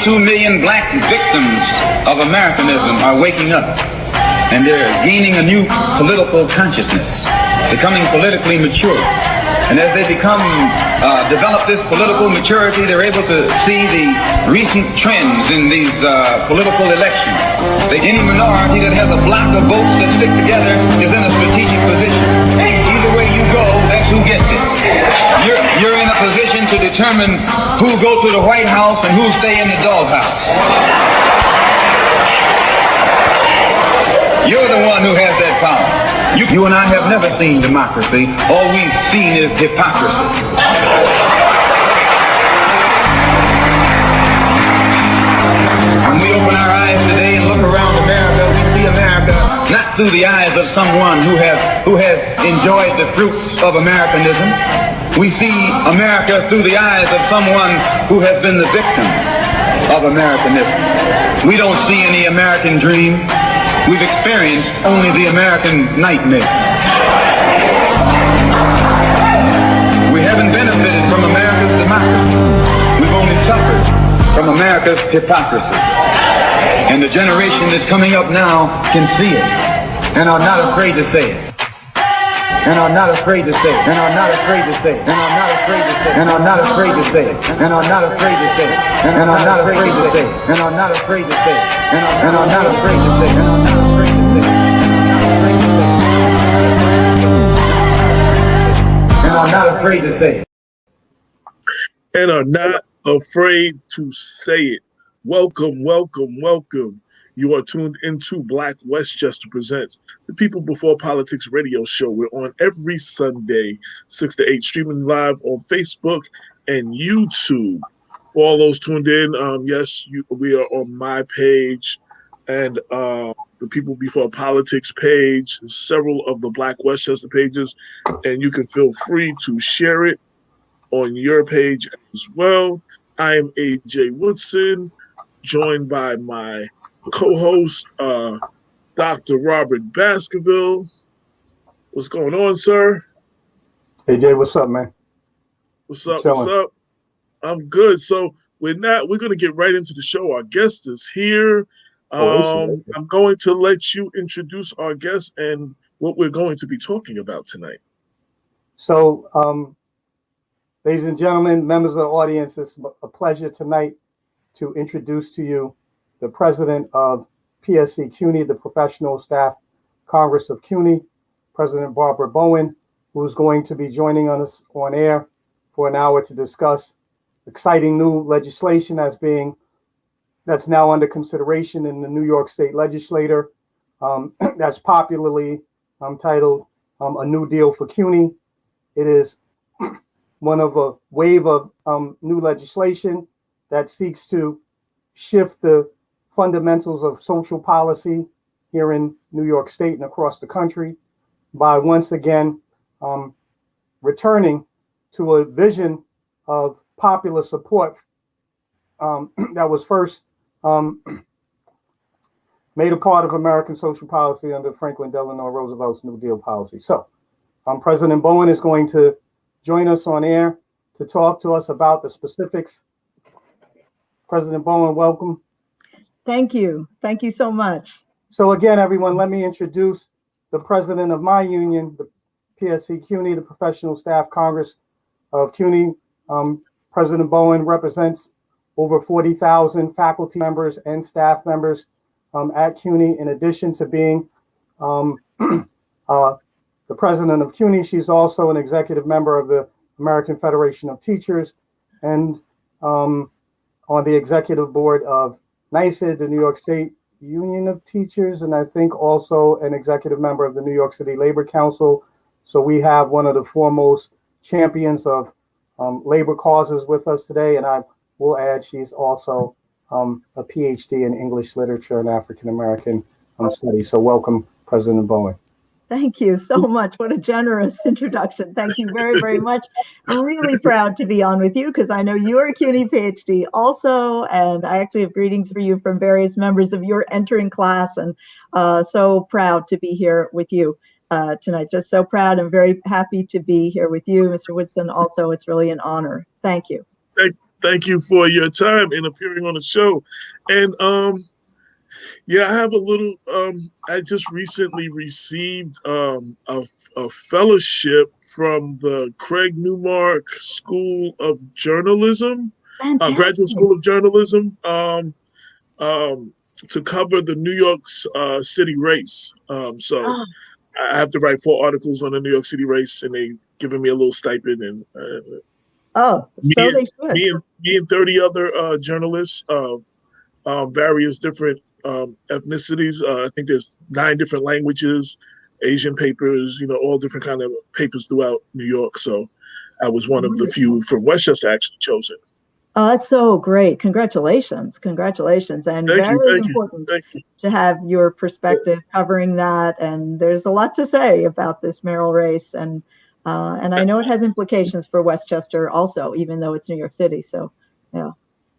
22 million black victims of Americanism are waking up, and they're gaining a new political consciousness, becoming politically mature. And as they develop this political maturity, they're able to see the recent trends in these political elections. Any minority that has a block of votes that stick together is in a strategic position. Either way you go, that's who gets it. You're in a position to determine who go to the White House and who stay in the doghouse. You're the one who has that power. You and I have never seen democracy. All we've seen is hypocrisy. When we open our eyes today and look around America, we see America not through the eyes of someone who has enjoyed the fruits of Americanism. We see America through the eyes of someone who has been the victim of Americanism. We don't see any American dream. We've experienced only the American nightmare. We haven't benefited from America's democracy. We've only suffered from America's hypocrisy. And the generation that's coming up now can see it and are not afraid to say it. And are not afraid to say it. And are not afraid to say it. And are not afraid to say it. And are not afraid to say it. And are not afraid to say it. And are not afraid to say it. And are not afraid to say it. And are not afraid to say it. And are not afraid to say it. And are not afraid to say it. And are not afraid to say it. Welcome, welcome, welcome. You are tuned into Black Westchester Presents, the People Before Politics radio show. We're on every Sunday, 6 to 8, streaming live on Facebook and YouTube. For all those tuned in, we are on my page and the People Before Politics page, several of the Black Westchester pages, and you can feel free to share it on your page as well. I am AJ Woodson, joined by my co-host, Dr. Robert Baskerville. What's going on, sir? AJ, what's up, man? What's up? I'm good. So we're going to get right into the show. Our guest is here. I'm going to let you introduce our guest and what we're going to be talking about tonight. So, ladies and gentlemen, members of the audience, it's a pleasure tonight to introduce to you the president of PSC CUNY, the Professional Staff Congress of CUNY, President Barbara Bowen, who's going to be joining us on air for an hour to discuss exciting new legislation that's now under consideration in the New York State Legislature. That's popularly titled A New Deal for CUNY. It is one of a wave of new legislation that seeks to shift the fundamentals of social policy here in New York State and across the country by once again returning to a vision of popular support that was first made a part of American social policy under Franklin Delano Roosevelt's New Deal policy. So President Bowen is going to join us on air to talk to us about the specifics. President Bowen, welcome. Thank you. Thank you so much. So again, everyone, let me introduce the president of my union, the PSC CUNY, the Professional Staff Congress of CUNY. President Bowen represents over 40,000 faculty members and staff members at CUNY. In addition to being the president of CUNY, she's also an executive member of the American Federation of Teachers and on the executive board of NYSED, the New York State Union of Teachers, and I think also an executive member of the New York City Labor Council. So we have one of the foremost champions of labor causes with us today, and I will add she's also a PhD in English literature and African American studies. So welcome, President Bowen. Thank you so much. What a generous introduction. Thank you very, very much. I'm really proud to be on with you because I know you're a CUNY PhD also, and I actually have greetings for you from various members of your entering class, and so proud to be here with you tonight. Just so proud and very happy to be here with you, Mr. Woodson. Also, it's really an honor. Thank you. Thank you for your time and appearing on the show. And yeah, I have a little. I just recently received a fellowship from the Craig Newmark School of Journalism, Graduate Fantastic. School of Journalism, to cover the New York City race. So Ah, I have to write 4 articles on the New York City race, and they giving me a little stipend. And oh, me so and they should. me and 30 other journalists of various different ethnicities. I think there's 9 different languages, Asian papers, all different kind of papers throughout New York. So I was one of the Wonderful. few from Westchester actually chosen. Oh, that's so great. Congratulations. Congratulations. And Thank you, very thank you, important thank you. to have your perspective covering that. And there's a lot to say about this mayoral race. And I know it has implications for Westchester also, even though it's New York City. So, yeah.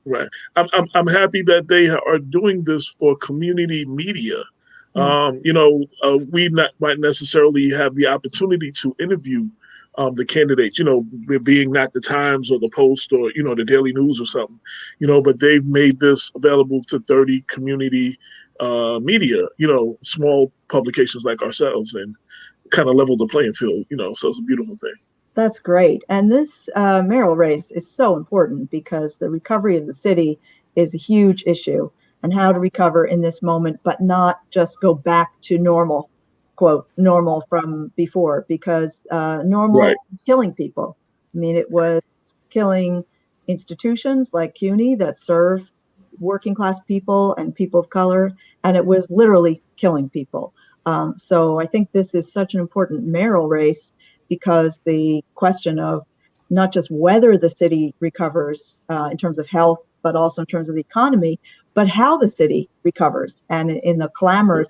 Right. I'm happy that they are doing this for community media. Mm. We might necessarily have the opportunity to interview the candidates, being not the Times or the Post or, the Daily News or something, but they've made this available to 30 community media, small publications like ourselves, and kind of level the playing field, so it's a beautiful thing. That's great. And this mayoral race is so important because the recovery of the city is a huge issue, and how to recover in this moment, but not just go back to normal, quote, normal from before, because normal Right. was killing people. I mean, it was killing institutions like CUNY that serve working class people and people of color, and it was literally killing people. So I think this is such an important mayoral race because the question of not just whether the city recovers in terms of health, but also in terms of the economy, but how the city recovers. And in the clamor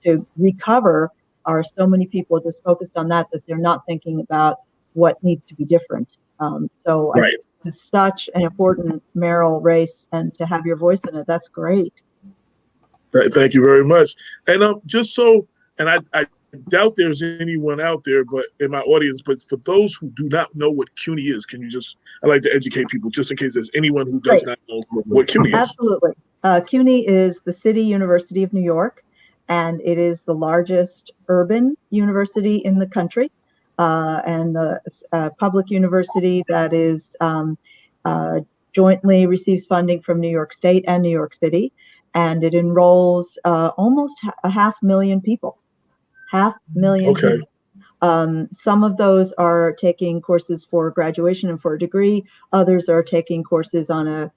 to recover, are so many people just focused on that they're not thinking about what needs to be different. So I Right. think it's such an important mayoral race, and to have your voice in it, that's great. Thank you very much. And I doubt there's anyone out there, but in my audience, but for those who do not know what CUNY is, I like to educate people just in case there's anyone who does Great. not know what CUNY is. Absolutely. CUNY is the City University of New York, and it is the largest urban university in the country, and the public university that is jointly receives funding from New York State and New York City, and it enrolls almost 500,000 people. 500,000 Okay. people. Some of those are taking courses for graduation and for a degree. Others are taking courses on a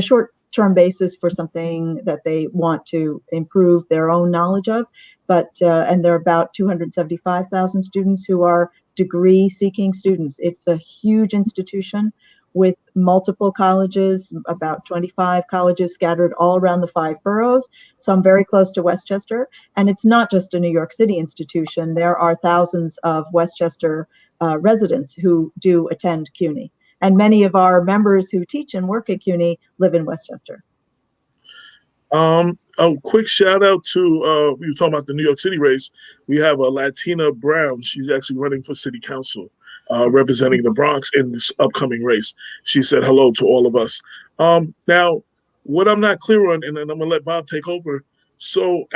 short-term basis for something that they want to improve their own knowledge of. And there are about 275,000 students who are degree-seeking students. It's a huge institution with multiple colleges, about 25 colleges scattered all around the 5 boroughs, some very close to Westchester. And it's not just a New York City institution. There are thousands of Westchester residents who do attend CUNY. And many of our members who teach and work at CUNY live in Westchester. A quick shout out to, we were talking about the New York City race. We have a Latina Brown. She's actually running for city council, representing the Bronx in this upcoming race. She said hello to all of us. Now, what I'm not clear on, and then I'm gonna let Bob take over. So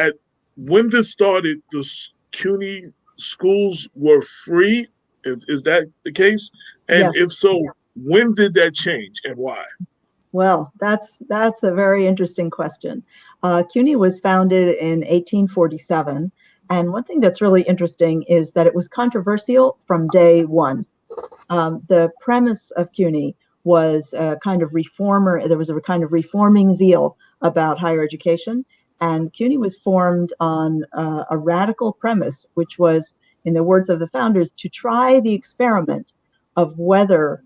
when this started, the CUNY schools were free. Is that the case? And Yes. if so, when did that change and why? Well, that's a very interesting question. CUNY was founded in 1847, and one thing that's really interesting is that it was controversial from day one. The premise of CUNY was a kind of reformer. There was a kind of reforming zeal about higher education, and CUNY was formed on a radical premise, which was, in the words of the founders, to try the experiment of whether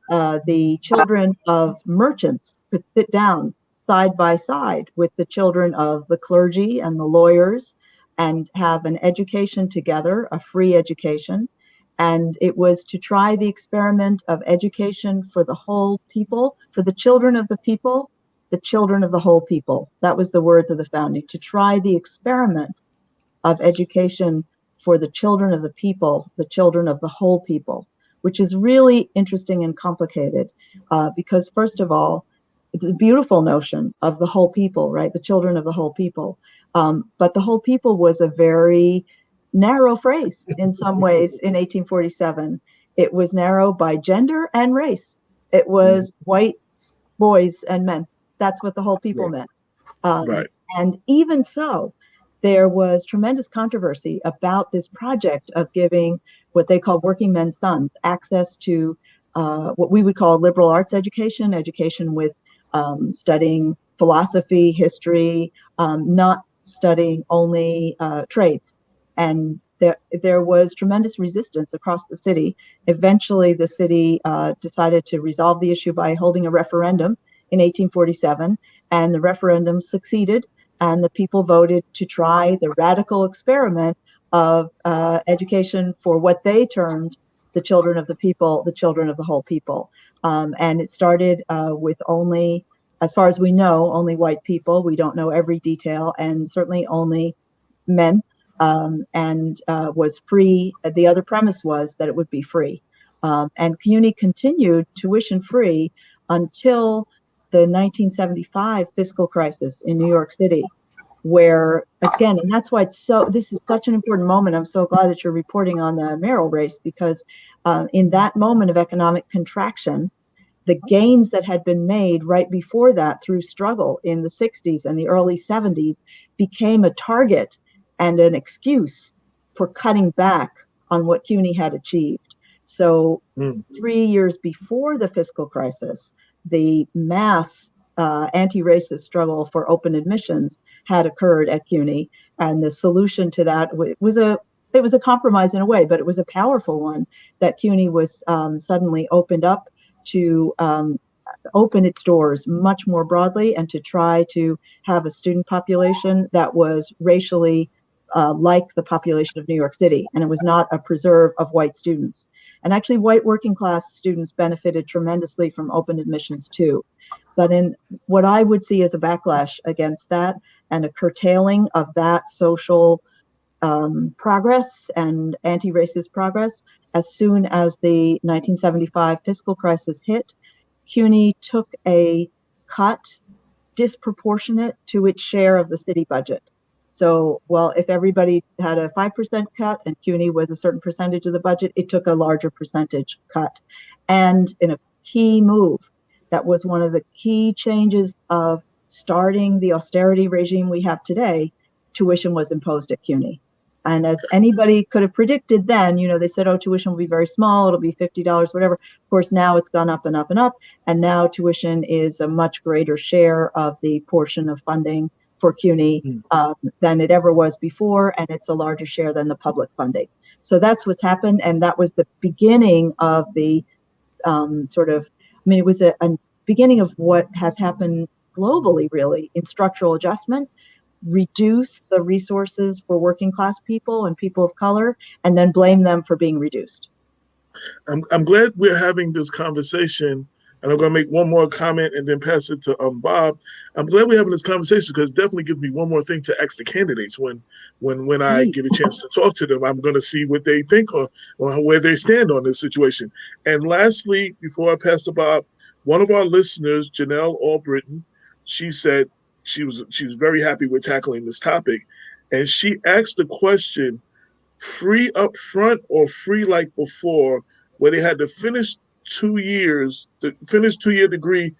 the children of merchants could sit down side by side with the children of the clergy and the lawyers and have an education together, a free education. And it was to try the experiment of education for the whole people, for the children of the people, the children of the whole people. That was the words of the founding, to try the experiment of education for the children of the people, the children of the whole people, which is really interesting and complicated because, first of all, it's a beautiful notion of the whole people, right? The children of the whole people. But the whole people was a very narrow phrase in some ways in 1847. It was narrow by gender and race. It was white boys and men. That's what the whole people meant. Right. And even so, there was tremendous controversy about this project of giving what they call working men's sons access to what we would call liberal arts education, education with studying philosophy, history, not studying only trades. And there was tremendous resistance across the city. Eventually, the city decided to resolve the issue by holding a referendum in 1847, and the referendum succeeded, and the people voted to try the radical experiment of education for what they termed the children of the people, the children of the whole people. And it started with only, as far as we know, only white people. We don't know every detail, and certainly only men, and was free. The other premise was that it would be free. And CUNY continued tuition free until the 1975 fiscal crisis in New York City, where, again, and that's why this is such an important moment. I'm so glad that you're reporting on the mayoral race, because in that moment of economic contraction, the gains that had been made right before that through struggle in the 60s and the early 70s became a target and an excuse for cutting back on what CUNY had achieved. So 3 years before the fiscal crisis, the mass anti-racist struggle for open admissions had occurred at CUNY, and the solution to that was a compromise in a way, but it was a powerful one, that CUNY was suddenly opened up to open its doors much more broadly and to try to have a student population that was racially like the population of New York City, and it was not a preserve of white students. And actually, white working class students benefited tremendously from open admissions too. But in what I would see as a backlash against that and a curtailing of that social progress and anti-racist progress, as soon as the 1975 fiscal crisis hit, CUNY took a cut disproportionate to its share of the city budget. So, well, if everybody had a 5% cut and CUNY was a certain percentage of the budget, it took a larger percentage cut. And in a key move, that was one of the key changes of starting the austerity regime we have today, tuition was imposed at CUNY. And as anybody could have predicted then, they said, oh, tuition will be very small, it'll be $50, whatever. Of course, now it's gone up and up and up. And now tuition is a much greater share of the portion of funding for CUNY than it ever was before, and it's a larger share than the public funding. So that's what's happened, and that was the beginning of the it was a beginning of what has happened globally, really, in structural adjustment, reduce the resources for working class people and people of color, and then blame them for being reduced. I'm glad we're having this conversation. And I'm going to make one more comment and then pass it to Bob. I'm glad we're having this conversation because it definitely gives me one more thing to ask the candidates when I get a chance to talk to them. I'm going to see what they think or where they stand on this situation. And lastly, before I pass to Bob, one of our listeners, Janelle Albritton, she said she was very happy with tackling this topic. And she asked the question, free up front or free like before, where they had to finish 2 years, the finish 2-year degree,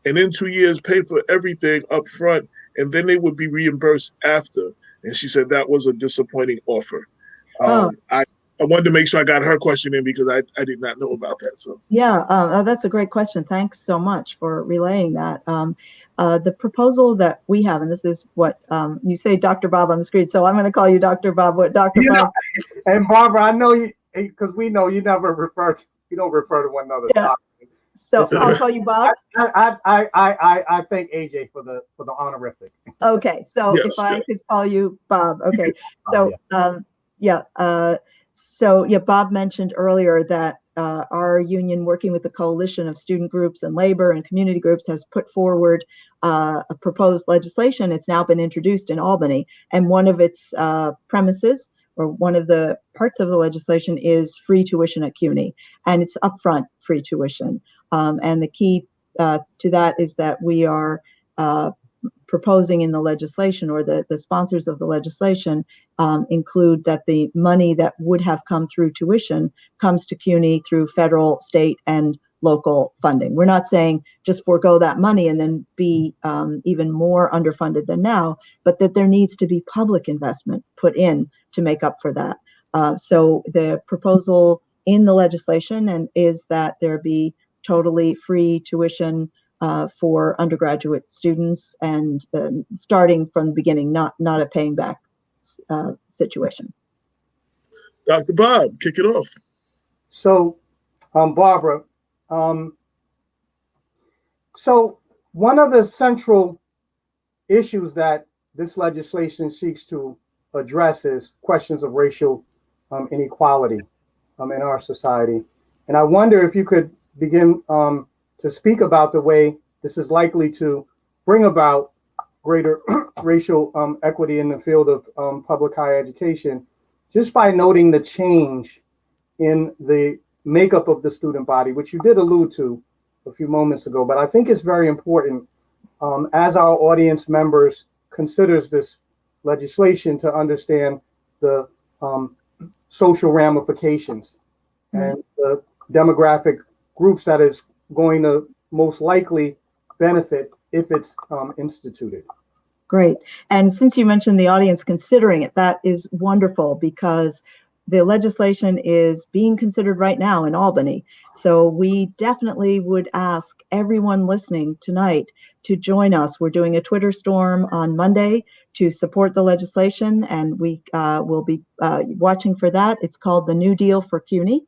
and in 2 years pay for everything up front, and then they would be reimbursed after. And she said that was a disappointing offer. I wanted to make sure I got her question in because I did not know about that. So that's a great question. Thanks so much for relaying that. The proposal that we have, and this is what you say, Dr. Bob on the screen. So I'm going to call you Dr. Bob. What Dr. Bob? And Barbara, I know you, because we know you never you don't refer to one another. Yeah. So I'll call you Bob. I thank AJ for the honorific. Okay, so yes, if I could call you Bob. Okay, so Bob mentioned earlier that our union, working with the coalition of student groups and labor and community groups, has put forward a proposed legislation. It's now been introduced in Albany, and one of its premises or one of the parts of the legislation is free tuition at CUNY, and it's upfront free tuition. And the key to that is that we are proposing in the legislation, or the sponsors of the legislation include that the money that would have come through tuition comes to CUNY through federal, state, and local funding. We're not saying just forego that money and then be even more underfunded than now, but that there needs to be public investment put in to make up for that. So the proposal in the legislation is that there be totally free tuition for undergraduate students, and starting from the beginning, not a paying back situation. Dr. Bob, kick it off. So, Barbara, so one of the central issues that this legislation seeks to address is questions of racial inequality in our society. And I wonder if you could begin to speak about the way this is likely to bring about greater racial equity in the field of public higher education, just by noting the change in the makeup of the student body, which you did allude to a few moments ago. But I think it's very important as our audience members considers this legislation to understand the social ramifications and the demographic groups that is going to most likely benefit if it's instituted. Great. And since you mentioned the audience considering it, that is wonderful, because the legislation is being considered right now in Albany. So we definitely would ask everyone listening tonight to join us. We're doing a Twitter storm on Monday to support the legislation, and we will be watching for that. It's called the New Deal for CUNY.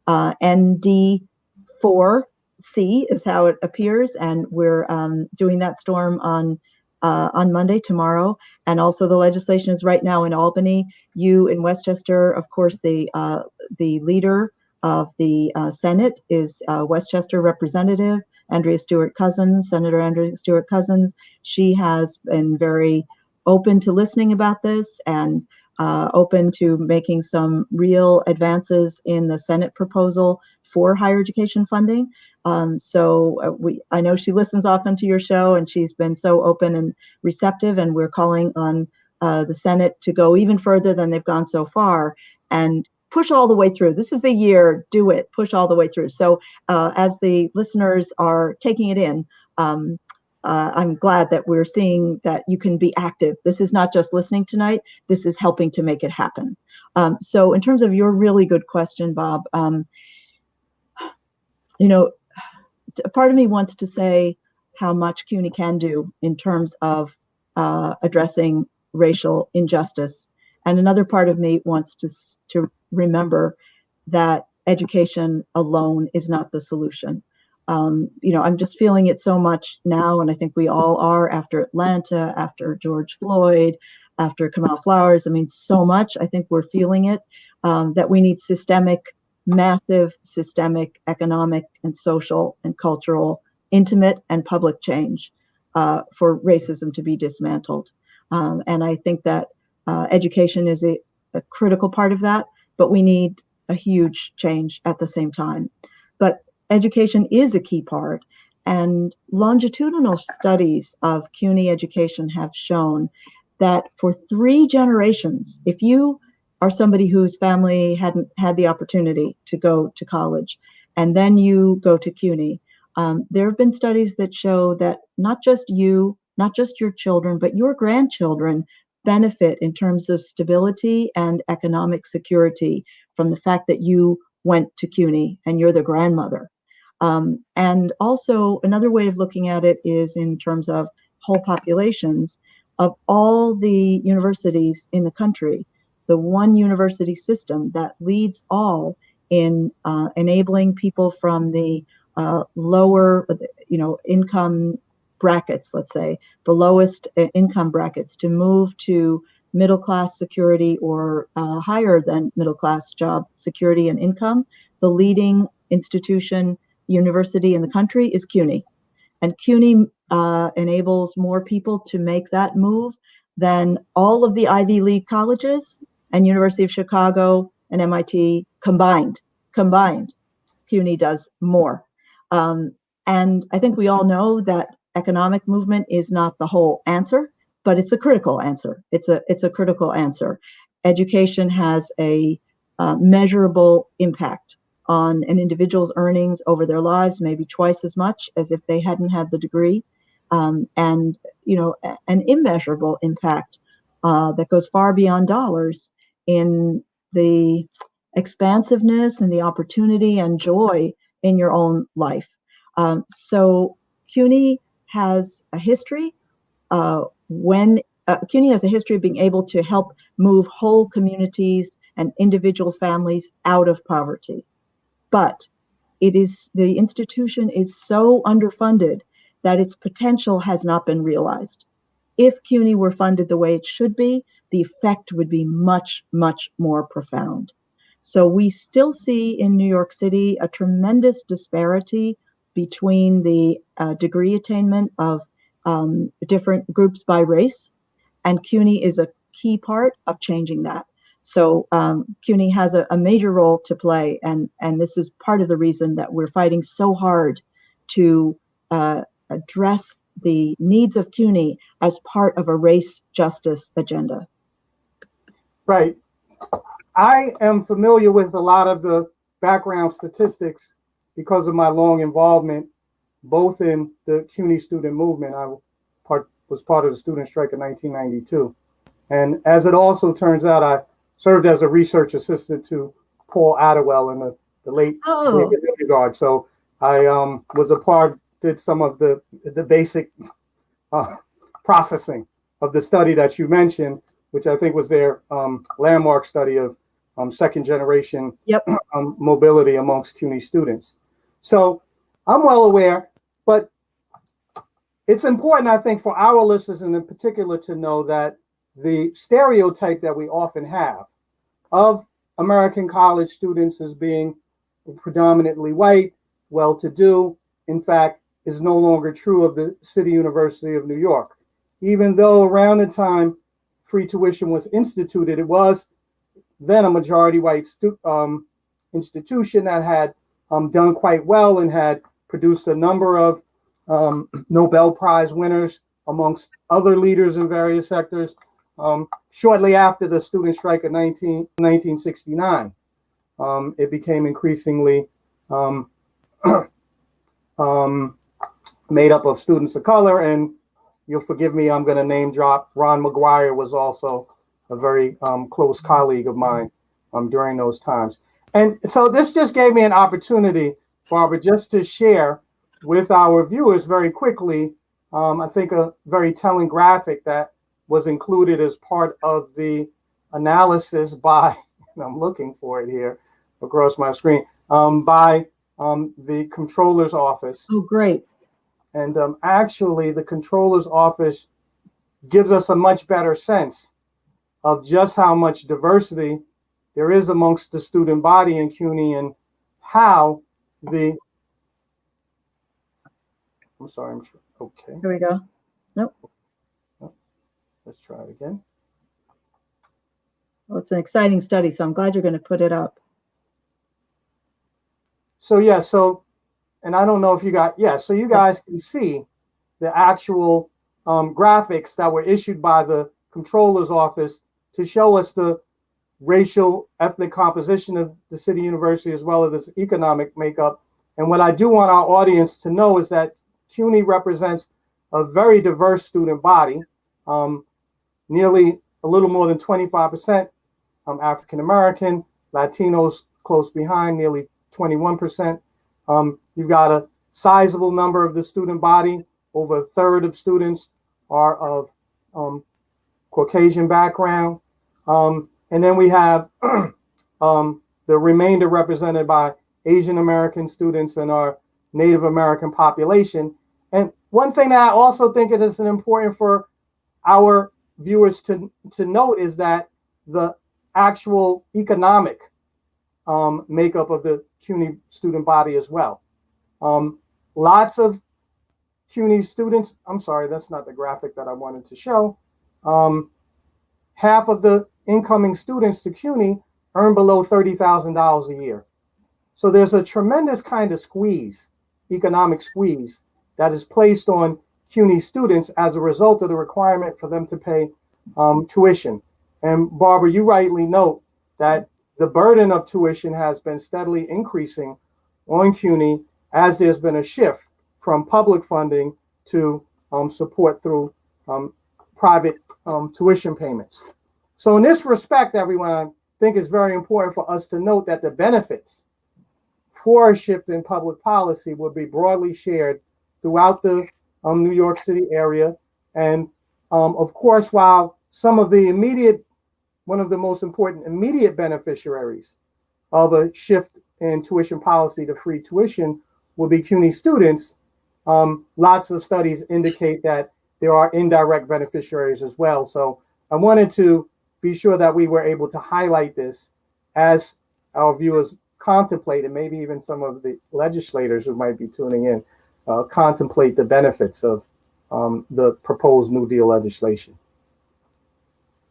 ND4C is how it appears, and we're doing that storm on Monday, tomorrow. And also the legislation is right now in Albany. You in Westchester, of course, the leader of the Senate is Westchester Representative Andrea Stewart-Cousins, Senator Andrea Stewart-Cousins. She has been very open to listening about this and open to making some real advances in the Senate proposal for higher education funding. I know she listens often to your show, and she's been so open and receptive, and we're calling on the Senate to go even further than they've gone so far and push all the way through. This is the year, do it, push all the way through. So as the listeners are taking it in, I'm glad that we're seeing that you can be active. This is not just listening tonight, this is helping to make it happen. So in terms of your really good question, Bob, part of me wants to say how much CUNY can do in terms of addressing racial injustice. And another part of me wants to remember that education alone is not the solution. I'm just feeling it so much now, and I think we all are, after Atlanta, after George Floyd, after Kamau Flowers. I mean, so much. I think we're feeling it, that we need massive systemic economic and social and cultural, intimate and public change for racism to be dismantled. And I think that education is a critical part of that, but we need a huge change at the same time. But education is a key part, and longitudinal studies of CUNY education have shown that for 3 generations, if you are somebody whose family hadn't had the opportunity to go to college, and then you go to CUNY, there have been studies that show that not just you, not just your children, but your grandchildren benefit in terms of stability and economic security from the fact that you went to CUNY and you're the grandmother. And also another way of looking at it is in terms of whole populations of all the universities in the country. The one university system that leads all in enabling people from the lower, income brackets, let's say, the lowest income brackets, to move to middle class security or higher than middle class job security and income. The leading university in the country is CUNY. And CUNY enables more people to make that move than all of the Ivy League colleges and University of Chicago and MIT combined, CUNY does more. And I think we all know that economic movement is not the whole answer, but it's a critical answer. It's a critical answer. Education has a measurable impact on an individual's earnings over their lives, maybe twice as much as if they hadn't had the degree, and an immeasurable impact that goes far beyond dollars in the expansiveness and the opportunity and joy in your own life. So CUNY has a history CUNY has a history of being able to help move whole communities and individual families out of poverty. But the institution is so underfunded that its potential has not been realized. If CUNY were funded the way it should be, the effect would be much, much more profound. So we still see in New York City a tremendous disparity between the degree attainment of different groups by race, and CUNY is a key part of changing that. So CUNY has a major role to play, and this is part of the reason that we're fighting so hard to address the needs of CUNY as part of a race justice agenda. Right. I am familiar with a lot of the background statistics because of my long involvement both in the CUNY student movement. I was part of the student strike in 1992. And as it also turns out, I served as a research assistant to Paul Attewell in the late Guard. So I was did some of the basic processing of the study that you mentioned, which I think was their landmark study of second generation mobility amongst CUNY students. So I'm well aware, but it's important, I think, for our listeners and in particular to know that the stereotype that we often have of American college students as being predominantly white, well-to-do, in fact, is no longer true of the City University of New York. Even though around the time free tuition was instituted, it was then a majority white institution that had done quite well and had produced a number of Nobel Prize winners amongst other leaders in various sectors. Shortly after the student strike of 1969, it became increasingly made up of students of color. And you'll forgive me, I'm going to name drop. Ron McGuire was also a very close colleague of mine during those times. And so this just gave me an opportunity, Barbara, just to share with our viewers very quickly, I think a very telling graphic that was included as part of the analysis by, and I'm looking for it here across my screen, by the Comptroller's Office. Oh, great. And actually, the Comptroller's Office gives us a much better sense of just how much diversity there is amongst the student body in CUNY and how the, I'm sorry, okay. Here we go. Nope. Let's try it again. Well, it's an exciting study, so I'm glad you're going to put it up. So yeah, and I don't know if you got, so you guys can see the actual graphics that were issued by the Comptroller's Office to show us the racial, ethnic composition of the City University as well as its economic makeup. And what I do want our audience to know is that CUNY represents a very diverse student body, nearly a little more than 25% African American, Latinos close behind, nearly 21%. You've got a sizable number of the student body. Over a third of students are of Caucasian background. And then we have the remainder represented by Asian American students and our Native American population. And one thing that I also think it is important for our viewers to note is that the actual economic makeup of the CUNY student body as well. Lots of CUNY students, I'm sorry, that's not the graphic that I wanted to show. Half of the incoming students to CUNY earn below $30,000 a year. So there's a tremendous kind of squeeze, economic squeeze, that is placed on CUNY students as a result of the requirement for them to pay tuition. And Barbara, you rightly note that the burden of tuition has been steadily increasing on CUNY as there's been a shift from public funding to support through private tuition payments. So in this respect, everyone, I think it's very important for us to note that the benefits for a shift in public policy will be broadly shared throughout the New York City area. And of course, while some of the one of the most important immediate beneficiaries of a shift in tuition policy to free tuition will be CUNY students, lots of studies indicate that there are indirect beneficiaries as well. So I wanted to be sure that we were able to highlight this as our viewers contemplate, and maybe even some of the legislators who might be tuning in, contemplate the benefits of the proposed New Deal legislation.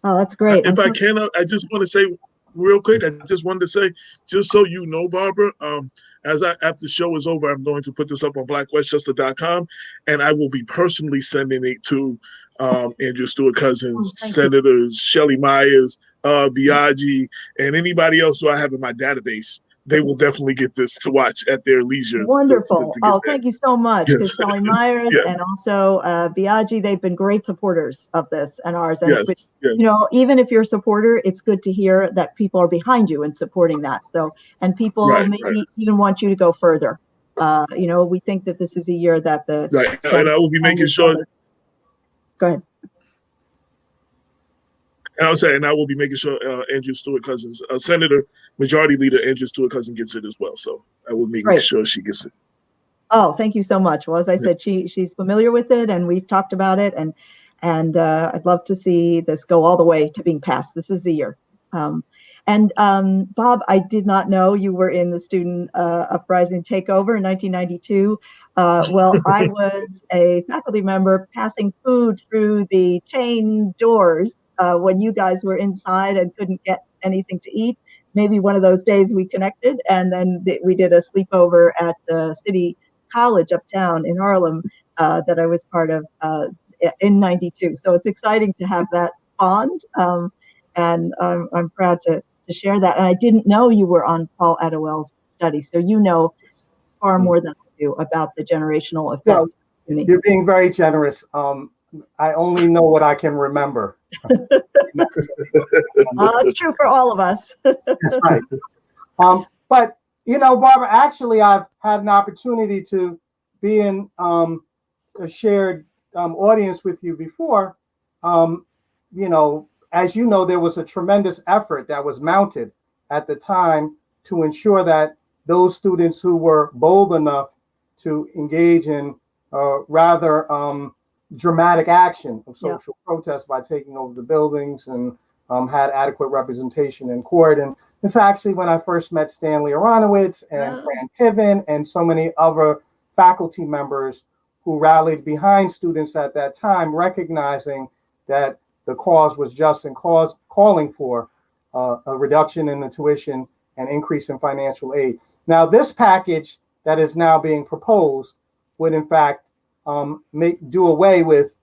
Oh, that's great. If I can, I just want to say real quick, I just wanted to say, just so you know, Barbara, after the show is over, I'm going to put this up on blackwestchester.com, and I will be personally sending it to Andrew Stewart Cousins, Senators Shelley Myers, Biaggi, and anybody else who I have in my database. They will definitely get this to watch at their leisure. Wonderful. Thank you so much to Shelley Myers and also Biaggi. They've been great supporters of this and ours. And you know, even if you're a supporter, it's good to hear that people are behind you and supporting that. So, and people even want you to go further. You know, we think that this is a year that the and I will be making sure. Go ahead. And I was saying, I will be making sure Andrew Stewart Cousins, Senator Majority Leader Andrew Stewart Cousins, gets it as well. So I will make sure she gets it. Oh, thank you so much. Well, as I said, she's familiar with it, and we've talked about it, and I'd love to see this go all the way to being passed. This is the year. Bob, I did not know you were in the student uprising takeover in 1992. Well, I was a faculty member passing food through the chain doors when you guys were inside and couldn't get anything to eat. Maybe one of those days we connected, and then we did a sleepover at City College uptown in Harlem that I was part of in 92. So it's exciting to have that bond, and I'm proud to share that. And I didn't know you were on Paul Attewell's study, so you know far more than I do about the generational effect. No, you're being very generous. I only know what I can remember. It's true for all of us. That's right. But, you know, Barbara, actually, I've had an opportunity to be in a shared audience with you before. You know, as you know, there was a tremendous effort that was mounted at the time to ensure that those students who were bold enough to engage in rather dramatic action of social protest by taking over the buildings and had adequate representation in court. And it's actually when I first met Stanley Aronowitz and Fran Piven and so many other faculty members who rallied behind students at that time, recognizing that the cause was just and calling for a reduction in the tuition and increase in financial aid. Now, this package that is now being proposed would, in fact, do away with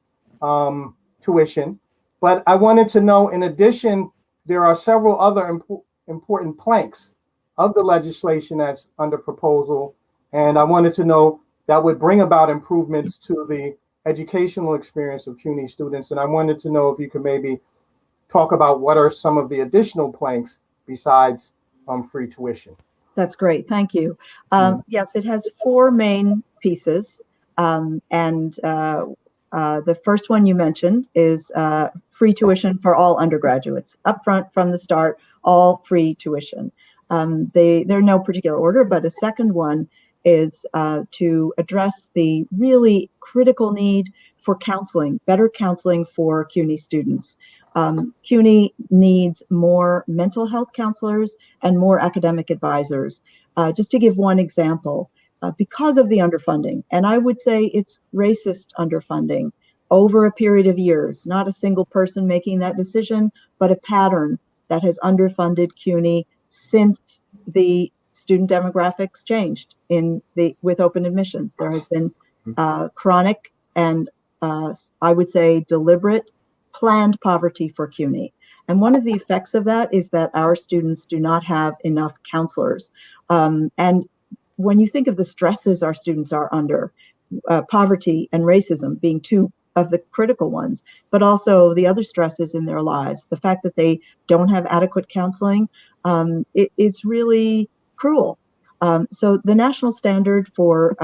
tuition. But I wanted to know, in addition, there are several other important planks of the legislation that's under proposal. And I wanted to know that would bring about improvements to the educational experience of CUNY students. And I wanted to know if you could maybe talk about what are some of the additional planks besides free tuition. That's great. Thank you. Yes, it has four main pieces. The first one you mentioned is free tuition for all undergraduates. Upfront from the start, all free tuition. They're no particular order, but a second one is to address the really critical need for counseling, better counseling for CUNY students. CUNY needs more mental health counselors and more academic advisors. Just to give one example, because of the underfunding, and I would say it's racist underfunding, over a period of years, not a single person making that decision, but a pattern that has underfunded CUNY since the student demographics changed with open admissions. There has been chronic and I would say deliberate planned poverty for CUNY. And one of the effects of that is that our students do not have enough counselors. And when you think of the stresses our students are under, poverty and racism being two of the critical ones, but also the other stresses in their lives, the fact that they don't have adequate counseling, it's really cruel. So the national standard for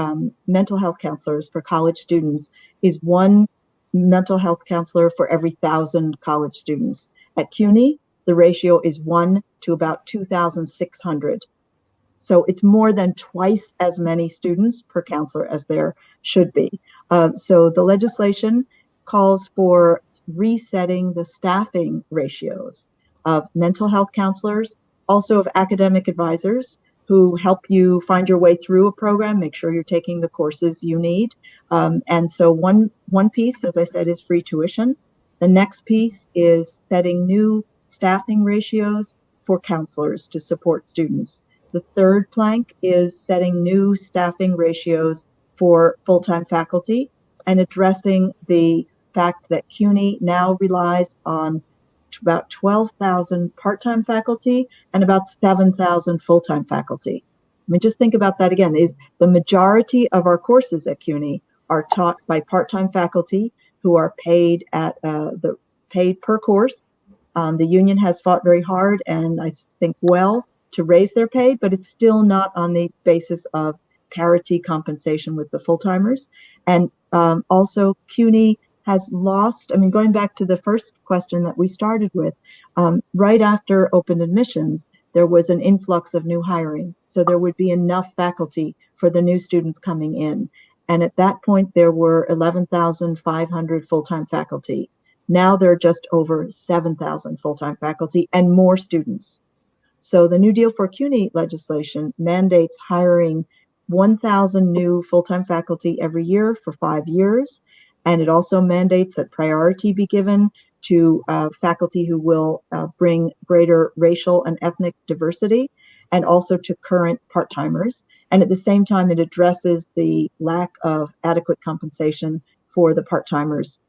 mental health counselors for college students is one mental health counselor for every 1,000 college students. At CUNY, the ratio is 1 to about 2,600. So it's more than twice as many students per counselor as there should be. So the legislation calls for resetting the staffing ratios of mental health counselors, also of academic advisors who help you find your way through a program, make sure you're taking the courses you need. And so one piece, as I said, is free tuition. The next piece is setting new staffing ratios for counselors to support students. The third plank is setting new staffing ratios for full-time faculty and addressing the fact that CUNY now relies on about 12,000 part-time faculty and about 7,000 full-time faculty. I mean, just think about that again. Is the majority of our courses at CUNY are taught by part-time faculty who are paid at paid per course. The union has fought very hard and I think well to raise their pay, but it's still not on the basis of parity compensation with the full-timers. And also CUNY has lost, I mean, going back to the first question that we started with, right after open admissions, there was an influx of new hiring. So there would be enough faculty for the new students coming in. And at that point, there were 11,500 full-time faculty. Now there are just over 7,000 full-time faculty and more students. So the New Deal for CUNY legislation mandates hiring 1,000 new full-time faculty every year for 5 years. And it also mandates that priority be given to faculty who will bring greater racial and ethnic diversity, and also to current part-timers. And at the same time, it addresses the lack of adequate compensation for the part-timers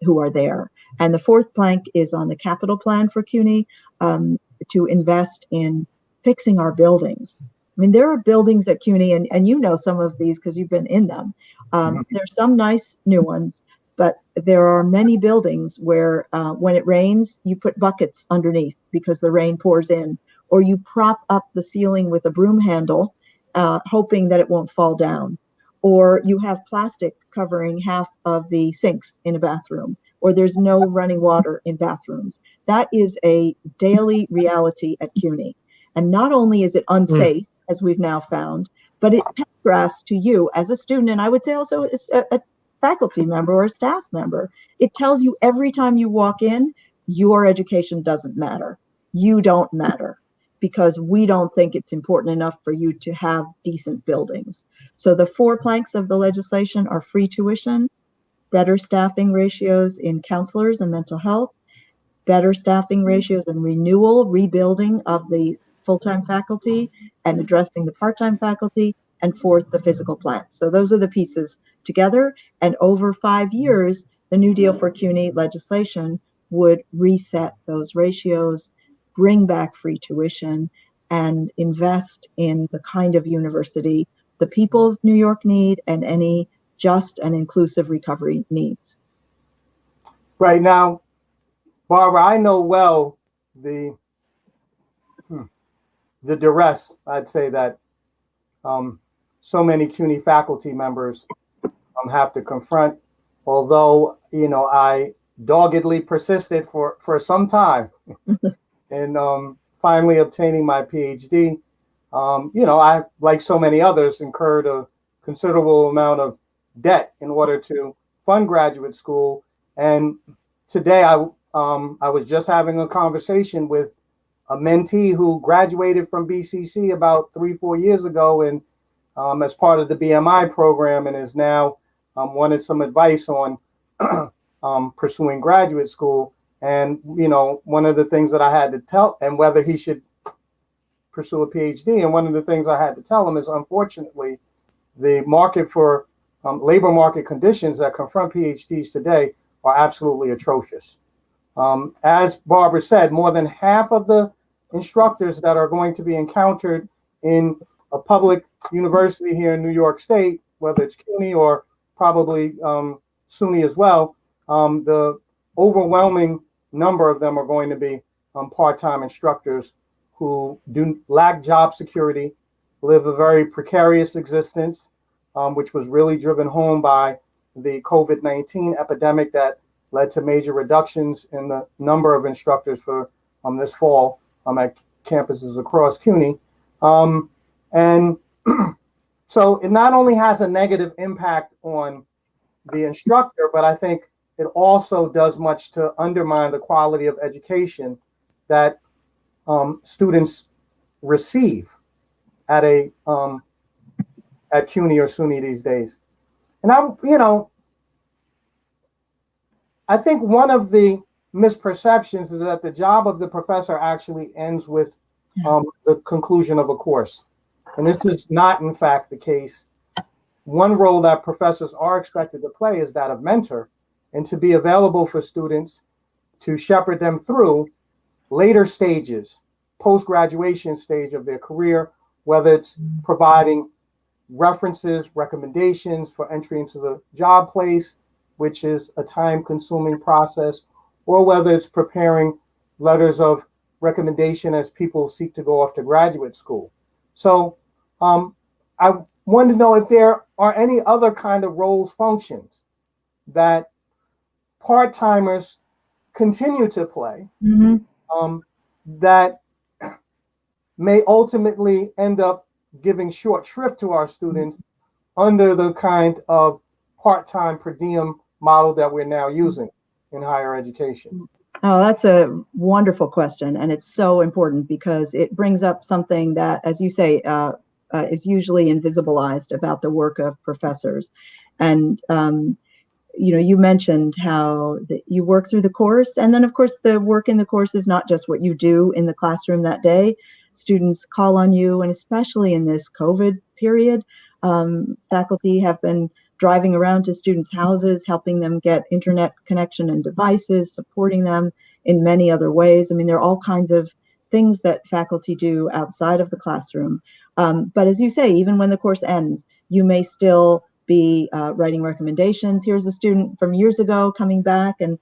who are there. And the fourth plank is on the capital plan for CUNY to invest in fixing our buildings. I mean, there are buildings at CUNY, and you know some of these because you've been in them. There's some nice new ones, but there are many buildings where when it rains, you put buckets underneath because the rain pours in, or you prop up the ceiling with a broom handle, hoping that it won't fall down, or you have plastic covering half of the sinks in a bathroom, or there's no running water in bathrooms. That is a daily reality at CUNY. And not only is it unsafe, as we've now found, but it telegraphs to you as a student, and I would say also as a faculty member or a staff member, it tells you every time you walk in, your education doesn't matter. You don't matter, because we don't think it's important enough for you to have decent buildings. So the 4 planks of the legislation are free tuition, better staffing ratios in counselors and mental health, better staffing ratios and rebuilding of the full-time faculty and addressing the part-time faculty, and fourth, the physical plan. So those are the pieces together. And over 5 years, the New Deal for CUNY legislation would reset those ratios, bring back free tuition, and invest in the kind of university the people of New York need and any just and inclusive recovery needs. Right now, Barbara, I know well the duress, I'd say, that so many CUNY faculty members have to confront, although, you know, I doggedly persisted for some time in finally obtaining my PhD. You know, I, like so many others, incurred a considerable amount of debt in order to fund graduate school. And today I was just having a conversation with a mentee who graduated from BCC about 3-4 years ago, and as part of the BMI program, and is now wanted some advice on pursuing graduate school. And, one of the things that I had to tell, and whether he should pursue a PhD, and one of the things I had to tell him is, unfortunately, the market for labor market conditions that confront PhDs today are absolutely atrocious. As Barbara said, more than half of the instructors that are going to be encountered in a public university here in New York State, whether it's CUNY or probably SUNY as well, the overwhelming number of them are going to be part-time instructors who do lack job security, live a very precarious existence, which was really driven home by the COVID-19 epidemic that led to major reductions in the number of instructors for this fall at campuses across CUNY. And so it not only has a negative impact on the instructor, but I think it also does much to undermine the quality of education that students receive at at CUNY or SUNY these days. And I think one of the misperceptions is that the job of the professor actually ends with the conclusion of a course. And this is not, in fact, the case. One role that professors are expected to play is that of mentor, and to be available for students to shepherd them through later stages, post-graduation stage of their career, whether it's providing references, recommendations for entry into the job place, which is a time-consuming process, or whether it's preparing letters of recommendation as people seek to go off to graduate school. So I want to know if there are any other kind of roles, functions that part-timers continue to play that may ultimately end up giving short shrift to our students under the kind of part-time per diem model that we're now using in higher education. Oh, that's a wonderful question. And it's so important because it brings up something that, as you say, is usually invisibilized about the work of professors. And, you mentioned how you work through the course. And then, of course, the work in the course is not just what you do in the classroom that day. Students call on you, and especially in this COVID period, faculty have been driving around to students' houses, helping them get internet connection and devices, supporting them in many other ways. I mean, there are all kinds of things that faculty do outside of the classroom. But as you say, even when the course ends, you may still be writing recommendations. Here's a student from years ago coming back and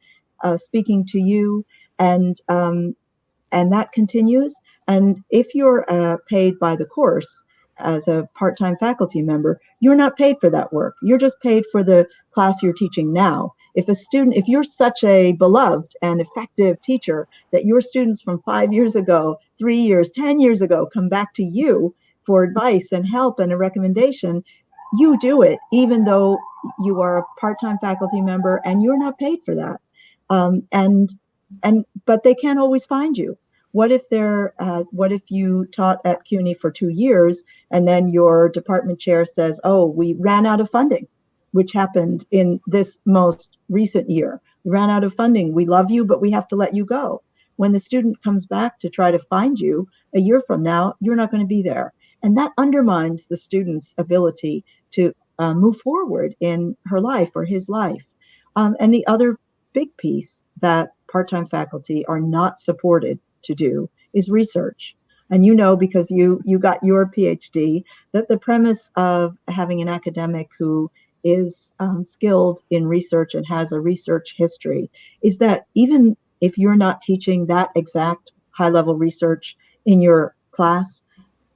speaking to you, and that continues. And if you're paid by the course, as a part-time faculty member, you're not paid for that work. You're just paid for the class you're teaching now. If you're such a beloved and effective teacher that your students from 5 years ago, 3 years, 10 years ago come back to you for advice and help and a recommendation, you do it even though you are a part-time faculty member and you're not paid for that. But they can't always find you. What if you taught at CUNY for 2 years and then your department chair says, oh, we ran out of funding, which happened in this most recent year. We ran out of funding. We love you, but we have to let you go. When the student comes back to try to find you a year from now, you're not going to be there. And that undermines the student's ability to move forward in her life or his life. And the other big piece that part-time faculty are not supported to do is research. And because you got your PhD, that the premise of having an academic who is skilled in research and has a research history is that even if you're not teaching that exact high-level research in your class,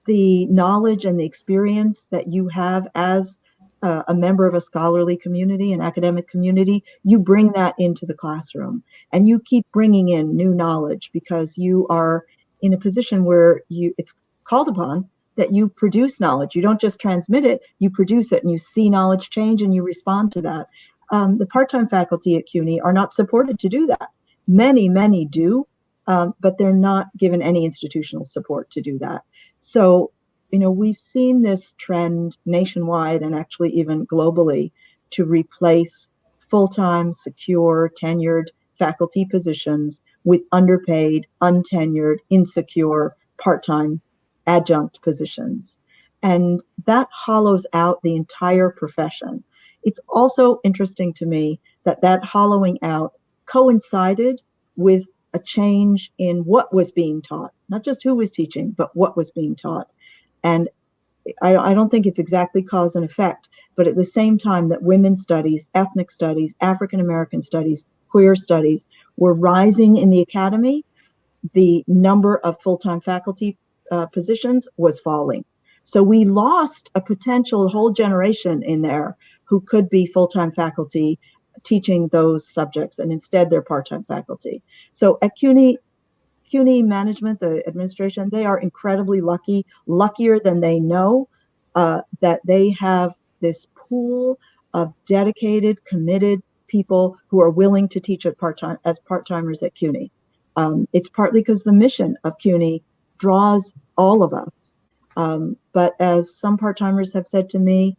the knowledge and the experience that you have as a member of a scholarly community, an academic community, you bring that into the classroom and you keep bringing in new knowledge because you are in a position where it's called upon that you produce knowledge. You don't just transmit it, you produce it and you see knowledge change and you respond to that. The part-time faculty at CUNY are not supported to do that. Many do, but they're not given any institutional support to do that. So we've seen this trend nationwide and actually even globally to replace full-time, secure, tenured faculty positions with underpaid, untenured, insecure, part-time adjunct positions. And that hollows out the entire profession. It's also interesting to me that that hollowing out coincided with a change in what was being taught, not just who was teaching, but what was being taught. And I don't think it's exactly cause and effect, but at the same time that women's studies, ethnic studies, African American studies, queer studies were rising in the academy, the number of full-time faculty positions was falling. So we lost a potential whole generation in there who could be full-time faculty teaching those subjects, and instead they're part-time faculty. So at CUNY management, the administration, they are incredibly lucky, luckier than they know, that they have this pool of dedicated, committed people who are willing to teach at as part-timers at CUNY. It's partly because the mission of CUNY draws all of us. But as some part-timers have said to me,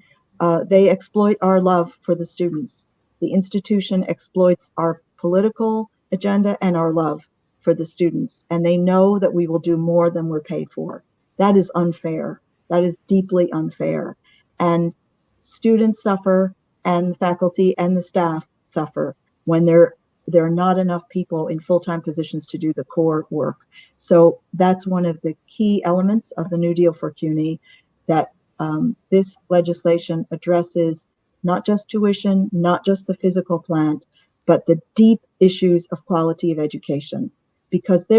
they exploit our love for the students. The institution exploits our political agenda and our love for the students, and they know that we will do more than we're paid for. That is unfair. That is deeply unfair. And students suffer, and faculty and the staff suffer when there are not enough people in full-time positions to do the core work. So that's one of the key elements of the New Deal for CUNY, that this legislation addresses not just tuition, not just the physical plant, but the deep issues of quality of education. Because we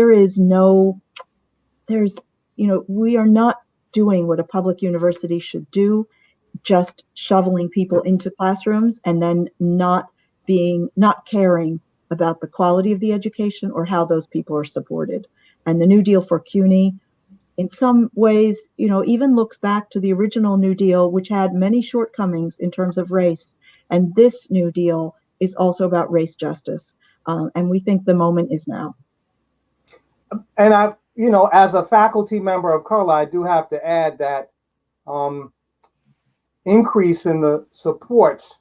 are not doing what a public university should do, just shoveling people into classrooms and then not caring about the quality of the education or how those people are supported. And the New Deal for CUNY, in some ways, even looks back to the original New Deal, which had many shortcomings in terms of race. And this New Deal is also about race justice. And we think the moment is now. And as a faculty member of color, I do have to add that increase in the supports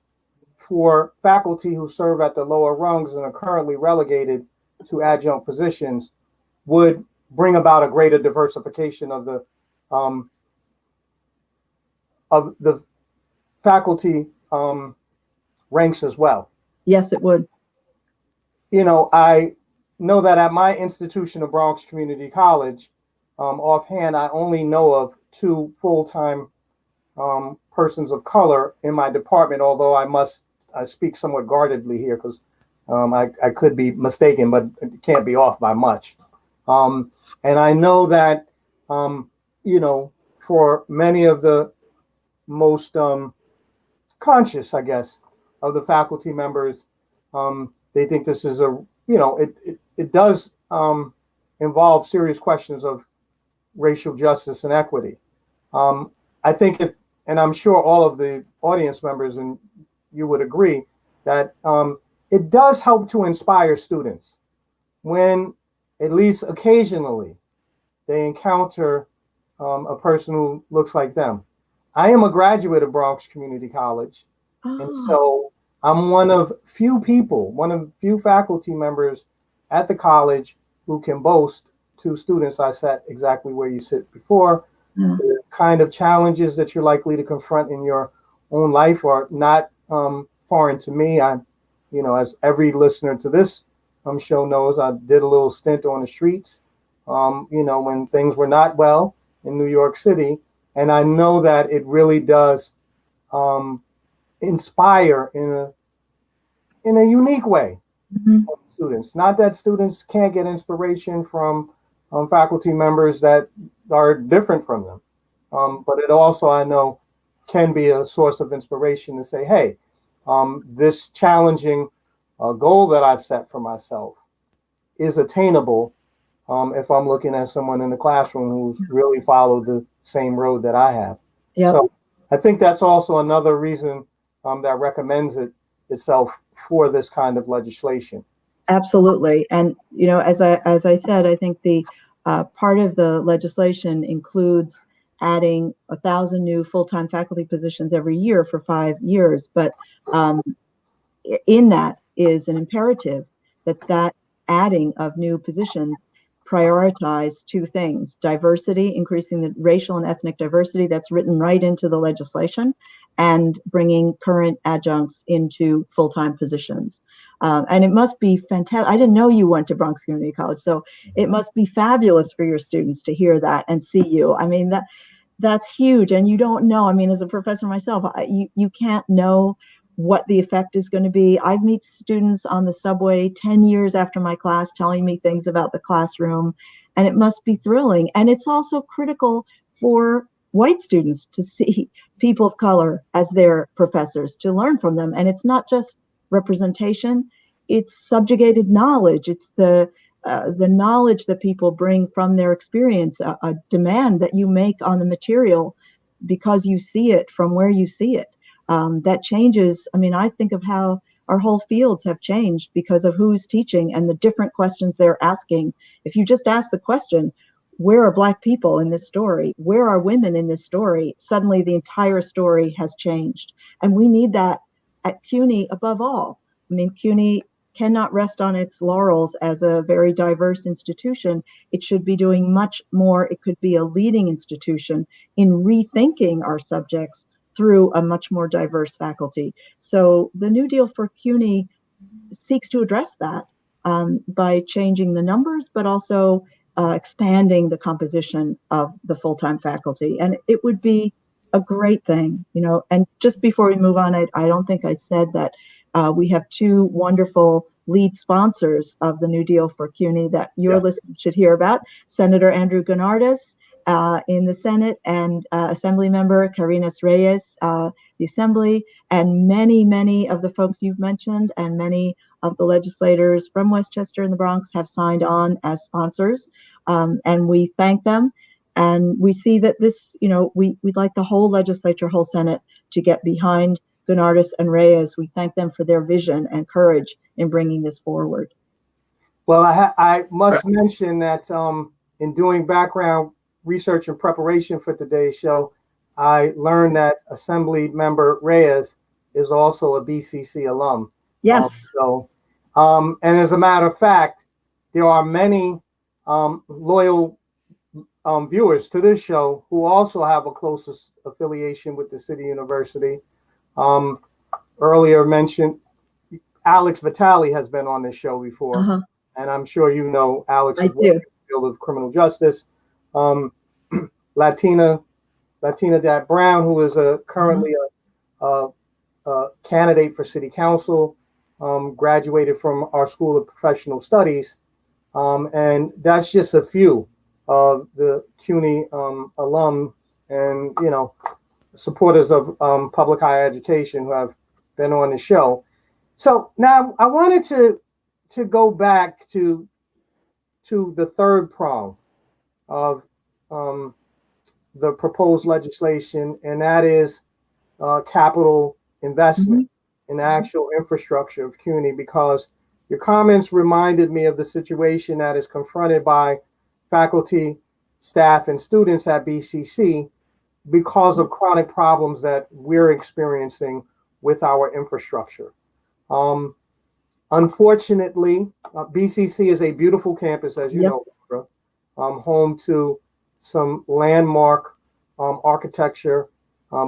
for faculty who serve at the lower rungs and are currently relegated to adjunct positions would bring about a greater diversification of the faculty ranks as well. Yes, it would. I know that at my institution of Bronx Community College, offhand, I only know of 2 full-time persons of color in my department, although I speak somewhat guardedly here because I could be mistaken, but it can't be off by much. And I know that, for many of the most conscious, I guess, of the faculty members, they think this is it does involve serious questions of racial justice and equity. I think and I'm sure all of the audience members and you would agree that it does help to inspire students when, at least occasionally, they encounter a person who looks like them. I am a graduate of Bronx Community College, and so I'm one of few faculty members at the college who can boast to students. I sat exactly where you sit before. The kind of challenges that you're likely to confront in your own life are not foreign to me. As every listener to this show knows, I did a little stint on the streets, when things were not well in New York City. And I know that it really does inspire in a unique way students. Not that students can't get inspiration from faculty members that are different from them, but it also, I know, can be a source of inspiration to say, hey, this challenging goal that I've set for myself is attainable if I'm looking at someone in the classroom who's really followed the same road that I have. Yep. So I think that's also another reason that recommends itself for this kind of legislation. Absolutely. And, as I said, I think the part of the legislation includes adding 1,000 new full-time faculty positions every year for 5 years. But in that is an imperative that adding of new positions prioritize two things: diversity, increasing the racial and ethnic diversity that's written right into the legislation, and bringing current adjuncts into full-time positions. And it must be fantastic. I didn't know you went to Bronx Community College, so it must be fabulous for your students to hear that and see you. I mean, that's huge. And you don't know, I mean, as a professor myself, you can't know what the effect is going to be. I meet students on the subway 10 years after my class telling me things about the classroom, and it must be thrilling. And it's also critical for white students to see people of color as their professors, to learn from them. And it's not just representation, it's subjugated knowledge. It's the knowledge that people bring from their experience, a demand that you make on the material because you see it from where you see it. That changes. I mean, I think of how our whole fields have changed because of who's teaching and the different questions they're asking. If you just ask the question, where are Black people in this story? Where are women in this story? Suddenly the entire story has changed. And we need that at CUNY above all. I mean, CUNY cannot rest on its laurels as a very diverse institution. It should be doing much more. It could be a leading institution in rethinking our subjects through a much more diverse faculty. So the New Deal for CUNY seeks to address that by changing the numbers, but also expanding the composition of the full-time faculty. And it would be a great thing, you know. And just before we move on, I don't think I said that we have two wonderful lead sponsors of the New Deal for CUNY that your listeners should hear about: Senator Andrew Gounardes in the Senate, and Assembly Member Carinas Reyes, the Assembly, and many, many of the folks you've mentioned, and many of the legislators from Westchester and the Bronx have signed on as sponsors, and we thank them. And we see that this, you know, we'd like the whole legislature, whole Senate, to get behind Gounardes and Reyes. We thank them for their vision and courage in bringing this forward. Well, I must mention that in doing background research and preparation for today's show, I learned that Assembly Member Reyes is also a BCC alum. Yes. And as a matter of fact, there are many loyal viewers to this show who also have a close affiliation with the City University. Earlier mentioned, Alex Vitale has been on this show before, and I'm sure you know Alex is in the field of criminal justice. Latina Dad Brown, who is currently a candidate for City Council, graduated from our School of Professional Studies, and that's just a few of the CUNY alum and, you know, supporters of public higher education who have been on the show. So now I wanted to go back to the third prong of the proposed legislation, and that is capital investment in the actual infrastructure of CUNY, because your comments reminded me of the situation that is confronted by faculty, staff, and students at BCC because of chronic problems that we're experiencing with our infrastructure. Unfortunately, BCC is a beautiful campus, as you know, Barbara, home to some landmark architecture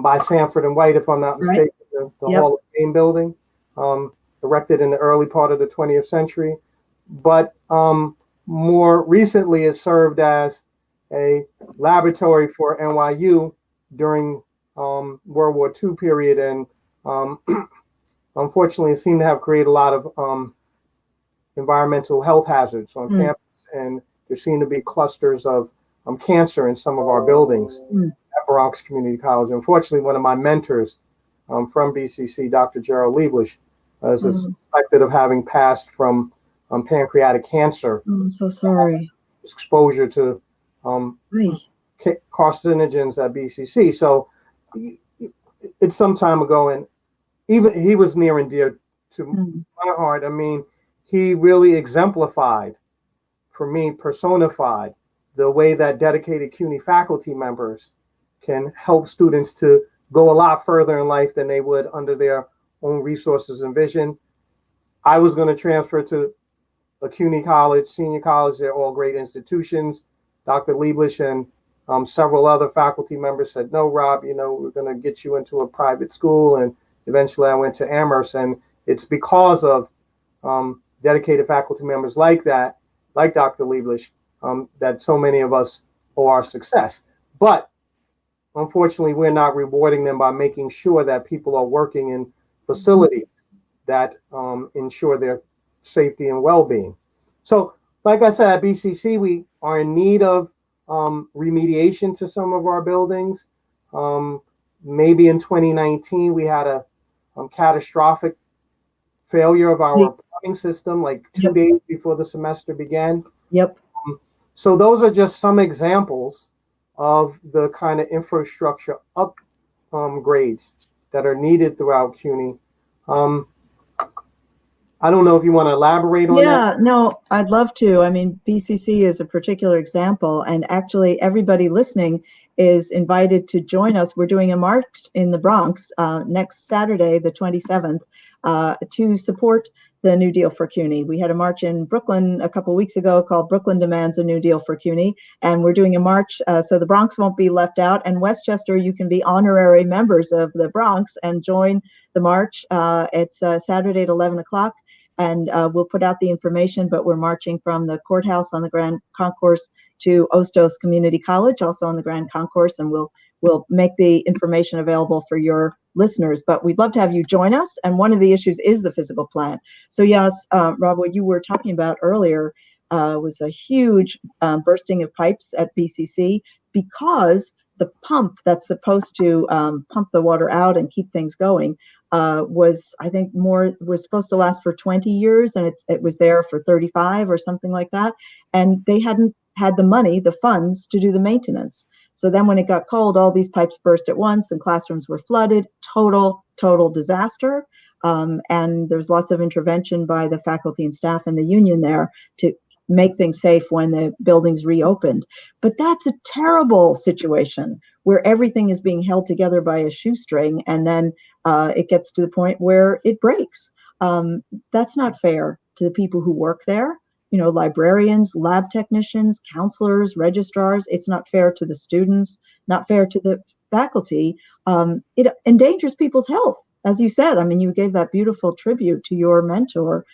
by Sanford and White, if I'm not mistaken, the Hall of Fame building, erected in the early part of the 20th century. But more recently, it served as a laboratory for NYU during World War II period, and unfortunately, it seemed to have created a lot of environmental health hazards on campus, and there seem to be clusters of cancer in some of our buildings at Bronx Community College. Unfortunately, one of my mentors from BCC, Dr. Gerald Lieblish, is suspected of having passed from pancreatic cancer. I'm so sorry. Exposure to carcinogens at BCC. So it's some time ago, and even he was near and dear to my heart. I mean, he really exemplified, for me, personified the way that dedicated CUNY faculty members can help students to go a lot further in life than they would under their own resources and vision. I was going to transfer to a CUNY college, senior college. They're all great institutions. Dr. Lieblish and several other faculty members said, no, Rob, we're going to get you into a private school. And eventually I went to Amherst. And it's because of dedicated faculty members like that, like Dr. Lieblish, that so many of us owe our success. But unfortunately, we're not rewarding them by making sure that people are working in facilities that ensure their safety and well-being. So, like I said, at BCC, we are in need of remediation to some of our buildings. Maybe in 2019, we had a catastrophic failure of our plumbing system, like 2 days before the semester began. Yep. So those are just some examples of the kind of infrastructure upgrades that are needed throughout CUNY. I don't know if you want to elaborate on that. Yeah, no, I'd love to. I mean, BCC is a particular example, and actually everybody listening is invited to join us. We're doing a march in the Bronx next Saturday, the 27th, to support the New Deal for CUNY. We had a march in Brooklyn a couple of weeks ago called Brooklyn Demands a New Deal for CUNY, and we're doing a march so the Bronx won't be left out. And Westchester, you can be honorary members of the Bronx and join the march. It's Saturday at 11 o'clock. And we'll put out the information, but we're marching from the courthouse on the Grand Concourse to Ostos Community College, also on the Grand Concourse, and we'll make the information available for your listeners. But we'd love to have you join us, and one of the issues is the physical plant. So yes, Rob, what you were talking about earlier was a huge bursting of pipes at BCC because the pump that's supposed to pump the water out and keep things going was supposed to last for 20 years, and it was there for 35 or something like that. And they hadn't had the money, the funds to do the maintenance. So then when it got cold, all these pipes burst at once and classrooms were flooded, total disaster. And there's lots of intervention by the faculty and staff and the union there to make things safe when the buildings reopened. But that's a terrible situation where everything is being held together by a shoestring, and then it gets to the point where it breaks. That's not fair to the people who work there, librarians, lab technicians, counselors, registrars. It's not fair to the students, not fair to the faculty. It endangers people's health. As you said, I mean, you gave that beautiful tribute to your mentor.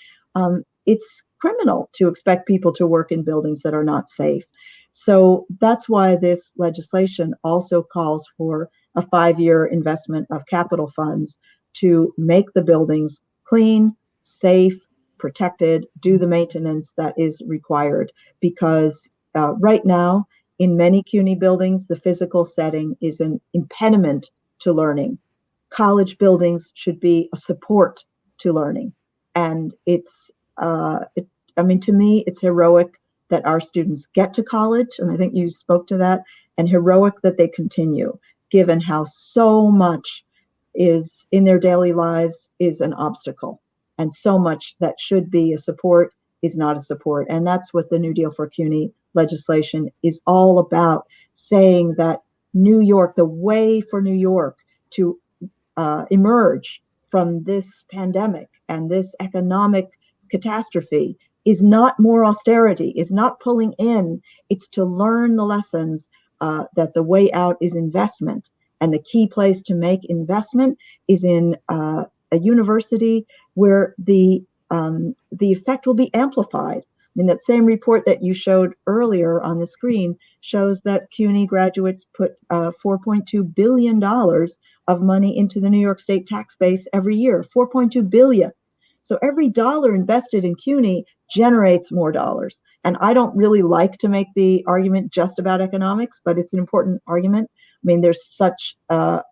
It's criminal to expect people to work in buildings that are not safe. So that's why this legislation also calls for a 5-year investment of capital funds to make the buildings clean, safe, protected, do the maintenance that is required. Because right now, in many CUNY buildings, the physical setting is an impediment to learning. College buildings should be a support to learning. And to me, it's heroic that our students get to college, and I think you spoke to that, and heroic that they continue, given how so much is in their daily lives is an obstacle, and so much that should be a support is not a support. And that's what the New Deal for CUNY legislation is all about, saying that New York, the way for New York to emerge from this pandemic and this economic catastrophe is not more austerity, is not pulling in, it's to learn the lessons that the way out is investment. And the key place to make investment is in a university where the effect will be amplified. I mean, that same report that you showed earlier on the screen shows that CUNY graduates put $4.2 billion of money into the New York State tax base every year, $4.2 billion. So every dollar invested in CUNY generates more dollars. And I don't really like to make the argument just about economics, but it's an important argument. I mean, there's such a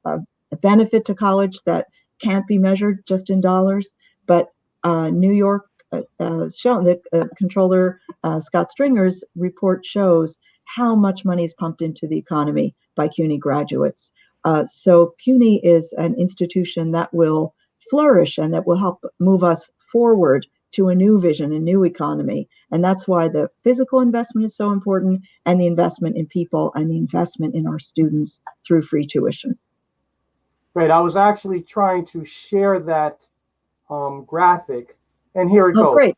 benefit to college that can't be measured just in dollars. But New York shown, the controller Scott Stringer's report shows how much money is pumped into the economy by CUNY graduates. So CUNY is an institution that will flourish and that will help move us forward to a new vision, a new economy. And that's why the physical investment is so important, and the investment in people and the investment in our students through free tuition. Great. I was actually trying to share that graphic And here it Oh, goes. great.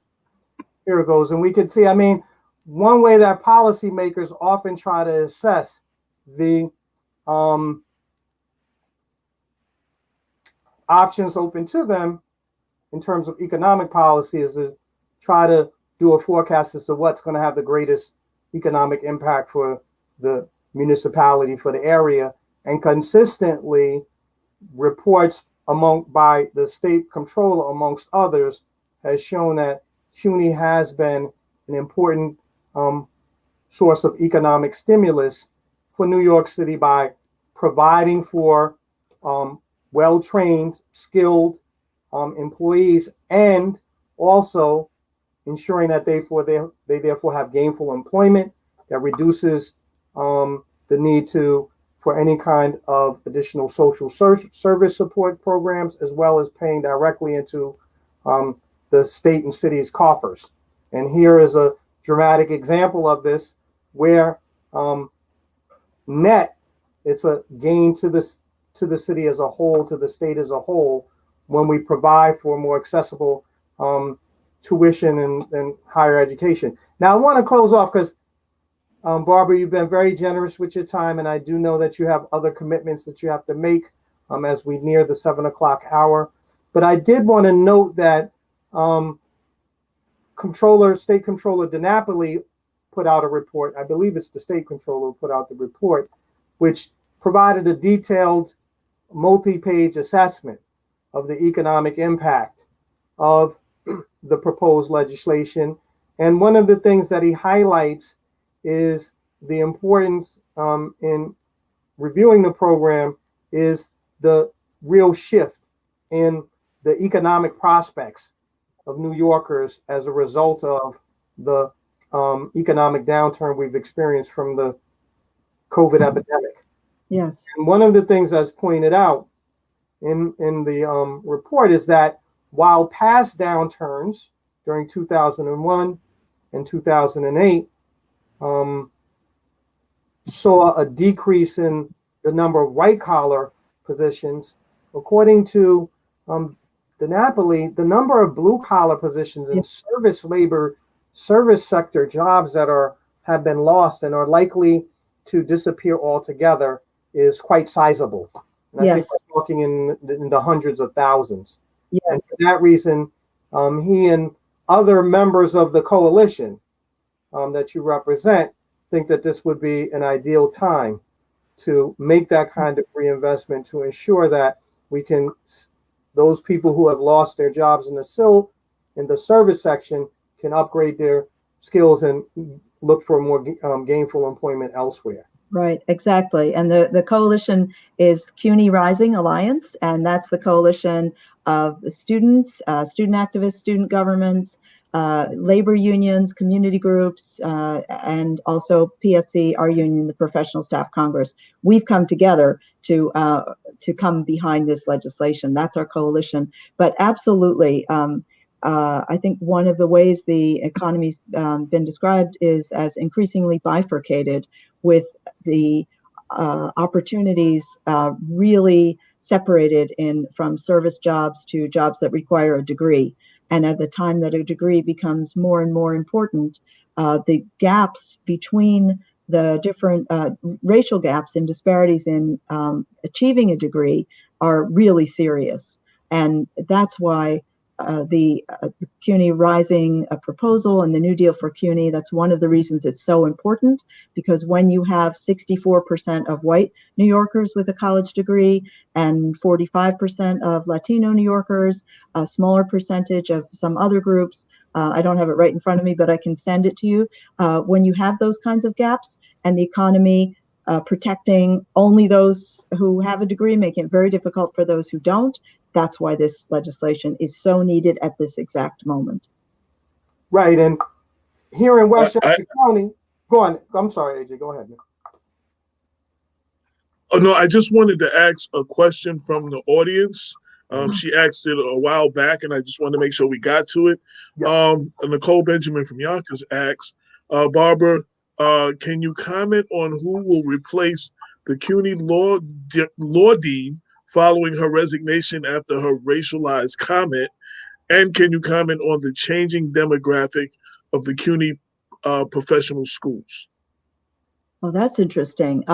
Here it goes. And we can see, I mean, one way that policymakers often try to assess the options open to them in terms of economic policy is to try to do a forecast as to what's going to have the greatest economic impact for the municipality, for the area, and consistently reports by the state comptroller, amongst others, has shown that CUNY has been an important source of economic stimulus for New York City by providing for well-trained, skilled employees, and also ensuring that they therefore have gainful employment that reduces the need for any kind of additional social service support programs, as well as paying directly into the state and city's coffers. And here is a dramatic example of this, where net, it's a gain to the city as a whole, to the state as a whole, when we provide for more accessible tuition and higher education. Now, I want to close off because, Barbara, you've been very generous with your time, and I do know that you have other commitments that you have to make as we near the 7 o'clock hour. But I did want to note that State Controller DiNapoli put out a report. I believe it's the State Controller who put out the report, which provided a detailed multi-page assessment of the economic impact of the proposed legislation. And one of the things that he highlights is the importance in reviewing the program is the real shift in the economic prospects of New Yorkers as a result of the economic downturn we've experienced from the COVID epidemic. Yes. And one of the things that's pointed out in the report is that while past downturns during 2001 and 2008 saw a decrease in the number of white-collar positions, according to DiNapoli, the number of blue-collar positions and service sector jobs that have been lost and are likely to disappear altogether is quite sizable. And I think we're talking in the hundreds of thousands. Yes. And for that reason, he and other members of the coalition that you represent think that this would be an ideal time to make that kind of reinvestment to ensure that those people who have lost their jobs in the service section can upgrade their skills and look for more gainful employment elsewhere. Right, exactly. And the coalition is CUNY Rising Alliance, and that's the coalition of the students, student activists, student governments, labor unions, community groups, and also PSC, our union, the Professional Staff Congress. We've come together to come behind this legislation. That's our coalition. But absolutely, I think one of the ways the economy's been described is as increasingly bifurcated, with the opportunities really separated from service jobs to jobs that require a degree. And at the time that a degree becomes more and more important, the gaps between the different racial gaps and disparities in achieving a degree are really serious. And that's why the CUNY Rising proposal and the New Deal for CUNY, that's one of the reasons it's so important, because when you have 64% of white New Yorkers with a college degree and 45% of Latino New Yorkers, a smaller percentage of some other groups, I don't have it right in front of me, but I can send it to you. When you have those kinds of gaps and the economy protecting only those who have a degree, making it very difficult for those who don't, that's why this legislation is so needed at this exact moment. Right. And here in Westchester County, go on. I'm sorry, AJ, go ahead. Oh, no, I just wanted to ask a question from the audience. She asked it a while back, and I just wanted to make sure we got to it. Yes. Nicole Benjamin from Yonkers asks, Barbara, can you comment on who will replace the CUNY law dean following her resignation after her racialized comment? And can you comment on the changing demographic of the CUNY professional schools? Oh, that's interesting.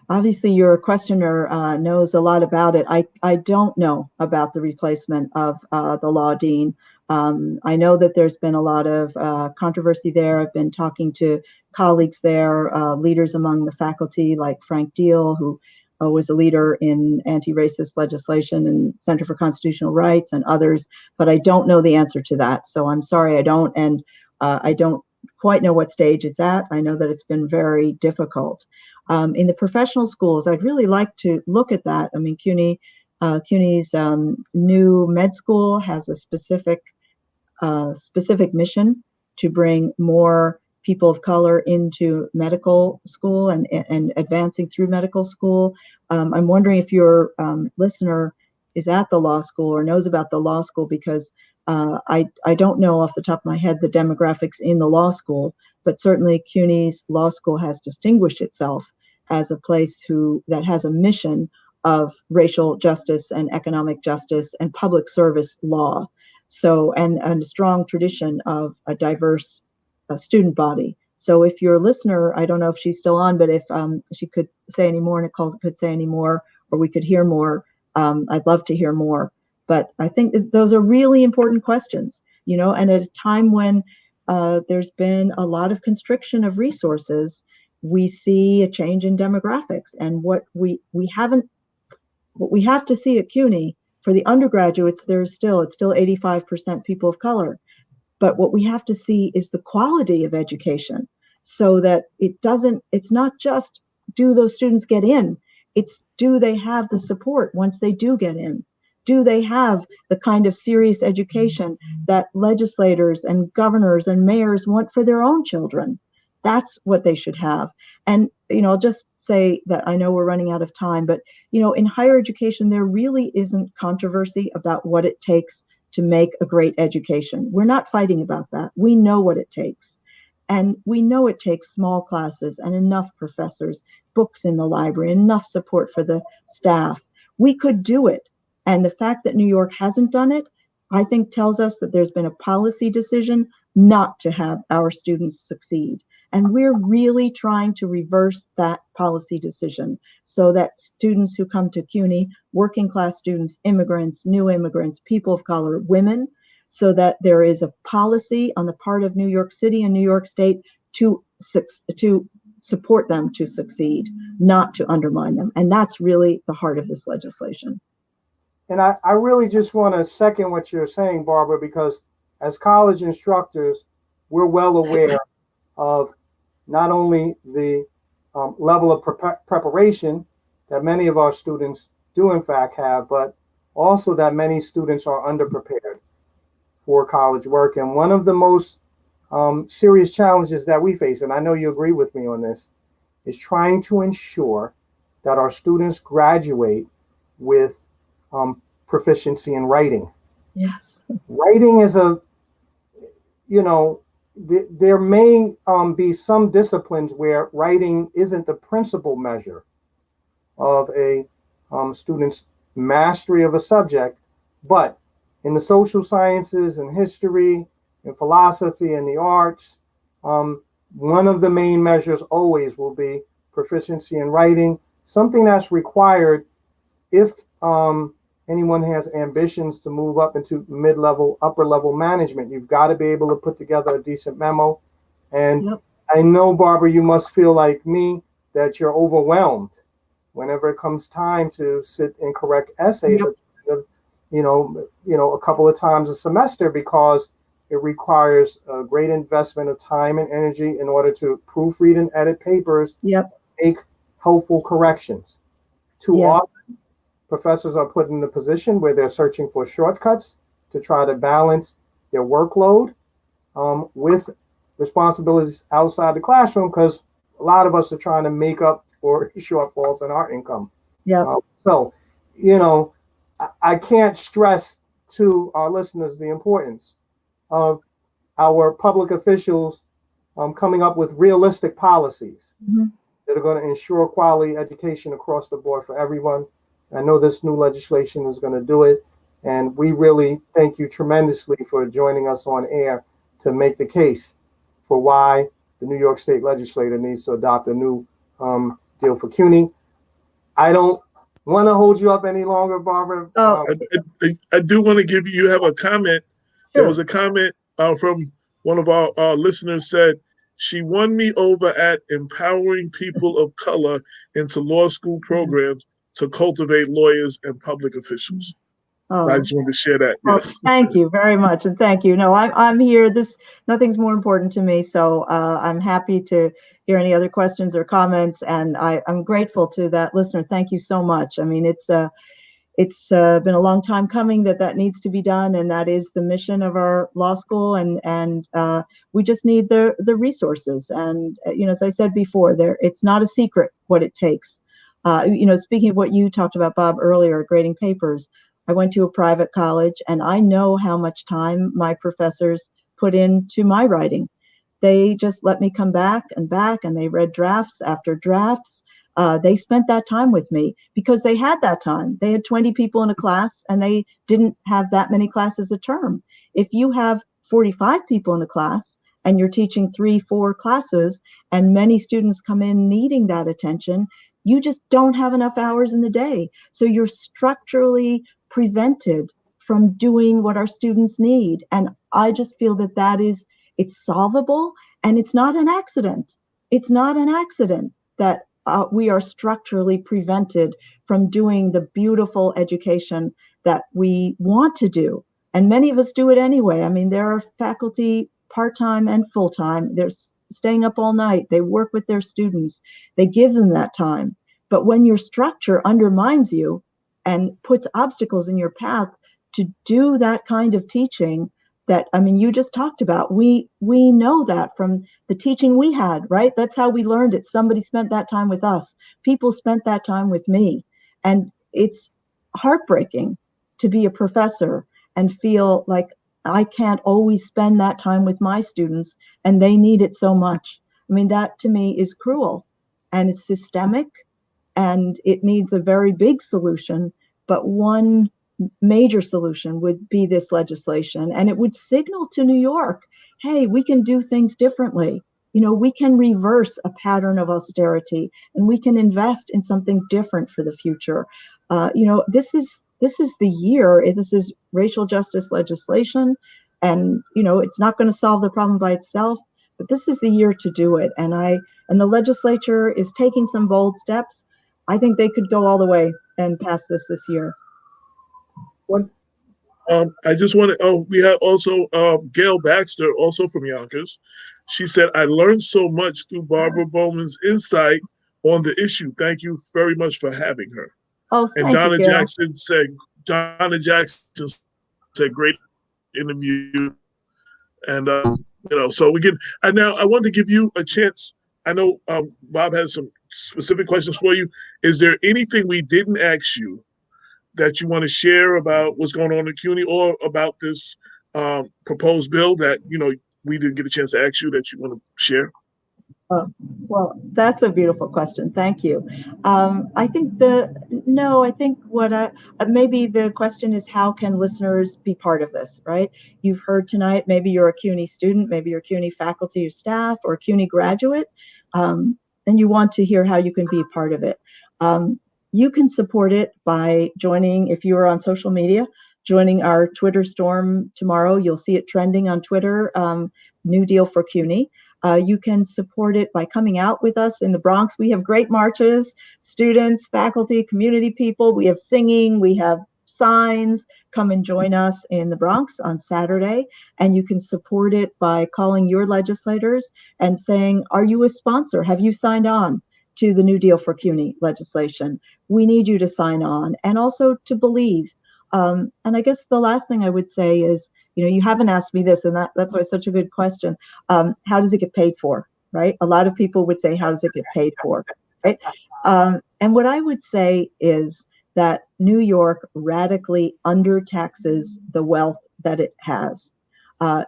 Obviously, your questioner knows a lot about it. I don't know about the replacement of the law dean. I know that there's been a lot of controversy there. I've been talking to colleagues there, leaders among the faculty like Frank Deal, who was a leader in anti-racist legislation and Center for Constitutional Rights and others, but I don't know the answer to that. So I'm sorry, I don't. And I don't quite know what stage it's at. I know that it's been very difficult. In the professional schools, I'd really like to look at that. I mean, CUNY's new med school has a specific mission to bring more people of color into medical school and advancing through medical school. I'm wondering if your listener is at the law school or knows about the law school, because I don't know off the top of my head the demographics in the law school, but certainly CUNY's law school has distinguished itself as a place that has a mission of racial justice and economic justice and public service law. So, and a strong tradition of a diverse student body. So if your listener, I don't know if she's still on, but if she could say any more, Nicole could say any more, or we could hear more, I'd love to hear more. But I think that those are really important questions, and at a time when there's been a lot of constriction of resources, we see a change in demographics. And what we have to see at CUNY for the undergraduates, it's still 85% people of color. But what we have to see is the quality of education, so that it's not just do those students get in, it's do they have the support once they do get in? Do they have the kind of serious education that legislators and governors and mayors want for their own children? That's what they should have. And, I'll just say that I know we're running out of time, but, in higher education, there really isn't controversy about what it takes to make a great education. We're not fighting about that. We know what it takes. And we know it takes small classes and enough professors, books in the library, enough support for the staff. We could do it. And the fact that New York hasn't done it, I think tells us that there's been a policy decision not to have our students succeed. And we're really trying to reverse that policy decision so that students who come to CUNY, working class students, immigrants, new immigrants, people of color, women, so that there is a policy on the part of New York City and New York State to support them to succeed, not to undermine them. And that's really the heart of this legislation. And I really just want to second what you're saying, Barbara, because as college instructors, we're well aware of not only the level of preparation that many of our students do in fact have, but also that many students are underprepared for college work. And one of the most serious challenges that we face, and I know you agree with me on this, is trying to ensure that our students graduate with proficiency in writing. Yes. Writing is there may be some disciplines where writing isn't the principal measure of a student's mastery of a subject, but in the social sciences and history and philosophy and the arts, one of the main measures always will be proficiency in writing, something that's required if anyone has ambitions to move up into mid-level, upper-level management. You've got to be able to put together a decent memo. And yep. I know, Barbara, you must feel like me that you're overwhelmed whenever it comes time to sit and correct essays, yep. A couple of times a semester, because it requires a great investment of time and energy in order to proofread and edit papers, yep. make helpful corrections. Too yes. often, professors are put in a position where they're searching for shortcuts to try to balance their workload with responsibilities outside the classroom, because a lot of us are trying to make up for shortfalls in our income. Yeah. I can't stress to our listeners the importance of our public officials coming up with realistic policies mm-hmm. that are going to ensure quality education across the board for everyone. I know this new legislation is going to do it. And we really thank you tremendously for joining us on air to make the case for why the New York State Legislature needs to adopt a new deal for CUNY. I don't want to hold you up any longer, Barbara. Oh, I do want to give you have a comment. There sure. was a comment from one of our listeners said, she won me over at empowering people of color into law school programs to cultivate lawyers and public officials. I Oh. just wanted to share that. Well, Yes. thank you very much, and thank you. No, I'm here. Nothing's more important to me, so I'm happy to hear any other questions or comments. And I'm grateful to that listener. Thank you so much. I mean, it's been a long time coming that needs to be done, and that is the mission of our law school. And we just need the resources. And as I said before, it's not a secret what it takes. Speaking of what you talked about, Bob, earlier, grading papers. I went to a private college, and I know how much time my professors put into my writing. They just let me come back, and they read drafts after drafts. They spent that time with me because they had that time. They had 20 people in a class, and they didn't have that many classes a term. If you have 45 people in a class and you're teaching 3-4 classes, and many students come in needing that attention, you just don't have enough hours in the day. So you're structurally prevented from doing what our students need. And I just feel that it's solvable, and it's not an accident. It's not an accident that we are structurally prevented from doing the beautiful education that we want to do. And many of us do it anyway. I mean, there are faculty part-time and full-time. They're staying up all night. They work with their students. They give them that time. But when your structure undermines you and puts obstacles in your path to do that kind of teaching that, I mean, you just talked about, we know that from the teaching we had, right? That's how we learned it. Somebody spent that time with us. People spent that time with me. And it's heartbreaking to be a professor and feel like I can't always spend that time with my students, and they need it so much. I mean, that to me is cruel, and it's systemic, and it needs a very big solution. But one major solution would be this legislation, and it would signal to New York, hey, we can do things differently. We can reverse a pattern of austerity, and we can invest in something different for the future. This is the year. This is racial justice legislation, and it's not going to solve the problem by itself, but this is the year to do it. And the legislature is taking some bold steps. I think they could go all the way and pass this year. I just want to. We have also Gail Baxter, also from Yonkers. She said, "I learned so much through Barbara Bowman's insight on the issue. Thank you very much for having her." Oh, and Donna Jackson said, great interview. And, so we can, and now I want to give you a chance. I know Bob has some specific questions for you. Is there anything we didn't ask you that you want to share about what's going on in CUNY, or about this proposed bill that, we didn't get a chance to ask you that you want to share? Well, that's a beautiful question. Thank you. I think maybe the question is, how can listeners be part of this, right? You've heard tonight, maybe you're a CUNY student, maybe you're CUNY faculty or staff or a CUNY graduate, and you want to hear how you can be a part of it. You can support it by joining, if you're on social media, joining our Twitter storm tomorrow. You'll see it trending on Twitter, New Deal for CUNY. You can support it by coming out with us in the Bronx. We have great marches, students, faculty, community people. We have singing, we have signs. Come and join us in the Bronx on Saturday. And you can support it by calling your legislators and saying, are you a sponsor? Have you signed on to the New Deal for CUNY legislation? We need you to sign on, and also to believe. And I guess the last thing I would say is, you haven't asked me this, and that's why it's such a good question. How does it get paid for, right? A lot of people would say, how does it get paid for, right? And what I would say is that New York radically undertaxes the wealth that it has.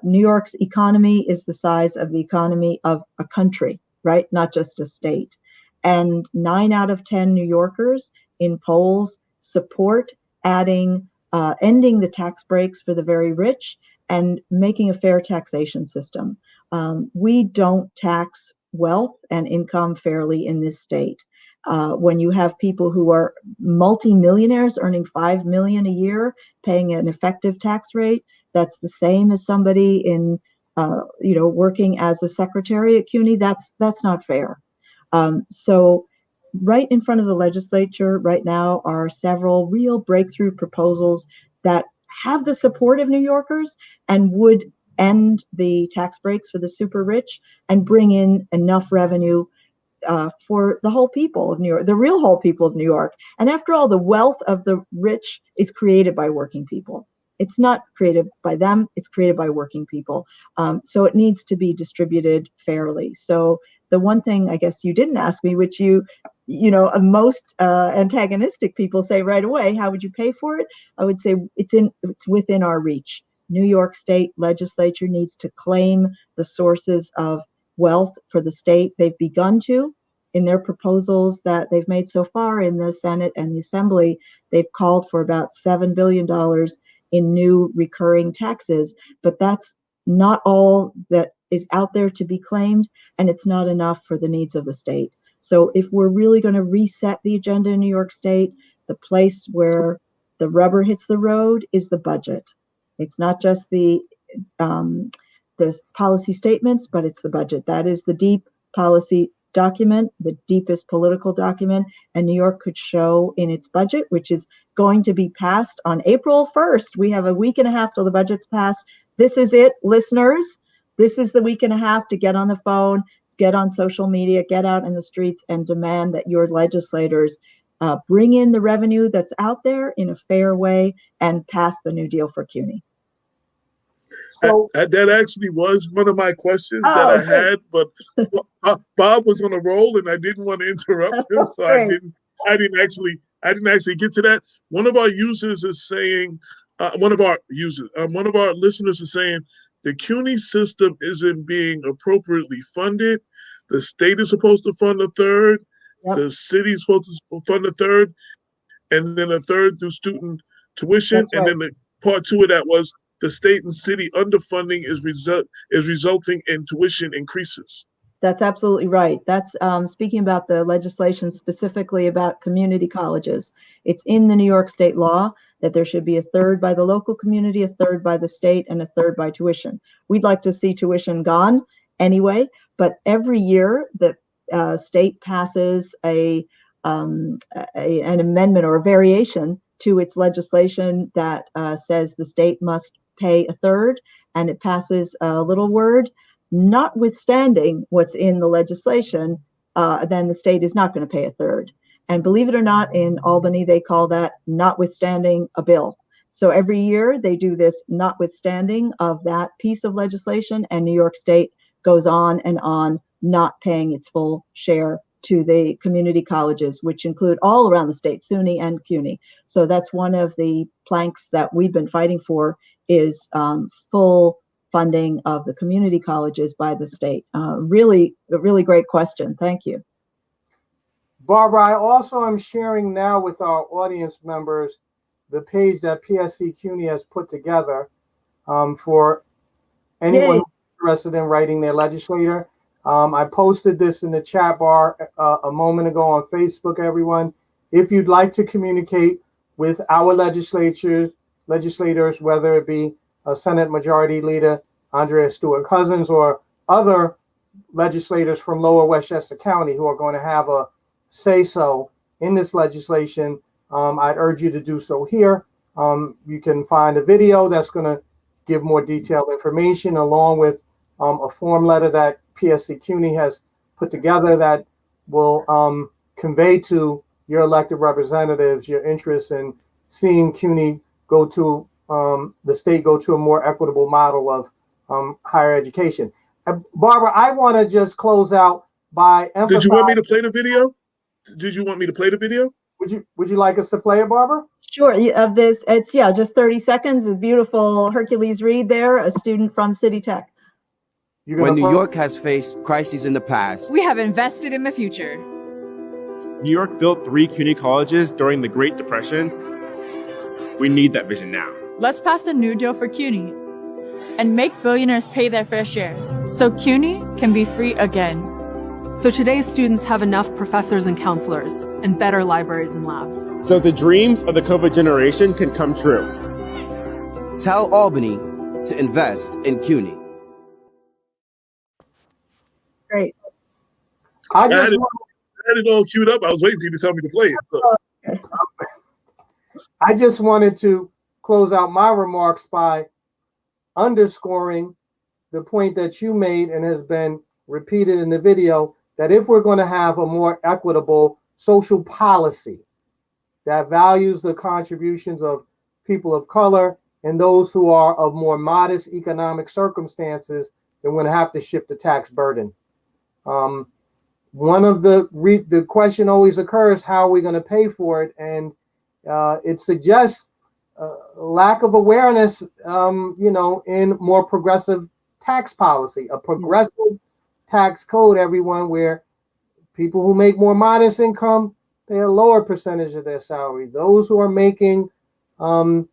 New York's economy is the size of the economy of a country, right? Not just a state. And 9 out of 10 New Yorkers in polls support adding ending the tax breaks for the very rich and making a fair taxation system. We don't tax wealth and income fairly in this state. When you have people who are multimillionaires earning $5 million a year, paying an effective tax rate that's the same as somebody in, working as a secretary at CUNY, that's not fair. So right in front of the legislature right now are several real breakthrough proposals that have the support of New Yorkers and would end the tax breaks for the super rich and bring in enough revenue for the whole people of New York, the real whole people of New York. And after all, the wealth of the rich is created by working people. It's not created by them, it's created by working people. So it needs to be distributed fairly. So the one thing I guess you didn't ask me, which most antagonistic people say right away, how would you pay for it? I would say it's within our reach. New York State legislature needs to claim the sources of wealth for the state. They've begun to in their proposals that they've made so far in the Senate and the Assembly. They've called for about $7 billion in new recurring taxes, but that's not all that is out there to be claimed, and it's not enough for the needs of the state. So if we're really going to reset the agenda in New York State, the place where the rubber hits the road is the budget. It's not just the policy statements, but it's the budget. That is the deep policy document, the deepest political document, and New York could show in its budget, which is going to be passed on April 1st. We have a week and a half till the budget's passed. This is it, listeners. This is the week and a half to get on the phone, get on social media, get out in the streets and demand that your legislators bring in the revenue that's out there in a fair way and pass the New Deal for CUNY. So that actually was one of my questions that I had, but Bob was on a roll and I didn't want to interrupt him, so I didn't actually get to that. One of our users is saying, one of our listeners is saying, the CUNY system isn't being appropriately funded. The state is supposed to fund a third. Yep. The city is supposed to fund a third, and then a third through student tuition. That's right. And then the part two of that was the state and city underfunding is resulting in tuition increases. That's absolutely right. That's speaking about the legislation specifically about community colleges. It's in the New York State law that there should be a third by the local community, a third by the state, and a third by tuition. We'd like to see tuition gone anyway, but every year the state passes an amendment or a variation to its legislation that says the state must pay a third, and it passes a little word, notwithstanding what's in the legislation, then the state is not going to pay a third. And believe it or not, in Albany, they call that notwithstanding a bill. So every year they do this notwithstanding of that piece of legislation, and New York State goes on and on not paying its full share to the community colleges, which include all around the state, SUNY and CUNY. So that's one of the planks that we've been fighting for, is full funding of the community colleges by the state. Really great question. Thank you. Barbara, I also am sharing now with our audience members the page that PSC CUNY has put together for anyone interested in writing their legislator. I posted this in the chat bar a moment ago on Facebook, everyone. If you'd like to communicate with our legislators, whether it be Senate Majority Leader Andrea Stewart-Cousins or other legislators from Lower Westchester County who are going to have a say-so in this legislation, I'd urge you to do so here. You can find a video that's going to give more detailed information, along with a form letter that PSC CUNY has put together that will convey to your elected representatives your interest in seeing CUNY go to the state go to a more equitable model of higher education. Barbara, I want to just close out by emphasizing. Did you want me to play the video? Did you want me to play the video? Would you like us to play it, Barbara? Sure. Of this, it's just 30 seconds. It's beautiful. Hercules Reed there, a student from City Tech. When New York has faced crises in the past, we have invested in the future. New York built 3 CUNY colleges during the Great Depression. We need that vision now. Let's pass a new deal for CUNY and make billionaires pay their fair share so CUNY can be free again. So today's students have enough professors and counselors and better libraries and labs. So the dreams of the COVID generation can come true. Tell Albany to invest in CUNY. Great. I I had just it all queued up. I was waiting for you to tell me to play it. So. I just wanted to close out my remarks by underscoring the point that you made and has been repeated in the video, that if we're going to have a more equitable social policy that values the contributions of people of color and those who are of more modest economic circumstances, then we're going to have to shift the tax burden. One of the question always occurs, how are we going to pay for it? And it suggests lack of awareness, in more progressive tax policy, a progressive tax code, everyone, where people who make more modest income pay a lower percentage of their salary. Those who are making, gobs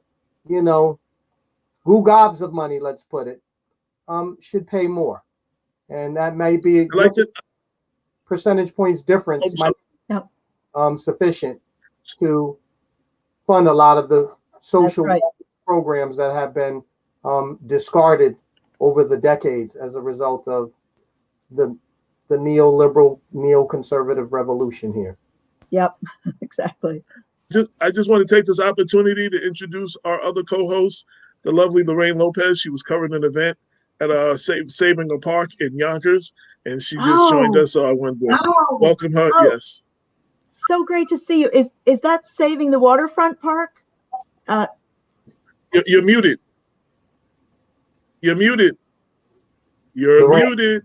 of money, let's put it, should pay more. And that may be percentage points difference might be sufficient to fund a lot of the social programs that have been discarded over the decades as a result of the neoliberal, neoconservative revolution here. Yep, exactly. I just want to take this opportunity to introduce our other co-host, the lovely Lorraine Lopez. She was covering an event at Saving a Park in Yonkers, and she just joined us, so I wanted to welcome her. Yes. So great to see you. Is that Saving the Waterfront Park? You're muted. You're muted. You're muted.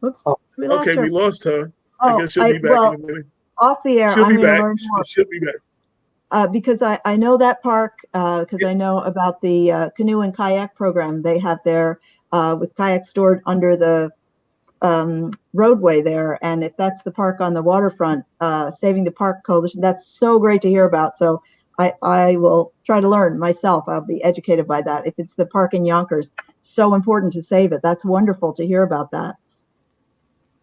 Oops. We lost her. I guess she'll be back in a minute. Off the air. She'll be back. She'll be back. Because I know that park, because I know about the canoe and kayak program. They have their with kayaks stored under the roadway there. And if that's the park on the waterfront, Saving the Park Coalition, that's so great to hear about. So I will try to learn myself. I'll be educated by that. If it's the park in Yonkers, so important to save it. That's wonderful to hear about that.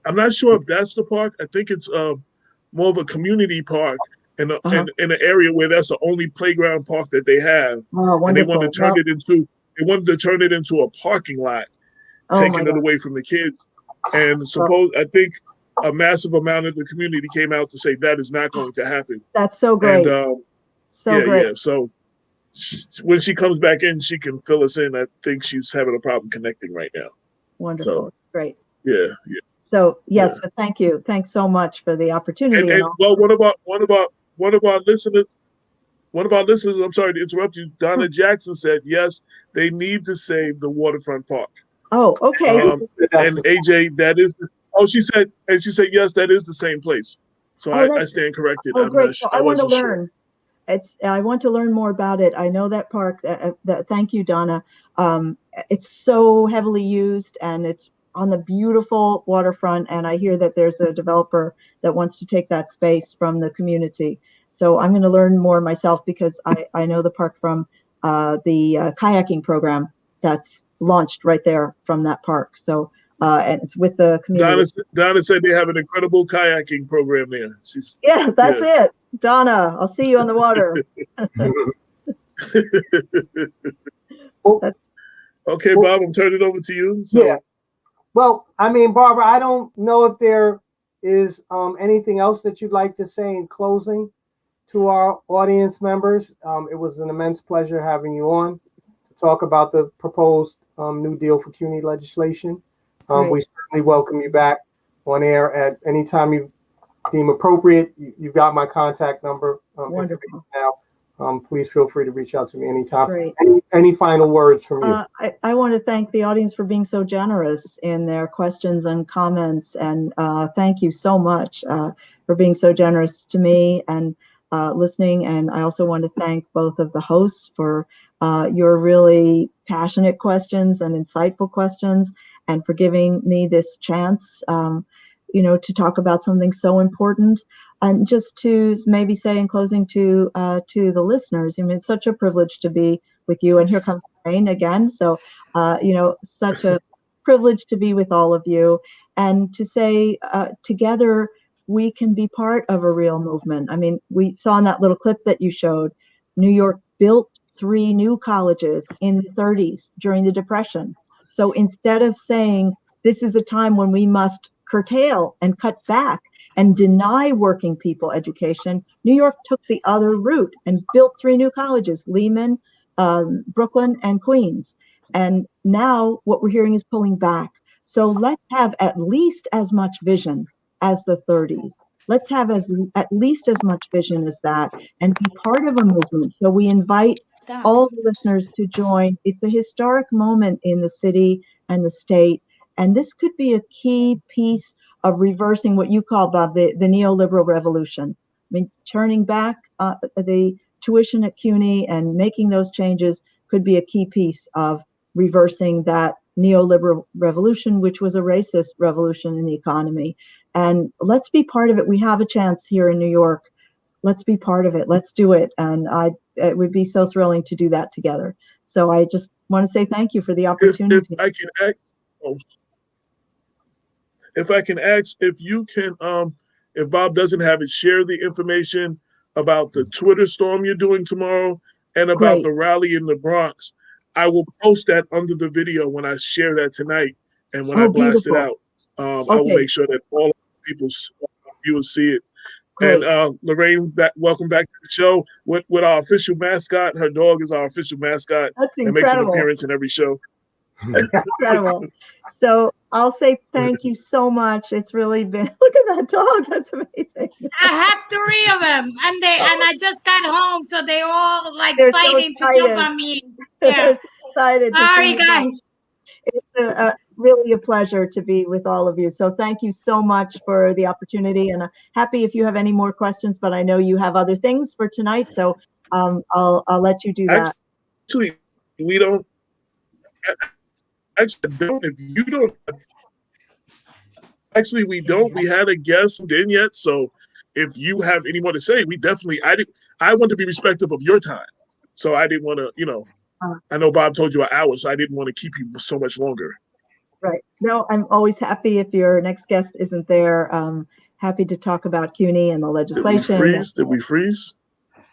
I'm not sure if that's the park. I think it's more of a community park in an area where that's the only playground park that they have. Oh, wonderful. And they wanted to turn it into a parking lot, taking it away from the kids. And I think a massive amount of the community came out to say that is not going to happen. That's so great. And, great. Yeah. So when she comes back in, she can fill us in. I think she's having a problem connecting right now. Wonderful. So, great. Yeah. So yes, but thank you. Thanks so much for the opportunity. And well, one of our listeners, I'm sorry to interrupt you, Donna Jackson said, yes, they need to save the waterfront park. Oh, okay. And AJ, she said, yes, that is the same place. So I stand corrected. Oh, great. So I want to learn. I want to learn more about it. I know that park. Thank you, Donna. It's so heavily used, and it's on the beautiful waterfront. And I hear that there's a developer that wants to take that space from the community. So I'm going to learn more myself, because I know the park from the kayaking program that's launched right there from that park. So and it's with the community. Donna said they have an incredible kayaking program there. That's it. Donna, I'll see you on the water. Okay, Bob, I'm turning it over to you. So. Yeah. Well, I mean, Barbara, I don't know if there is anything else that you'd like to say in closing to our audience members. It was an immense pleasure having you on to talk about the proposed New Deal for CUNY legislation. We certainly welcome you back on air at any time you deem appropriate. You've got my contact number. Wonderful. Now, please feel free to reach out to me anytime. Great. Any final words from you? I want to thank the audience for being so generous in their questions and comments. And thank you so much for being so generous to me and listening. And I also want to thank both of the hosts for your really passionate questions and insightful questions, and for giving me this chance. to talk about something so important. And just to maybe say in closing to the listeners, I mean, it's such a privilege to be with you. And here comes Rain again. So, such a privilege to be with all of you and to say together we can be part of a real movement. I mean, we saw in that little clip that you showed, New York built 3 new colleges in the 30s during the Depression. So instead of saying this is a time when we must curtail and cut back and deny working people education, New York took the other route and built 3 new colleges, Lehman, Brooklyn, and Queens. And now what we're hearing is pulling back. So let's have at least as much vision as the 30s. Let's have at least as much vision as that and be part of a movement. So we invite all the listeners to join. It's a historic moment in the city and the state. And this could be a key piece of reversing what you call, Bob, the neoliberal revolution. I mean, turning back the tuition at CUNY and making those changes could be a key piece of reversing that neoliberal revolution, which was a racist revolution in the economy. And let's be part of it. We have a chance here in New York. Let's be part of it. Let's do it. And it would be so thrilling to do that together. So I just want to say thank you for the opportunity. If I can ask, if you can, if Bob doesn't have it, share the information about the Twitter storm you're doing tomorrow and about the rally in the Bronx. I will post that under the video when I share that tonight and when I blast it out. I will make sure that all people's viewers see it. Great. And Lorraine, welcome back to the show with our official mascot. Her dog is our official mascot. That's incredible. And makes an appearance in every show. Incredible. So I'll say thank you so much. It's really been, look at that dog. That's amazing. I have 3 of them and I just got home. So they all They're fighting so to jump on me. Yeah. They're so excited. Sorry, guys. It's really a pleasure to be with all of you. So thank you so much for the opportunity, and happy if you have any more questions, but I know you have other things for tonight. So I'll let you do that. Actually, we don't. Actually, don't. If you don't. Actually, we don't. We had a guest who didn't yet. So if you have any more to say, we definitely. I want to be respectful of your time. So I didn't want to, I know Bob told you an hour, so I didn't want to keep you so much longer. Right. No, I'm always happy if your next guest isn't there. Happy to talk about CUNY and the legislation. Did we freeze?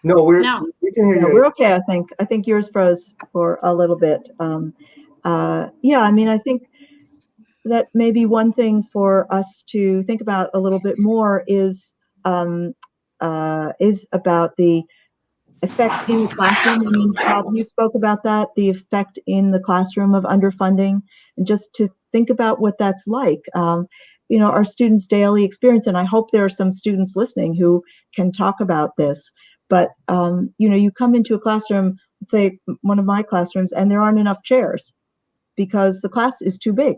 No, we can hear you. We're okay, I think. I think yours froze for a little bit. Yeah, I mean, I think that maybe one thing for us to think about a little bit more is about the effect in the classroom. I mean, Bob, you spoke about that, the effect in the classroom of underfunding, and just to think about what that's like. Our students' daily experience, and I hope there are some students listening who can talk about this. But you come into a classroom, let's say one of my classrooms, and there aren't enough chairs because the class is too big.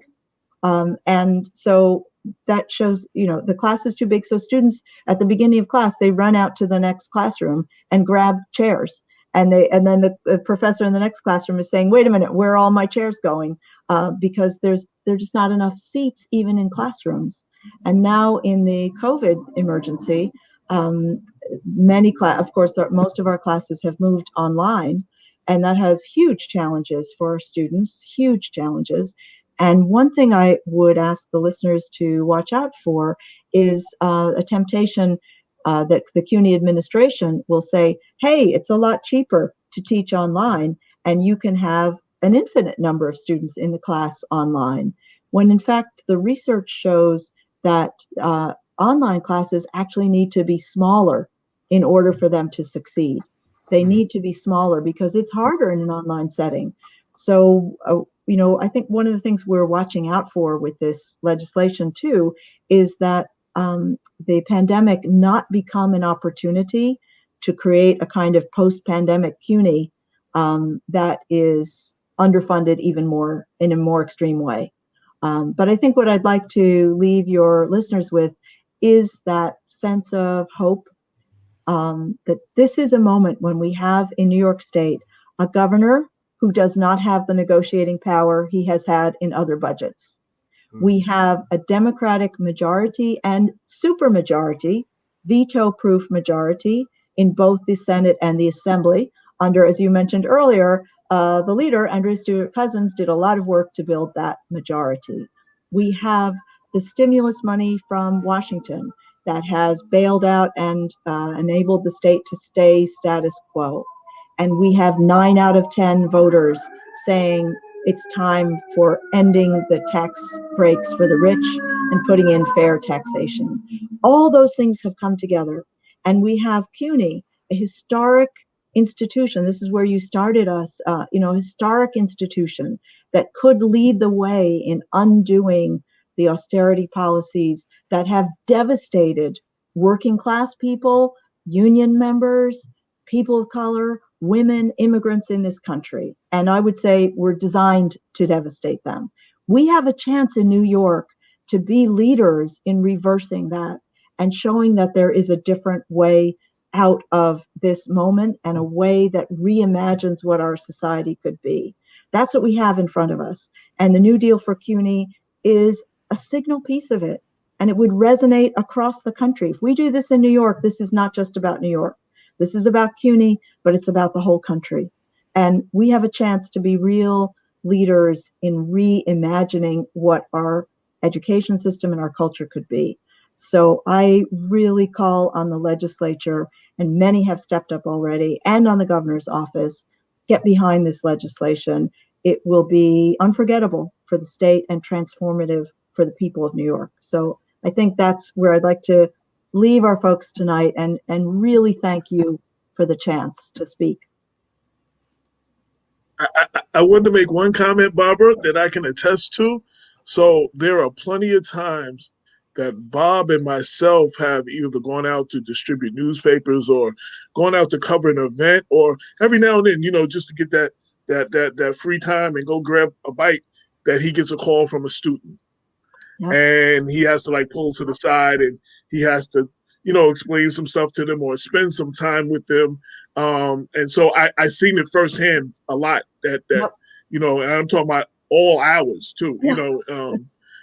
And so that shows, the class is too big. So students at the beginning of class, they run out to the next classroom and grab chairs. And then the professor in the next classroom is saying, wait a minute, where are all my chairs going? Because there's just not enough seats even in classrooms. And now in the COVID emergency, of course, most of our classes have moved online, and that has huge challenges for our students, huge challenges. And one thing I would ask the listeners to watch out for is a temptation that the CUNY administration will say, hey, it's a lot cheaper to teach online, and you can have an infinite number of students in the class online. When in fact, the research shows that online classes actually need to be smaller in order for them to succeed. They need to be smaller because it's harder in an online setting. So, I think one of the things we're watching out for with this legislation too is that the pandemic not become an opportunity to create a kind of post-pandemic CUNY that is underfunded even more in a more extreme way. But I think what I'd like to leave your listeners with is that sense of hope, that this is a moment when we have in New York State a governor who does not have the negotiating power he has had in other budgets. We have a Democratic majority and supermajority, veto-proof majority in both the Senate and the Assembly. Under, as you mentioned earlier, the leader, Andrea Stewart-Cousins, did a lot of work to build that majority. We have the stimulus money from Washington that has bailed out and enabled the state to stay status quo. And we have 9 out of 10 voters saying it's time for ending the tax breaks for the rich and putting in fair taxation. All those things have come together. And we have CUNY, a historic institution. This is where you started us, a historic institution that could lead the way in undoing the austerity policies that have devastated working class people, union members, people of color, women, immigrants in this country. And I would say we're designed to devastate them. We have a chance in New York to be leaders in reversing that and showing that there is a different way out of this moment and a way that reimagines what our society could be. That's what we have in front of us. And the New Deal for CUNY is a signal piece of it. And it would resonate across the country. If we do this in New York, this is not just about New York. This is about CUNY, but it's about the whole country. And we have a chance to be real leaders in reimagining what our education system and our culture could be. So I really call on the legislature, and many have stepped up already, and on the governor's office, get behind this legislation. It will be unforgettable for the state and transformative for the people of New York. So I think that's where I'd like to leave our folks tonight and really thank you for the chance to speak. I wanted to make one comment, Barbara, that I can attest to. So there are plenty of times that Bob and myself have either gone out to distribute newspapers or gone out to cover an event, or every now and then, just to get that free time and go grab a bite, that he gets a call from a student. Yep. And he has to pull to the side and he has to, explain some stuff to them or spend some time with them. And so I seen it firsthand a lot that yep. And I'm talking about all hours too, yeah.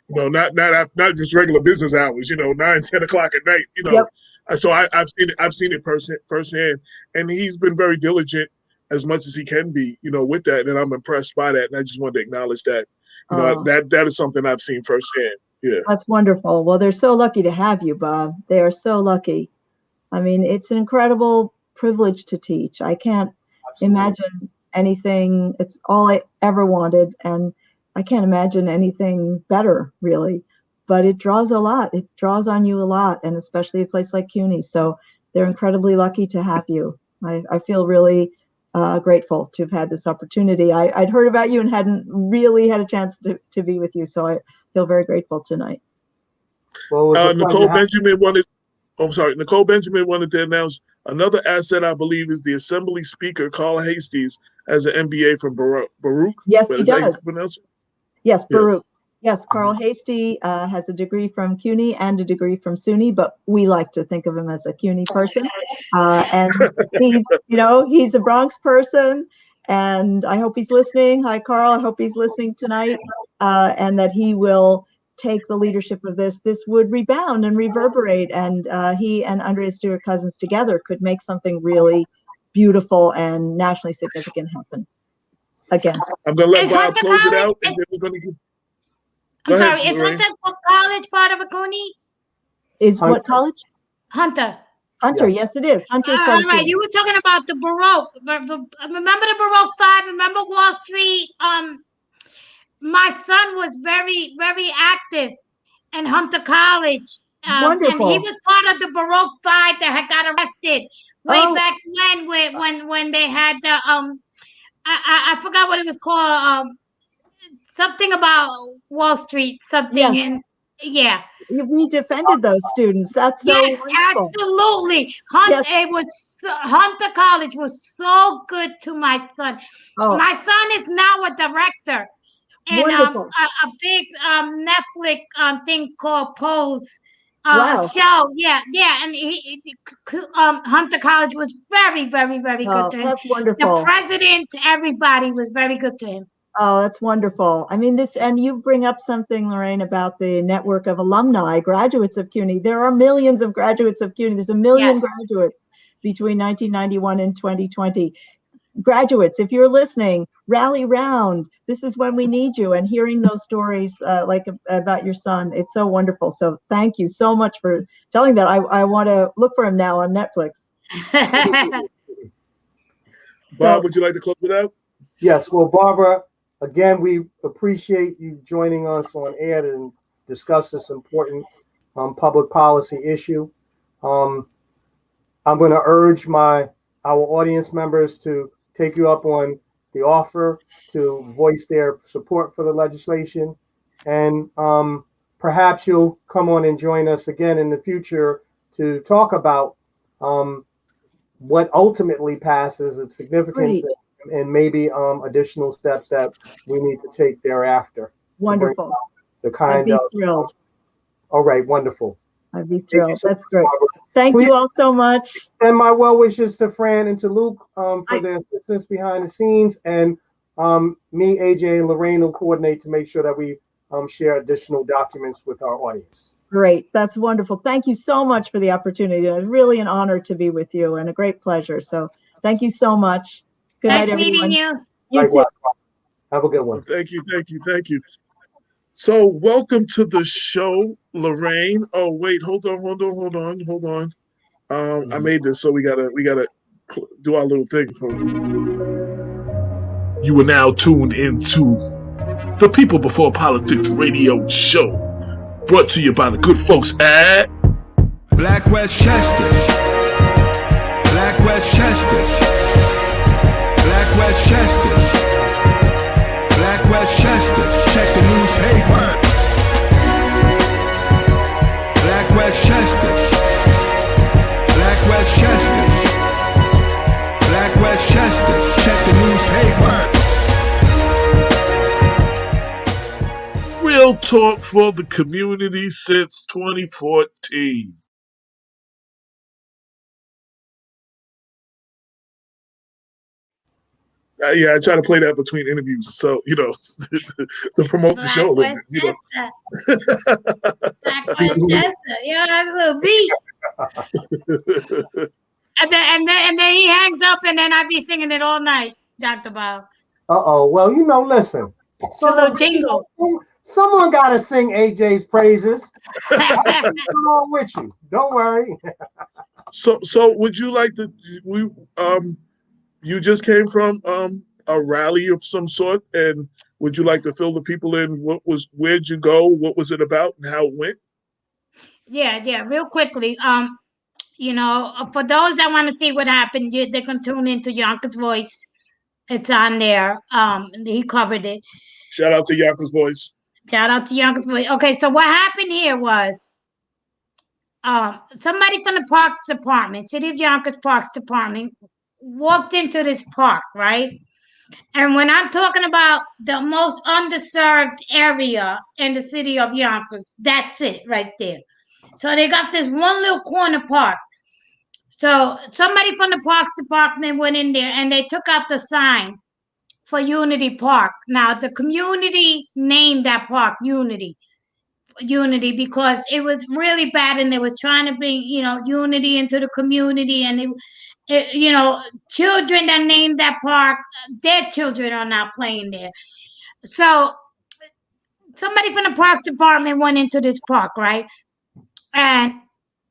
Not just regular business hours, 9, 10 o'clock at night, Yep. So I've seen it firsthand, and he's been very diligent as much as he can be, with that. And I'm impressed by that. And I just wanted to acknowledge that, that is something I've seen firsthand. Yeah. That's wonderful. Well, they're so lucky to have you, Bob. They are so lucky. I mean, it's an incredible privilege to teach. I can't imagine anything. It's all I ever wanted. And I can't imagine anything better, really. But it draws a lot. It draws on you a lot, and especially a place like CUNY. So they're incredibly lucky to have you. I feel really grateful to have had this opportunity. I'd heard about you and hadn't really had a chance to be with you. So I feel very grateful tonight. Well, Nicole Benjamin wanted to announce another asset, I believe, is the Assembly Speaker, Carl Heasties, as an MBA from Baruch. Yes, he does. Yes, Baruch. Yes, Carl Mm-hmm. Heastie has a degree from CUNY and a degree from SUNY, but we like to think of him as a CUNY person. And he's a Bronx person, and I hope he's listening. Hi, Carl. I hope he's listening tonight, and that he will take the leadership of this. This would rebound and reverberate, and he and Andrea Stewart-Cousins together could make something really beautiful and nationally significant happen. Again, I'm going to let Bob close it out, and then we're going to give. I'm sorry, is Hunter College part of a CUNY? Is what college? Hunter. Hunter, yes, it is. Hunter. All right, you were talking about the Baroque. Remember the Baroque 5? Remember Wall Street? My son was very, very active in Hunter College. Wonderful. And he was part of the Baroque 5 that had got arrested way back when they had the I forgot what it was called. Something about Wall Street, something. Yes. And yeah. We defended those students. That's so yes, wonderful. Absolutely. Hunter College was so good to my son. Oh. My son is now a director in a big Netflix thing called Pose. Wow. Show, yeah, and Hunter College was very, very, very good to him. That's wonderful. The president, everybody was very good to him. Oh, that's wonderful. I mean, and you bring up something, Lorraine, about the network of alumni, graduates of CUNY. There are millions of graduates of CUNY. There's a million graduates between 1991 and 2020. Graduates, if you're listening, rally round. This is when we need you. And hearing those stories like about your son, it's so wonderful. So thank you so much for telling that. I want to look for him now on Netflix. Bob, would you like to close it out? Yes. Well, Barbara, again, we appreciate you joining us on air to discuss this important public policy issue. I'm going to urge our audience members to take you up on the offer to voice their support for the legislation. And perhaps you'll come on and join us again in the future to talk about what ultimately passes, its significance, and maybe additional steps that we need to take thereafter. Wonderful. The kind I'd be thrilled. All right, wonderful. I'd be thrilled. That's great. Thank you all so much. And my well wishes to Fran and to Luke for their assistance behind the scenes. And me, AJ, and Lorraine will coordinate to make sure that we share additional documents with our audience. Great. That's wonderful. Thank you so much for the opportunity. It's really an honor to be with you and a great pleasure. So thank you so much. Good night, everyone. Nice meeting you. You too. Have a good one. Thank you. So welcome to the show, Lorraine. Oh, wait, hold on. I made this, so we gotta do our little thing. You are now tuned into the People Before Politics radio show, brought to you by the good folks at Black Westchester. Black Westchester. Black Westchester. Black Westchester. Check the newspaper. Black Westchester. Black Westchester. Black Westchester. Check the newspaper. Real talk for the community since 2014. Yeah, I try to play that between interviews, so to promote the show a little bit. Black Westchester, that's a little beat. and then he hangs up, and then I be singing it all night, Dr. Bob. Well, listen. So little jingle. Someone got to sing AJ's praises. I'm on with you. Don't worry. So would you like to? You just came from a rally of some sort, and would you like to fill the people in? Where'd you go? What was it about, and how it went? Yeah, real quickly. For those that want to see what happened, they can tune into Yonkers Voice. It's on there. He covered it. Shout out to Yonkers Voice. Okay, so what happened here was somebody from the Parks Department, City of Yonkers Parks Department, walked into this park, right? And when I'm talking about the most underserved area in the city of Yonkers, that's it right there. So they got this one little corner park. So somebody from the Parks Department went in there and they took out the sign for Unity Park. Now, the community named that park Unity because it was really bad and they was trying to bring, unity into the community. And children that named that park, their children are not playing there. So somebody from the Parks Department went into this park, right? And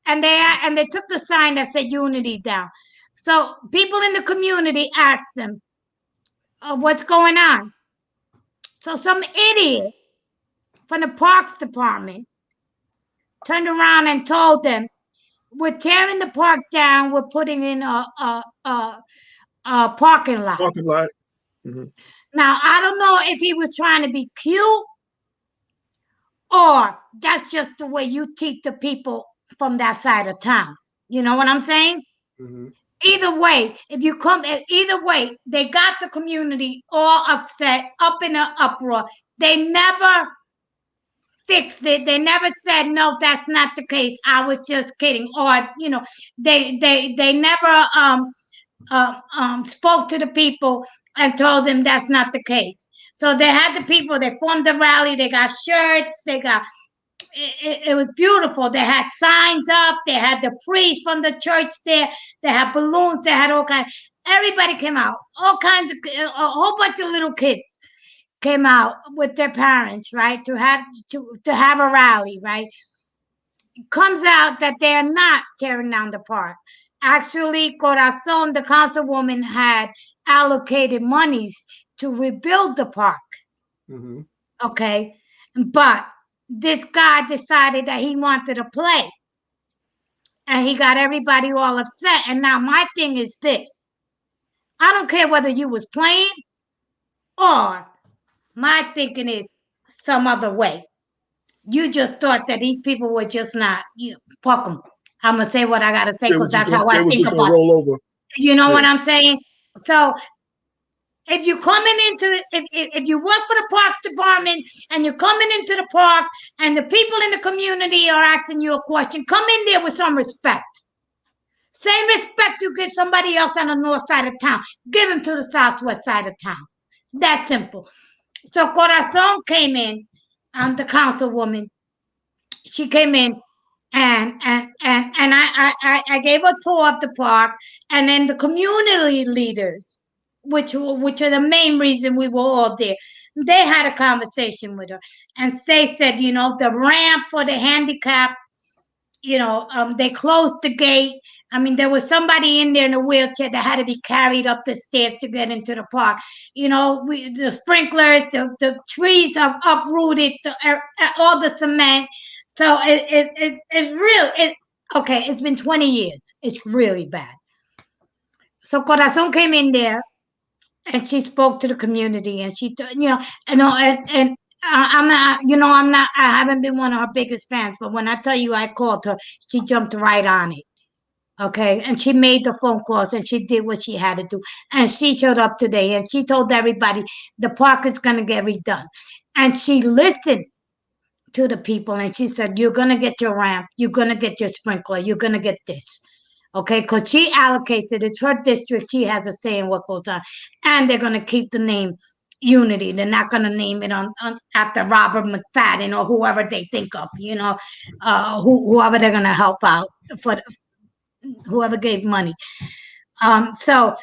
they took the sign that said Unity down. So people in the community asked them, what's going on? So some idiot from the Parks Department turned around and told them, we're tearing the park down. We're putting in a parking lot. Mm-hmm. Now, I don't know if he was trying to be cute or that's just the way you teach the people from that side of town. You know what I'm saying? Mm-hmm. Either way, they got the community all upset, up in an uproar. They never fixed it. They never said, no, that's not the case. I was just kidding. Or, they never spoke to the people and told them that's not the case. So they had the people, they formed the rally, they got shirts, they got, it was beautiful. They had signs up, they had the priest from the church there, they had balloons, they had all kinds. Everybody came out, all kinds of, a whole bunch of little kids came out with their parents, right, to have a rally, right? It comes out that they are not tearing down the park. Actually, Corazon, the councilwoman, had allocated monies to rebuild the park. Mm-hmm. Okay, but this guy decided that he wanted to play, and he got everybody all upset. And now my thing is this: I don't care whether you was playing, or my thinking is some other way. You just thought that these people were just not, fuck them. I'm gonna say what I gotta say because that's how I think about it. You know what I'm saying? So if you're coming into, if you work for the Parks Department and you're coming into the park and the people in the community are asking you a question, come in there with some respect. Same respect you give somebody else on the north side of town, give them to the southwest side of town. That simple. So Corazon came in, the councilwoman. She came in and I gave a tour of the park, and then the community leaders, which are the main reason we were all there, they had a conversation with her, and they said, the ramp for the handicap, they closed the gate. I mean, there was somebody in there in a wheelchair that had to be carried up the stairs to get into the park. The sprinklers, the trees are uprooted, all the cement. So it's real. Okay, it's been 20 years. It's really bad. So Corazon came in there, and she spoke to the community, and she, and I haven't been one of her biggest fans, but when I tell you I called her, she jumped right on it. Okay, and she made the phone calls, and she did what she had to do, and she showed up today, and she told everybody the park is going to get redone, and she listened to the people, and she said, you're going to get your ramp, you're going to get your sprinkler, you're going to get this. Okay, because she allocates it. It's her district. She has a say in what goes on. And they're going to keep the name Unity. They're not going to name it on after Robert McFadden or whoever they think of, whoever they're going to help out, for whoever gave money. So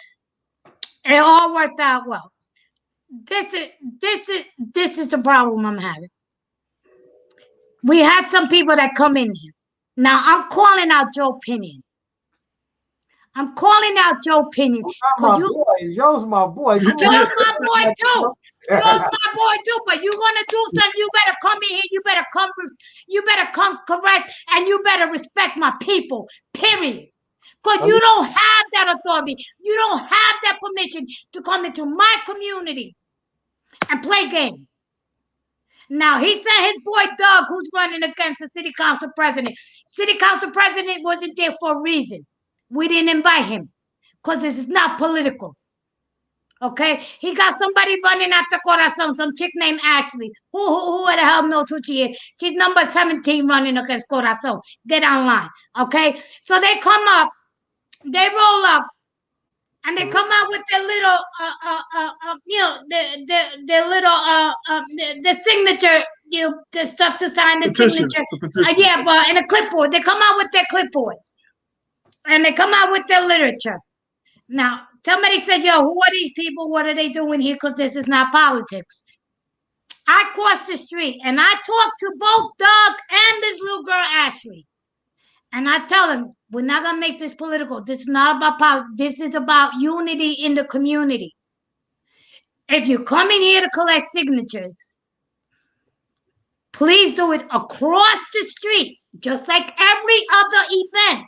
it all worked out well. This is the problem I'm having. We had some people that come in here. Now I'm calling out Joe Pinion. I'm calling out Joe Pinion. Joe's my boy. Joe's my boy too. Joe's my boy too. But you're gonna do something. You better come in here. You better come correct, and you better respect my people. Period. Because you don't have that authority. You don't have that permission to come into my community and play games. Now, he sent his boy Doug, who's running against the city council president. City council president wasn't there for a reason. We didn't invite him because this is not political. Okay? He got somebody running after Corazon, some chick named Ashley. Who the hell knows who she is? She's number 17 running against Corazon. Get online. Okay? So they come up, they roll up, and they come out with their little, the signature, the stuff to sign the signature. Yeah, but in a clipboard. They come out with their clipboards. And they come out with their literature. Now, somebody said, yo, who are these people? What are they doing here? Because this is not politics. I crossed the street, and I talked to both Doug and this little girl, Ashley. And I tell them, we're not going to make this political. This is not about politics. This is about unity in the community. If you're coming here to collect signatures, please do it across the street, just like every other event.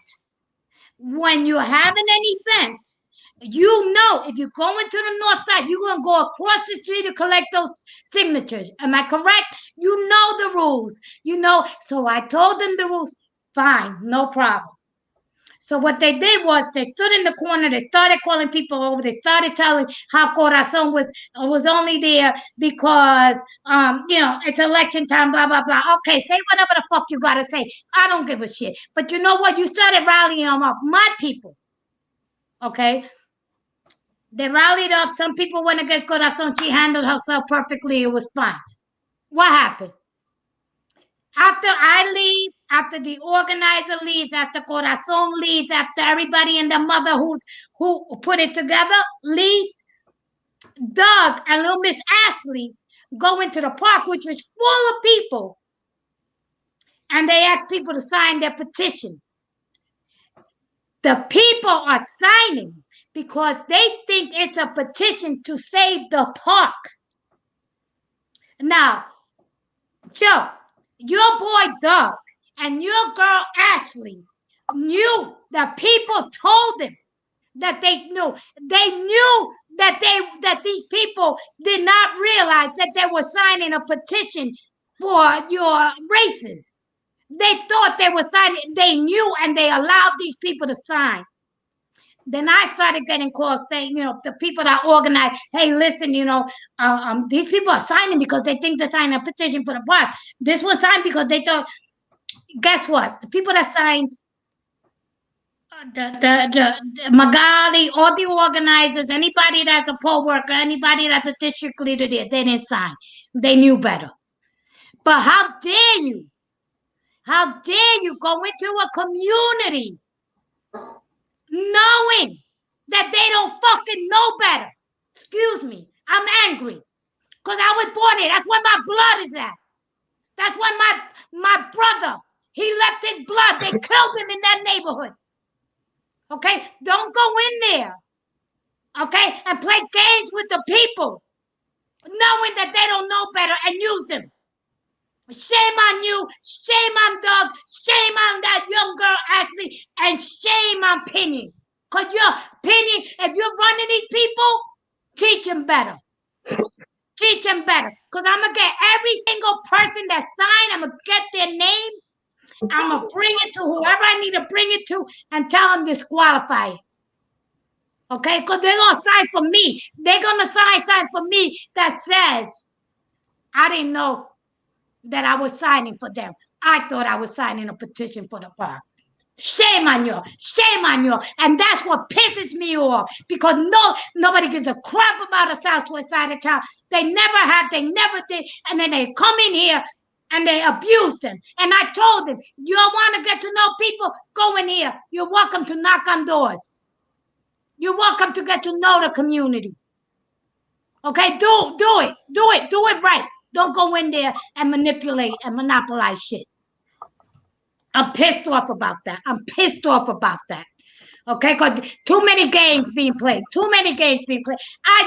When you're having an event, if you're going to the north side, you're going to go across the street to collect those signatures. Am I correct? You know the rules. So I told them the rules. Fine, no problem. So what they did was they stood in the corner. They started calling people over. They started telling how Corazon was only there because, it's election time, blah, blah, blah. Okay, say whatever the fuck you got to say. I don't give a shit. But you know what? You started rallying them up. My people. Okay? They rallied up. Some people went against Corazon. She handled herself perfectly. It was fine. What happened? After I leave, after the organizer leaves, after Corazon leaves, after everybody and the mother who put it together leaves, Doug and little Miss Ashley go into the park, which was full of people, and they ask people to sign their petition. The people are signing because they think it's a petition to save the park. Now, Joe, your boy Doug and your girl Ashley knew that people told them that they knew. They knew that these people did not realize that they were signing a petition for your races. They thought they were signing. They knew, and they allowed these people to sign. Then I started getting calls saying, the people that organize, hey, listen, these people are signing because they think they're signing a petition for the park. This was signed because they thought. Guess what? The people that signed, the Magali, all the organizers, anybody that's a poll worker, anybody that's a district leader there, they didn't sign. They knew better. But how dare you? How dare you go into a community knowing that they don't fucking know better? Excuse me. I'm angry because I was born here. That's where my blood is at. That's where my brother, he left his blood. They killed him in that neighborhood. Okay? Don't go in there. Okay? And play games with the people, knowing that they don't know better, and use them. Shame on you. Shame on Doug. Shame on that young girl, Ashley. And shame on Penny. Because Penny, if you're running these people, teach them better. Teach them better. Because I'm going to get every single person that signed, I'm going to get their name. I'm going to bring it to whoever I need to bring it to and tell them disqualify it. Okay? Because they're going to sign for me. They're going to sign for me that says, I didn't know that I was signing for them. I thought I was signing a petition for the park. Shame on you. Shame on you. And that's what pisses me off, because nobody gives a crap about the southwest side of town. They never have. They never did. And then they come in here and they abuse them. And I told them, you don't want to get to know people? Go in here. You're welcome to knock on doors. You're welcome to get to know the community. Okay? Do it. Do it. Do it right. Don't go in there and manipulate and monopolize shit. I'm pissed off about that. I'm pissed off about that. Okay? Because too many games being played. Too many games being played.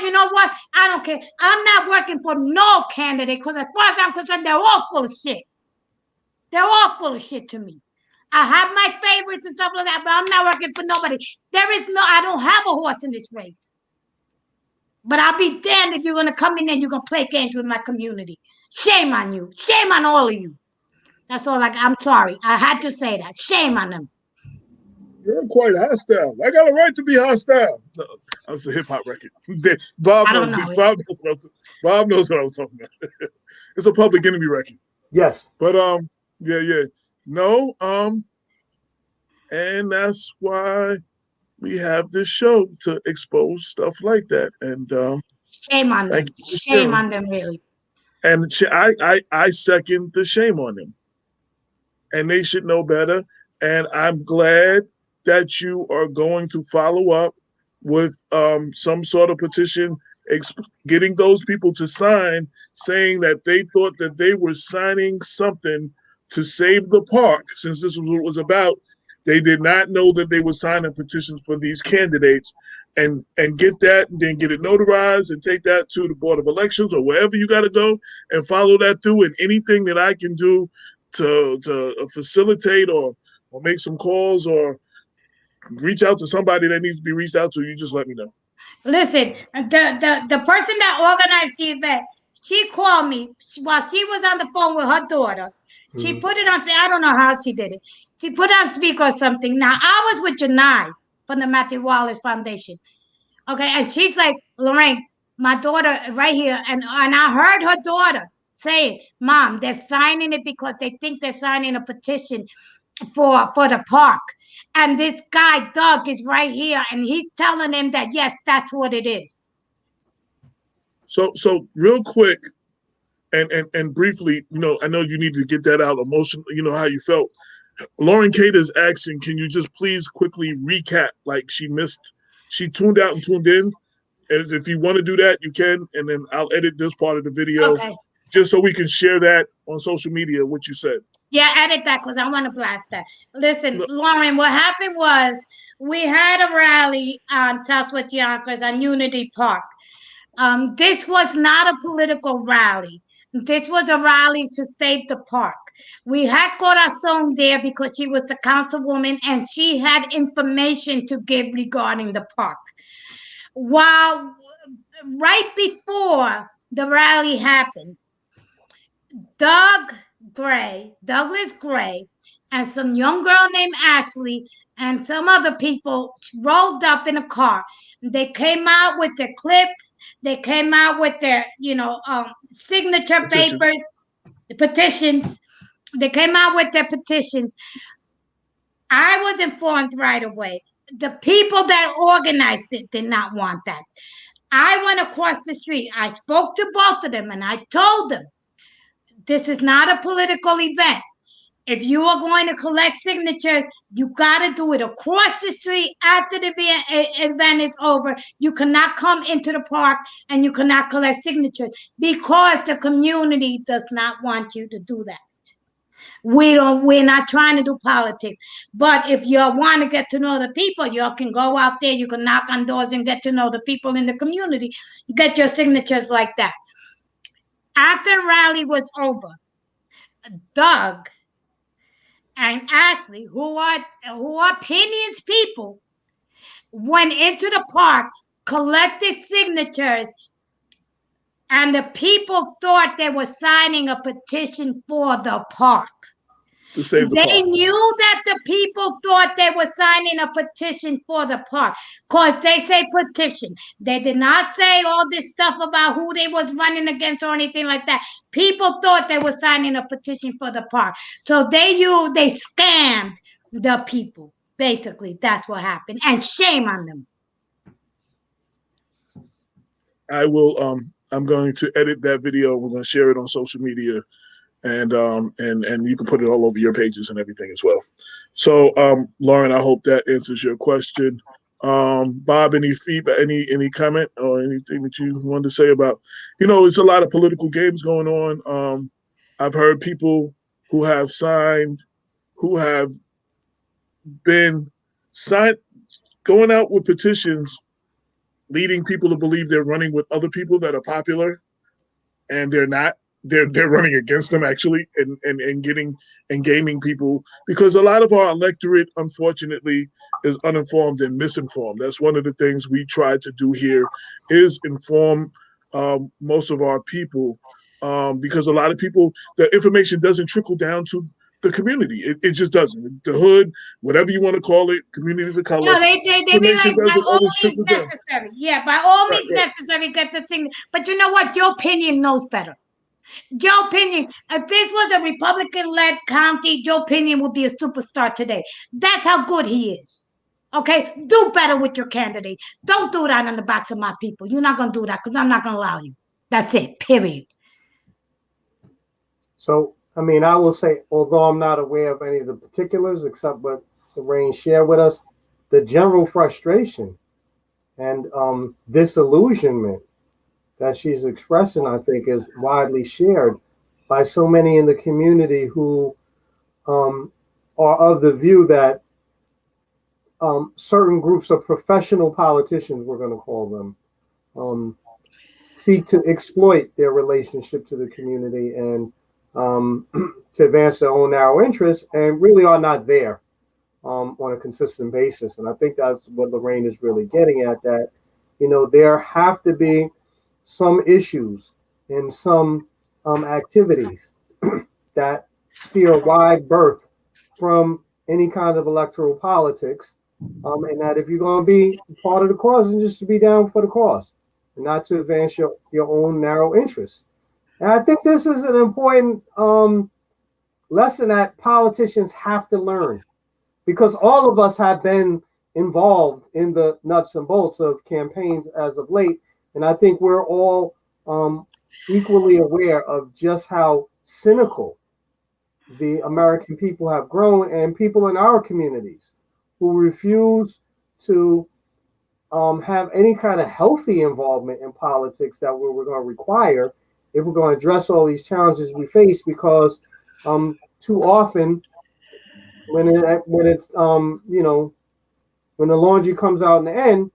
You know what? I don't care. I'm not working for no candidate, because as far as I'm concerned, they're all full of shit. They're all full of shit to me. I have my favorites and stuff like that, but I'm not working for nobody. I don't have a horse in this race. But I'll be damned if you're going to come in and you're going to play games with my community. Shame on you. Shame on all of you. That's all. I'm sorry. I had to say that. Shame on them. You're quite hostile. I got a right to be hostile. No, that's a hip-hop record. Bob knows what I was talking about. It's a Public Enemy record. Yes. But, yeah. No, and that's why we have this show, to expose stuff like that. And shame on them. Shame on them, really. And I second the shame on them. And they should know better. And I'm glad that you are going to follow up with some sort of petition, getting those people to sign, saying that they thought that they were signing something to save the park, since this was what it was about. They did not know that they were signing petitions for these candidates, and get that, and then get it notarized and take that to the Board of Elections or wherever you got to go and follow that through. And anything that I can do to facilitate or make some calls or reach out to somebody that needs to be reached out to, you just let me know. Listen, the person that organized the event, she called me while she was on the phone with her daughter. She put it on, I don't know how she did it. She put it on speaker or something. Now, I was with Janai from the Matthew Wallace Foundation. Okay, and she's like, Lorraine, my daughter right here. And I heard her daughter say, Mom, they're signing it because they think they're signing a petition for the park. And this guy, Doug, is right here, and he's telling him that, yes, that's what it is. So real quick, and briefly, I know you need to get that out emotionally, how you felt. Lauren Kate is asking, can you just please quickly recap? Like she tuned out and tuned in. And if you want to do that, you can. And then I'll edit this part of the video just so we can share that on social media, what you said. Yeah, edit that because I want to blast that. Listen, Lauren, what happened was we had a rally on Southwest Yonkers on Unity Park. This was not a political rally. This was a rally to save the park. We had Corazon there because she was the councilwoman and she had information to give regarding the park. While right before the rally happened, Douglas Gray, and some young girl named Ashley and some other people rolled up in a car. They came out with their clips. They came out with their, signature papers, the petitions. They came out with their petitions. I was informed right away. The people that organized it did not want that. I went across the street. I spoke to both of them and I told them, this is not a political event. If you are going to collect signatures, you got to do it across the street after the event is over. You cannot come into the park and you cannot collect signatures because the community does not want you to do that. We're not trying to do politics. But if you want to get to know the people, you can go out there, you can knock on doors and get to know the people in the community, get your signatures like that. After the rally was over, Doug and Ashley, who are opinions people, went into the park, collected signatures, and the people thought they were signing a petition for the park. To save the They park. knew that the people thought they were signing a petition for the park because they say petition. They did not say all this stuff about who they was running against or anything like that. People thought they were signing a petition for the park. So they scammed the people. Basically, that's what happened. And shame on them. I will, I'm going to edit that video. We're going to share it on social media. And you can put it all over your pages and everything as well. So, Lauren, I hope that answers your question. Bob, any feedback, any comment or anything that you wanted to say about, it's a lot of political games going on. I've heard people who have been going out with petitions, leading people to believe they're running with other people that are popular, and they're not. They're running against them actually, and gaming people, because a lot of our electorate, unfortunately, is uninformed and misinformed. That's one of the things we try to do here, is inform most of our people, because a lot of people, the information doesn't trickle down to the community. It just doesn't. The hood, whatever you want to call it, communities of color. No, they be like, by all means down. necessary. Yeah, by all means necessary, get the thing. But you know what? Your opinion knows better. Joe Pinion, if this was a Republican-led county, Joe Pinion would be a superstar today. That's how good he is. Okay? Do better with your candidate. Don't do that on the backs of my people. You're not going to do that because I'm not going to allow you. That's it, period. So, I will say, although I'm not aware of any of the particulars except what Lorraine shared with us, the general frustration and disillusionment that she's expressing, I think, is widely shared by so many in the community who are of the view that certain groups of professional politicians, we're going to call them, seek to exploit their relationship to the community and to advance their own narrow interests, and really are not there on a consistent basis. And I think that's what Lorraine is really getting at, that, there have to be some issues and some activities that steer wide berth from any kind of electoral politics, and that if you're going to be part of the cause, and just to be down for the cause and not to advance your own narrow interests. And I think this is an important lesson that politicians have to learn, because all of us have been involved in the nuts and bolts of campaigns as of late. And I think we're all equally aware of just how cynical the American people have grown, and people in our communities who refuse to have any kind of healthy involvement in politics that we're going to require if we're going to address all these challenges we face. Because too often, when it's when the laundry comes out in the end,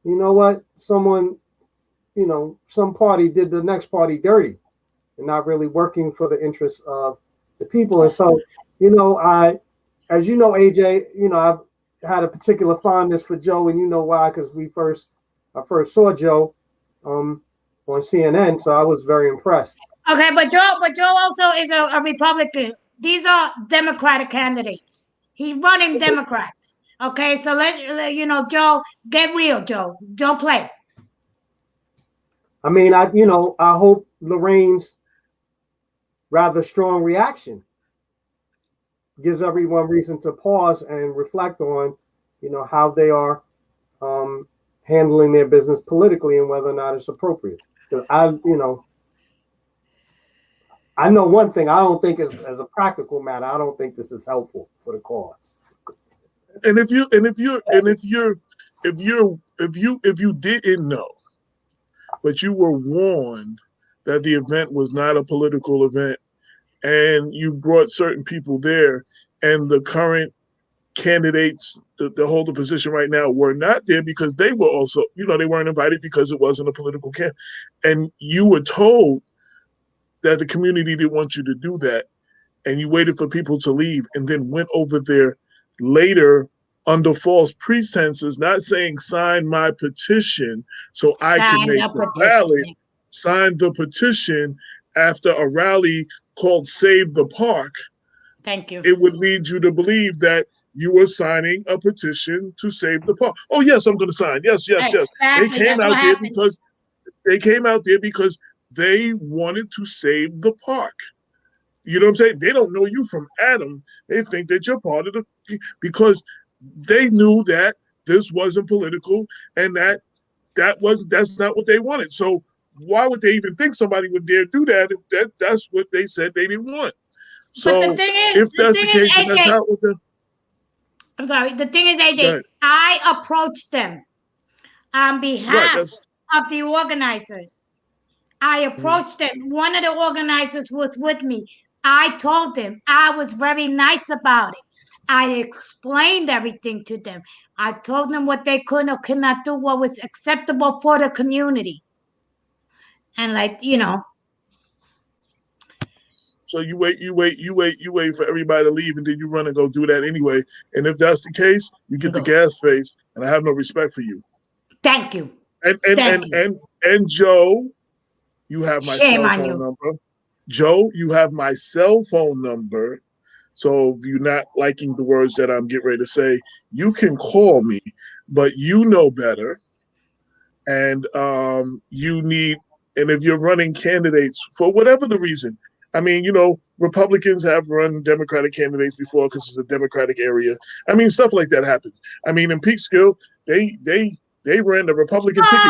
you know what? Someone, some party did the next party dirty, and not really working for the interests of the people. And so, as you know, AJ, I've had a particular fondness for Joe, and you know why? Because I first saw Joe on CNN, so I was very impressed. Okay, but Joe also is a Republican. These are Democratic candidates. He's running Democrats. Okay, so Joe, get real, Joe. Don't play. I mean, I hope Lorraine's rather strong reaction gives everyone reason to pause and reflect on, how they are handling their business politically and whether or not it's appropriate. I know one thing. I don't think as a practical matter, I don't think this is helpful for the cause. And if you didn't know, but you were warned that the event was not a political event, and you brought certain people there, and the current candidates that hold the position right now were not there because they were also, they weren't invited because it wasn't a political camp, and you were told that the community didn't want you to do that, and you waited for people to leave and then went over there later under false pretenses, not saying sign my petition so I can make the ballot, sign the petition after a rally called Save the Park. Thank you. It would lead you to believe that you were signing a petition to save the park. Oh, yes, I'm going to sign. Yes. Exactly. They came out there because they wanted to save the park. You know what I'm saying? They don't know you from Adam. They think that you're part of because they knew that this wasn't political and that's not what they wanted. So why would they even think somebody would dare do that if that's what they said they didn't want? So if that's the case, and that's how with them. I'm sorry. The thing is, AJ, I approached them on behalf of the organizers. I approached them. One of the organizers was with me. I told them I was very nice about it. I explained everything to them. I told them what they could or could not do, what was acceptable for the community. And So you wait for everybody to leave, and then you run and go do that anyway. And if that's the case, you get the gas face, and I have no respect for you. Thank you. And Joe, you have my cell phone number. Joe, you have my cell phone number. So if you're not liking the words that I'm getting ready to say, you can call me, but you know better. And and if you're running candidates for whatever the reason, I mean, Republicans have run Democratic candidates before because it's a Democratic area. I mean, stuff like that happens. I mean, in Peekskill, they ran the Republican ticket.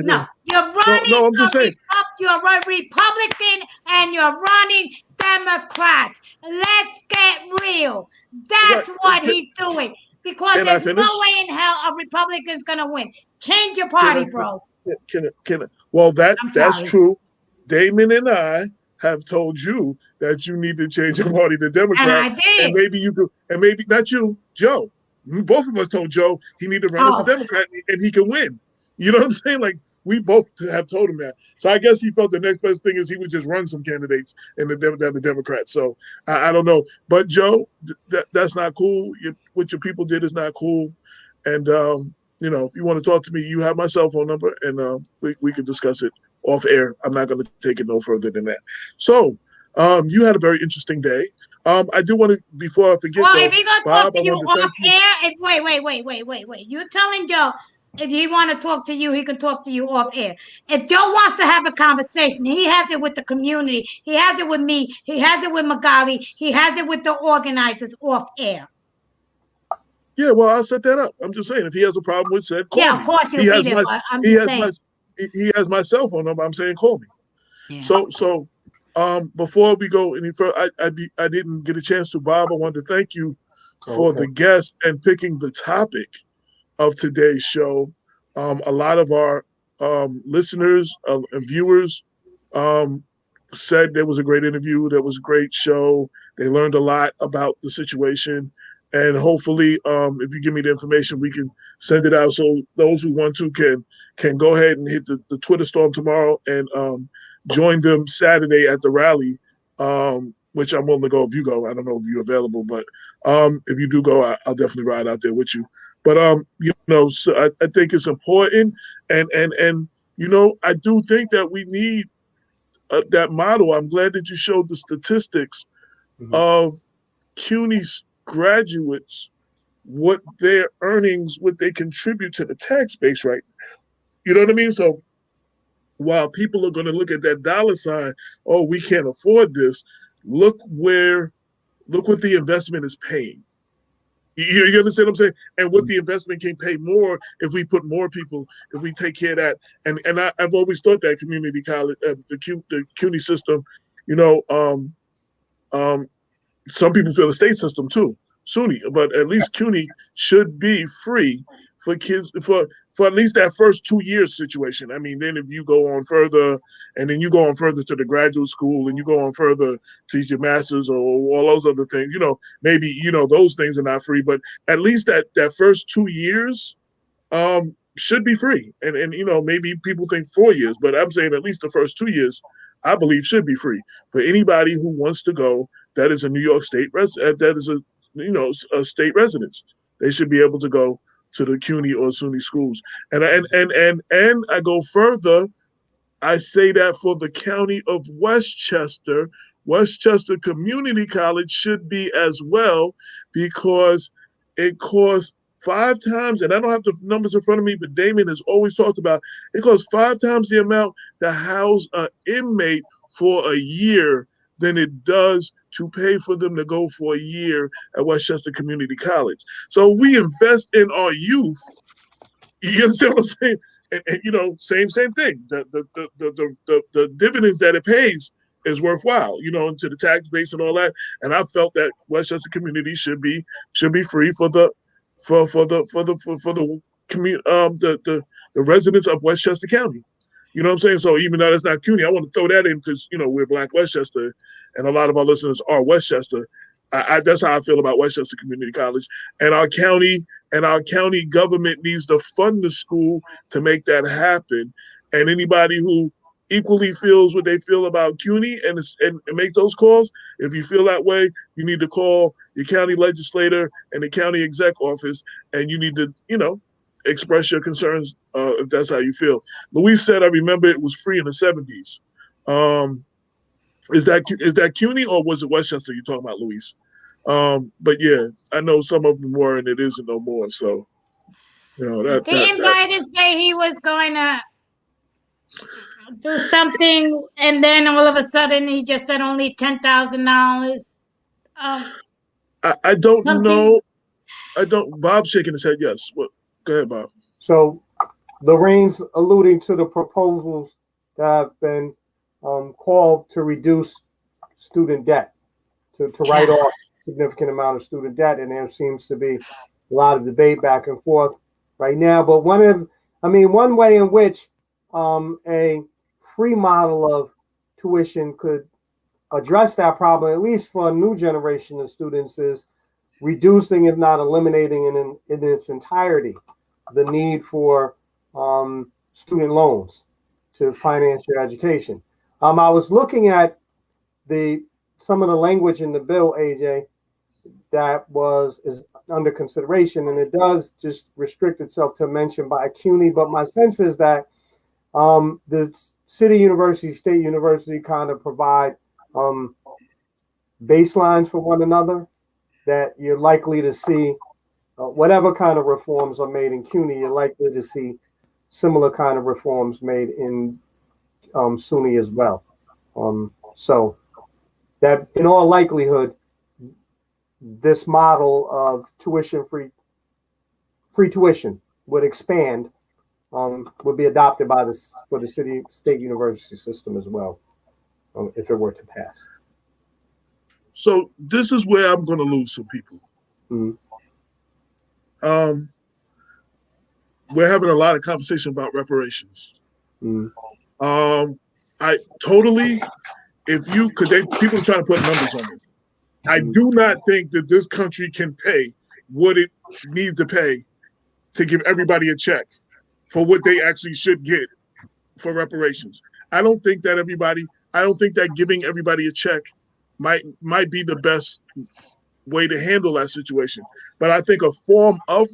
No. You're running. No, I'm just saying. You're a Republican and you're running Democrat. Let's get real. That's what he's doing. Because there's no way in hell a Republican's gonna win. Change your party, bro. Well, that's true. Damon and I have told you that you need to change your party to Democrat. And I did. And maybe you could, and maybe not you, Joe. Both of us told Joe he need to run as a Democrat and he can win. You know what I'm saying? Like, we both have told him that. So I guess he felt the next best thing is he would just run some candidates and the Democrats. So I don't know. But Joe, that's not cool. What your people did is not cool. And, if you want to talk to me, you have my cell phone number and we can discuss it off air. I'm not going to take it no further than that. So you had a very interesting day. I do want to, before I forget, if we gonna talk to you off air, wait. You're telling Joe If he want to talk to you, he can talk to you off air. If Joe wants to have a conversation, he has it with the community. He has it with me. He has it with Magali. He has it with the organizers off air. Yeah, well, I'll set that up. I'm just saying, if he has a problem with said, call me. Of course He has my cell phone number. I'm saying, call me. Yeah. So, before we go any further, I didn't get a chance to, Bob. I wanted to thank you for the guest and picking the topic of today's show. A lot of our listeners and viewers said there was a great interview. There was a great show. They learned a lot about the situation. And hopefully, if you give me the information, we can send it out so those who want to can go ahead and hit the Twitter storm tomorrow and join them Saturday at the rally, which I'm willing to go if you go. I don't know if you're available, but if you do go, I'll definitely ride out there with you. But so I think it's important, and I do think that we need that model. I'm glad that you showed the statistics of CUNY's graduates, what their earnings, what they contribute to the tax base, right? You know what I mean? So while people are going to look at that dollar sign, oh, we can't afford this, look what the investment is paying. You understand what I'm saying? And what the investment can pay more if we put more people, if we take care of that. And I've always thought that community college, the CUNY system, some people feel the state system too, SUNY, but at least CUNY should be free for kids for at least that first 2 years situation. I mean, then if you go on further, and then you go on further to the graduate school, and you go on further to your master's or all those other things, maybe, those things are not free, but at least that first 2 years should be free. And maybe people think 4 years, but I'm saying at least the first 2 years, I believe, should be free for anybody who wants to go. That is a New York State resident. That is a state residence. They should be able to go to the CUNY or SUNY schools. And I go further. I say that for the county of Westchester Community College should be as well, because it costs 5 times, and I don't have the numbers in front of me, but Damon has always talked about it costs 5 times the amount to house an inmate for a year than it does to pay for them to go for a year at Westchester Community College. So we invest in our youth. You understand what I'm saying? And same thing. The dividends that it pays is worthwhile, into the tax base and all that. And I felt that Westchester community should be free for the residents of Westchester County. You know what I'm saying? So even though that's not CUNY, I want to throw that in because, we're Black Westchester and a lot of our listeners are Westchester. That's how I feel about Westchester Community College. And our county government needs to fund the school to make that happen. And anybody who equally feels what they feel about CUNY and make those calls, if you feel that way, you need to call your county legislator and the county exec office, and you need to, express your concerns if that's how you feel. Luis said, I remember it was free in the 70s. Is that CUNY or was it Westchester you're talking about, Luis? But yeah, I know some of them were and it isn't no more. So, Didn't Biden say he was going to do something, and then all of a sudden he just said only $10,000? I don't know. Bob's shaking his head yes. Go ahead, Bob. So Lorraine's alluding to the proposals that have been called to reduce student debt, to write off a significant amount of student debt. And there seems to be a lot of debate back and forth right now. But one way in which a free model of tuition could address that problem, at least for a new generation of students, is reducing, if not eliminating in its entirety, the need for student loans to finance your education. I was looking at some of the language in the bill, AJ, that is under consideration, and it does just restrict itself to mention by CUNY. But my sense is that the city university, state university kind of provide baselines for one another that you're likely to see whatever kind of reforms are made in CUNY, you're likely to see similar kind of reforms made in SUNY as well. So that in all likelihood, this model of free tuition would expand, would be adopted for the state university system as well, if it were to pass. So this is where I'm going to lose some people. Mm-hmm. We're having a lot of conversation about reparations. Mm-hmm. I totally, people are trying to put numbers on it. I do not think that this country can pay what it needs to pay to give everybody a check for what they actually should get for reparations. I don't think that giving everybody a check might be the best way to handle that situation. But I think a form of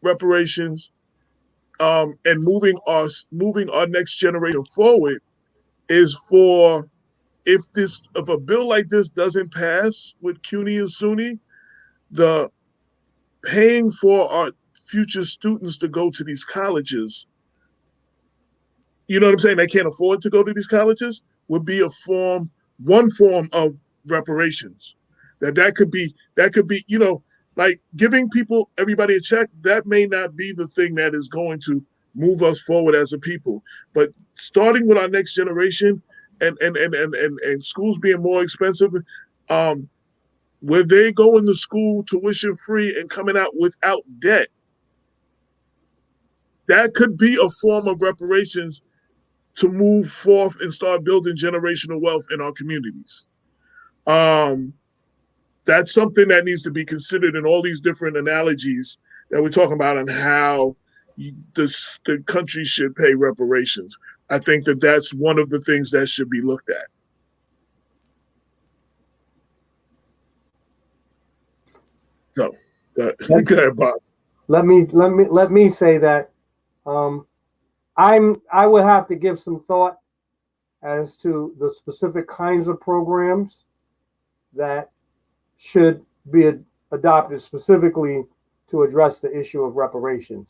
reparations and moving our next generation forward is for if a bill like this doesn't pass with CUNY and SUNY, the paying for our future students to go to these colleges, you know what I'm saying? They can't afford to go to these colleges, would be one form of reparations. That could be, you know, like giving everybody a check, that may not be the thing that is going to move us forward as a people. But starting with our next generation and schools being more expensive, where they go into school tuition free and coming out without debt, that could be a form of reparations to move forth and start building generational wealth in our communities. That's something that needs to be considered in all these different analogies that we're talking about on how the country should pay reparations. I think that that's one of the things that should be looked at. So, go ahead, Bob. Let me say that I would have to give some thought as to the specific kinds of programs that should be adopted specifically to address the issue of reparations.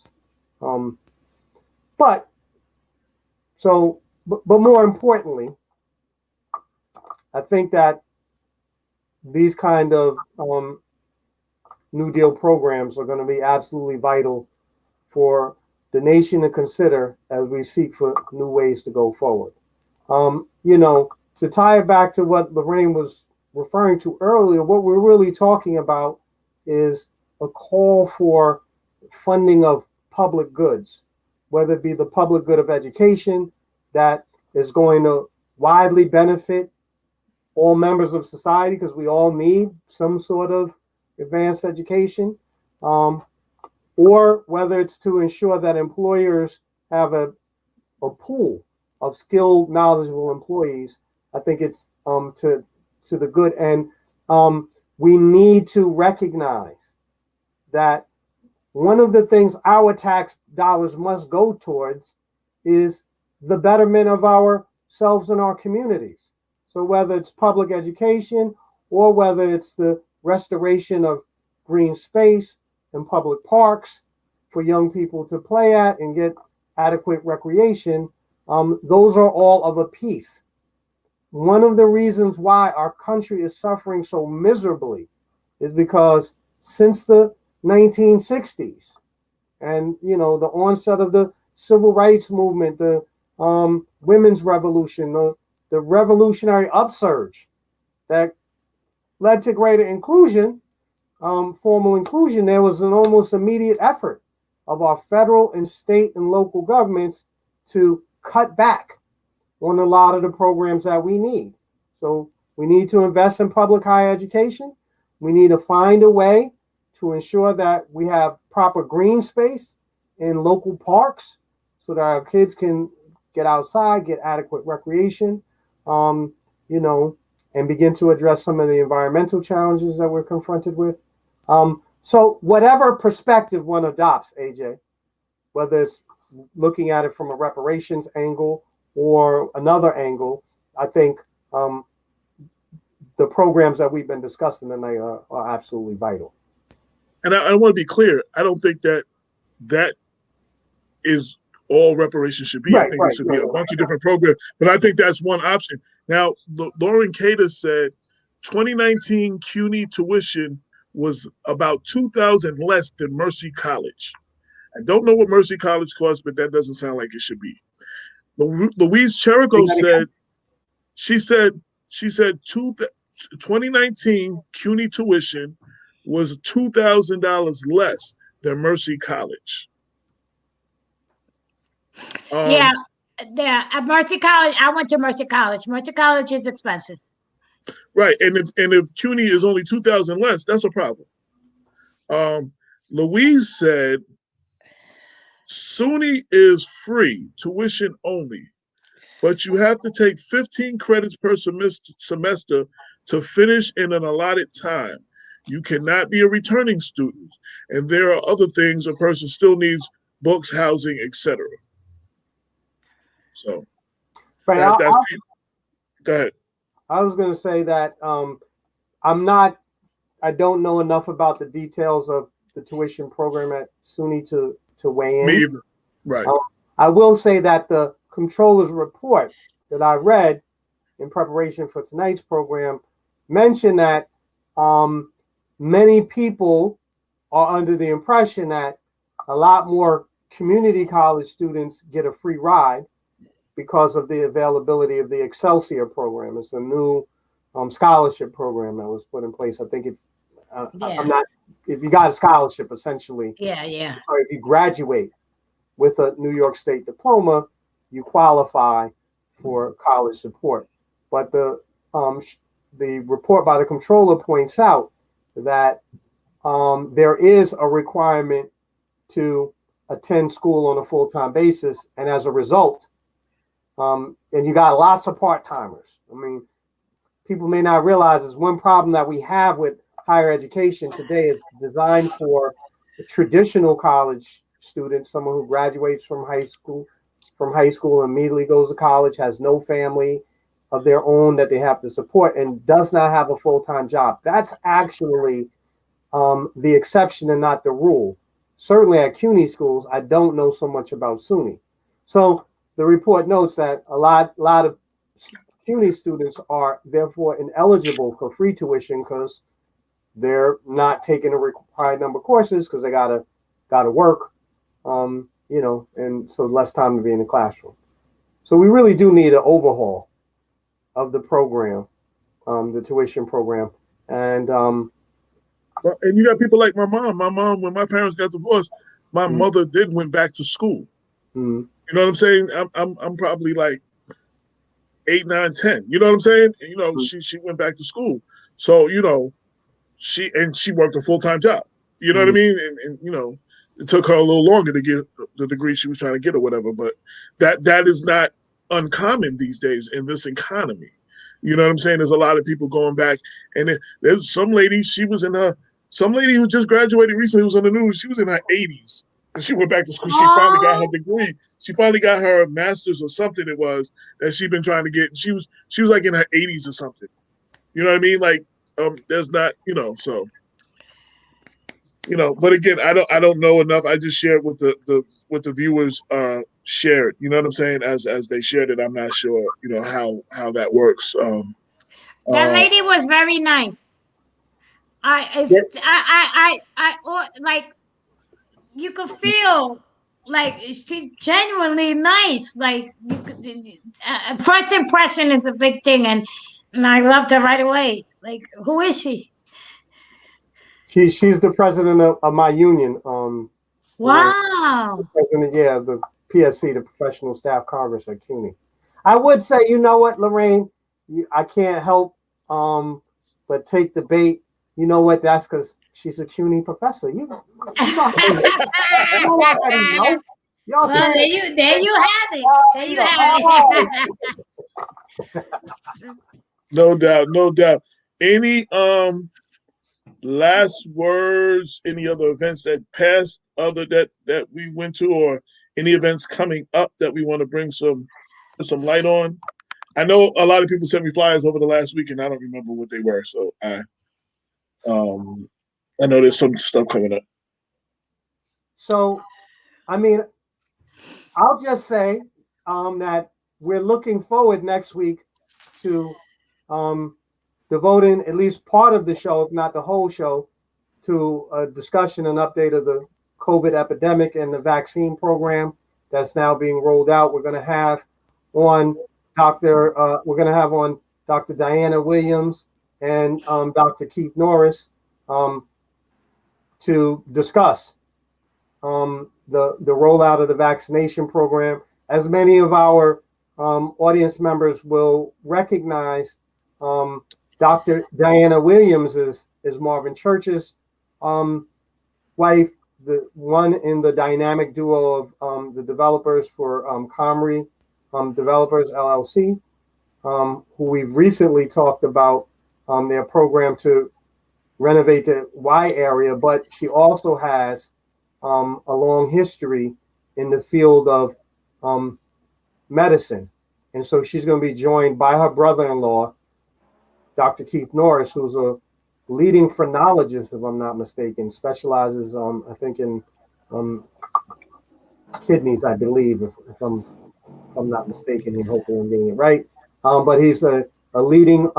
But more importantly, I think that these kind of New Deal programs are going to be absolutely vital for the nation to consider as we seek for new ways to go forward. You know, to tie it back to what Lorraine was referring to earlier, what we're really talking about is a call for funding of public goods, whether it be the public good of education that is going to widely benefit all members of society, because we all need some sort of advanced education, or whether it's to ensure that employers have a pool of skilled, knowledgeable employees. I think it's to the good. And we need to recognize that one of the things our tax dollars must go towards is the betterment of ourselves and our communities. So whether it's public education or whether it's the restoration of green space and public parks for young people to play at and get adequate recreation, those are all of a piece. One of the reasons why our country is suffering so miserably is because since the 1960s and, you know, the onset of the civil rights movement, the women's revolution, the revolutionary upsurge that led to greater inclusion, formal inclusion, there was an almost immediate effort of our federal and state and local governments to cut back on a lot of the programs that we need. So we need to invest in public higher education. We need to find a way to ensure that we have proper green space in local parks so that our kids can get outside, get adequate recreation, you know, and begin to address some of the environmental challenges that we're confronted with. So whatever perspective one adopts, AJ, whether it's looking at it from a reparations angle or another angle, I think the programs that we've been discussing tonight are absolutely vital. And I want to be clear. I don't think that is all reparations should be. I think it should be a bunch of different programs. But I think that's one option. Now, Lauren Cater said 2019 CUNY tuition was about $2,000 less than Mercy College. I don't know what Mercy College costs, but that doesn't sound like it should be. Louise Cherico said, she said 2019 CUNY tuition was $2,000 less than Mercy College. Yeah. At Mercy College, I went to Mercy College. Mercy College is expensive. Right, and if CUNY is only $2,000 less, that's a problem. Louise said, SUNY is free, tuition only, but you have to take 15 credits per semester to finish in an allotted time. You cannot be a returning student, and there are other things a person still needs: books, housing, etc. So, go ahead. I was going to say that I don't know enough about the details of the tuition program at SUNY to weigh in. Me either. Right. I will say that the controller's report that I read in preparation for tonight's program mentioned that many people are under the impression that a lot more community college students get a free ride because of the availability of the Excelsior program. It's a new scholarship program that was put in place. I think if you got a scholarship, essentially. Yeah. So if you graduate with a New York State diploma, you qualify for college support. But the report by the controller points out that there is a requirement to attend school on a full-time basis, and as a result, and you got lots of part-timers. I mean, people may not realize is one problem that we have with higher education today is designed for the traditional college student, someone who graduates from high school and immediately goes to college, has no family of their own that they have to support, and does not have a full-time job. That's actually the exception and not the rule. Certainly at CUNY schools, I don't know so much about SUNY. So the report notes that a lot of CUNY students are therefore ineligible for free tuition because they're not taking a required number of courses because they gotta work, and so less time to be in the classroom. So we really do need an overhaul of the program, the tuition program, and you got people like my mom. My mom, when my parents got divorced, my mother went back to school. Mm-hmm. You know what I'm saying? I'm probably like 8, 9, 10. You know what I'm saying? She went back to school. So, she worked a full-time job. You know what I mean? And it took her a little longer to get the degree she was trying to get or whatever. But that is not uncommon these days in this economy. You know what I'm saying? There's a lot of people going back. And there's some lady, some lady who just graduated recently was on the news. She was in her 80s. And she went back to school. She finally got her degree. She finally got her master's or something it was that she'd been trying to get. And she was like in her 80s or something. You know what I mean? Like, there's not, so, but again, I don't know enough. I just shared what the viewers shared. You know what I'm saying? As they shared it, I'm not sure, how that works. That lady was very nice. I like, you could feel like she's genuinely nice. Like, first impression is a big thing, and I loved her right away. Like, who is she? She's the president of my union. Wow. President, the PSC, the Professional Staff Congress at CUNY. I would say, you know what, Lorraine, I can't help but take the bait. You know what? That's because she's a CUNY professor. You know. Y'all well, there you have it. There you have it. No doubt. Any last words? Any other events that passed, other that we went to, or any events coming up that we want to bring some light on? I know a lot of people sent me flyers over the last week, and I don't remember what they were. So I know there's some stuff coming up. So, I mean, I'll just say that we're looking forward next week to devoting at least part of the show, if not the whole show, to a discussion and update of the COVID epidemic and the vaccine program that's now being rolled out. We're going to have on Dr. Diana Williams and Dr. Keith Norris to discuss the rollout of the vaccination program. As many of our audience members will recognize, Dr. Diana Williams is Marvin Church's wife, the one in the dynamic duo of the developers for Comrie Developers LLC, who we've recently talked about their program to renovate the Y area, but she also has a long history in the field of medicine. And so she's going to be joined by her brother-in-law, Dr. Keith Norris, who's a leading phrenologist, if I'm not mistaken, specializes, I think, in kidneys, I believe, if I'm not mistaken. And hopefully I'm getting it right. But he's a leading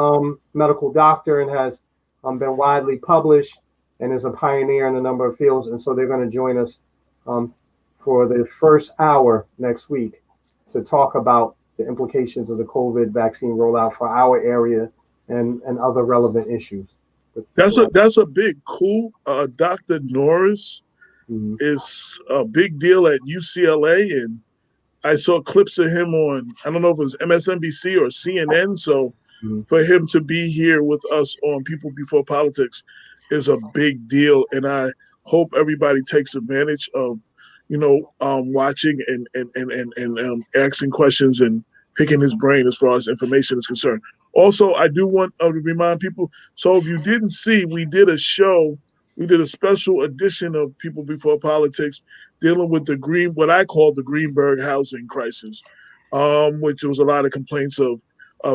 medical doctor and has been widely published and is a pioneer in a number of fields. And so they're going to join us for the first hour next week to talk about the implications of the COVID vaccine rollout for our area and other relevant issues. That's a big coup. Dr. Norris is a big deal at UCLA, and I saw clips of him on, I don't know if it was MSNBC or CNN. So for him to be here with us on People Before Politics is a big deal, and I hope everybody takes advantage of, watching and asking questions and picking his brain as far as information is concerned. Also, I do want to remind people, so if you didn't see, we did a special edition of People Before Politics dealing with what I call the Greenberg housing crisis, which was a lot of complaints of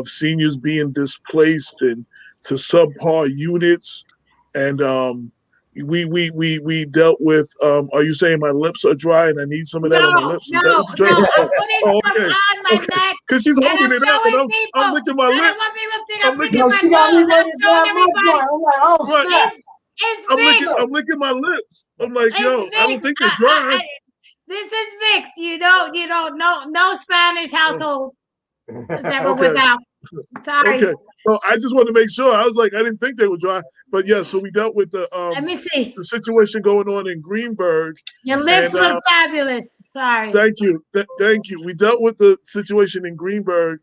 seniors being displaced and to subpar units. And we dealt with, are you saying my lips are dry and I need some of that on my lips? No, I'm putting some on my neck. Because she's holding it up and I'm licking my lips. I'm licking my nose. I'm licking my lips. I'm like, yo, I don't think they're dry. This is mixed, no Spanish household is ever without. Sorry. Okay. So I just wanted to make sure. I was like, I didn't think they were dry, but yeah. So we dealt with the Let me see. the situation going on in Greenberg. Your lips look fabulous. Sorry. Thank you. Thank you. We dealt with the situation in Greenberg,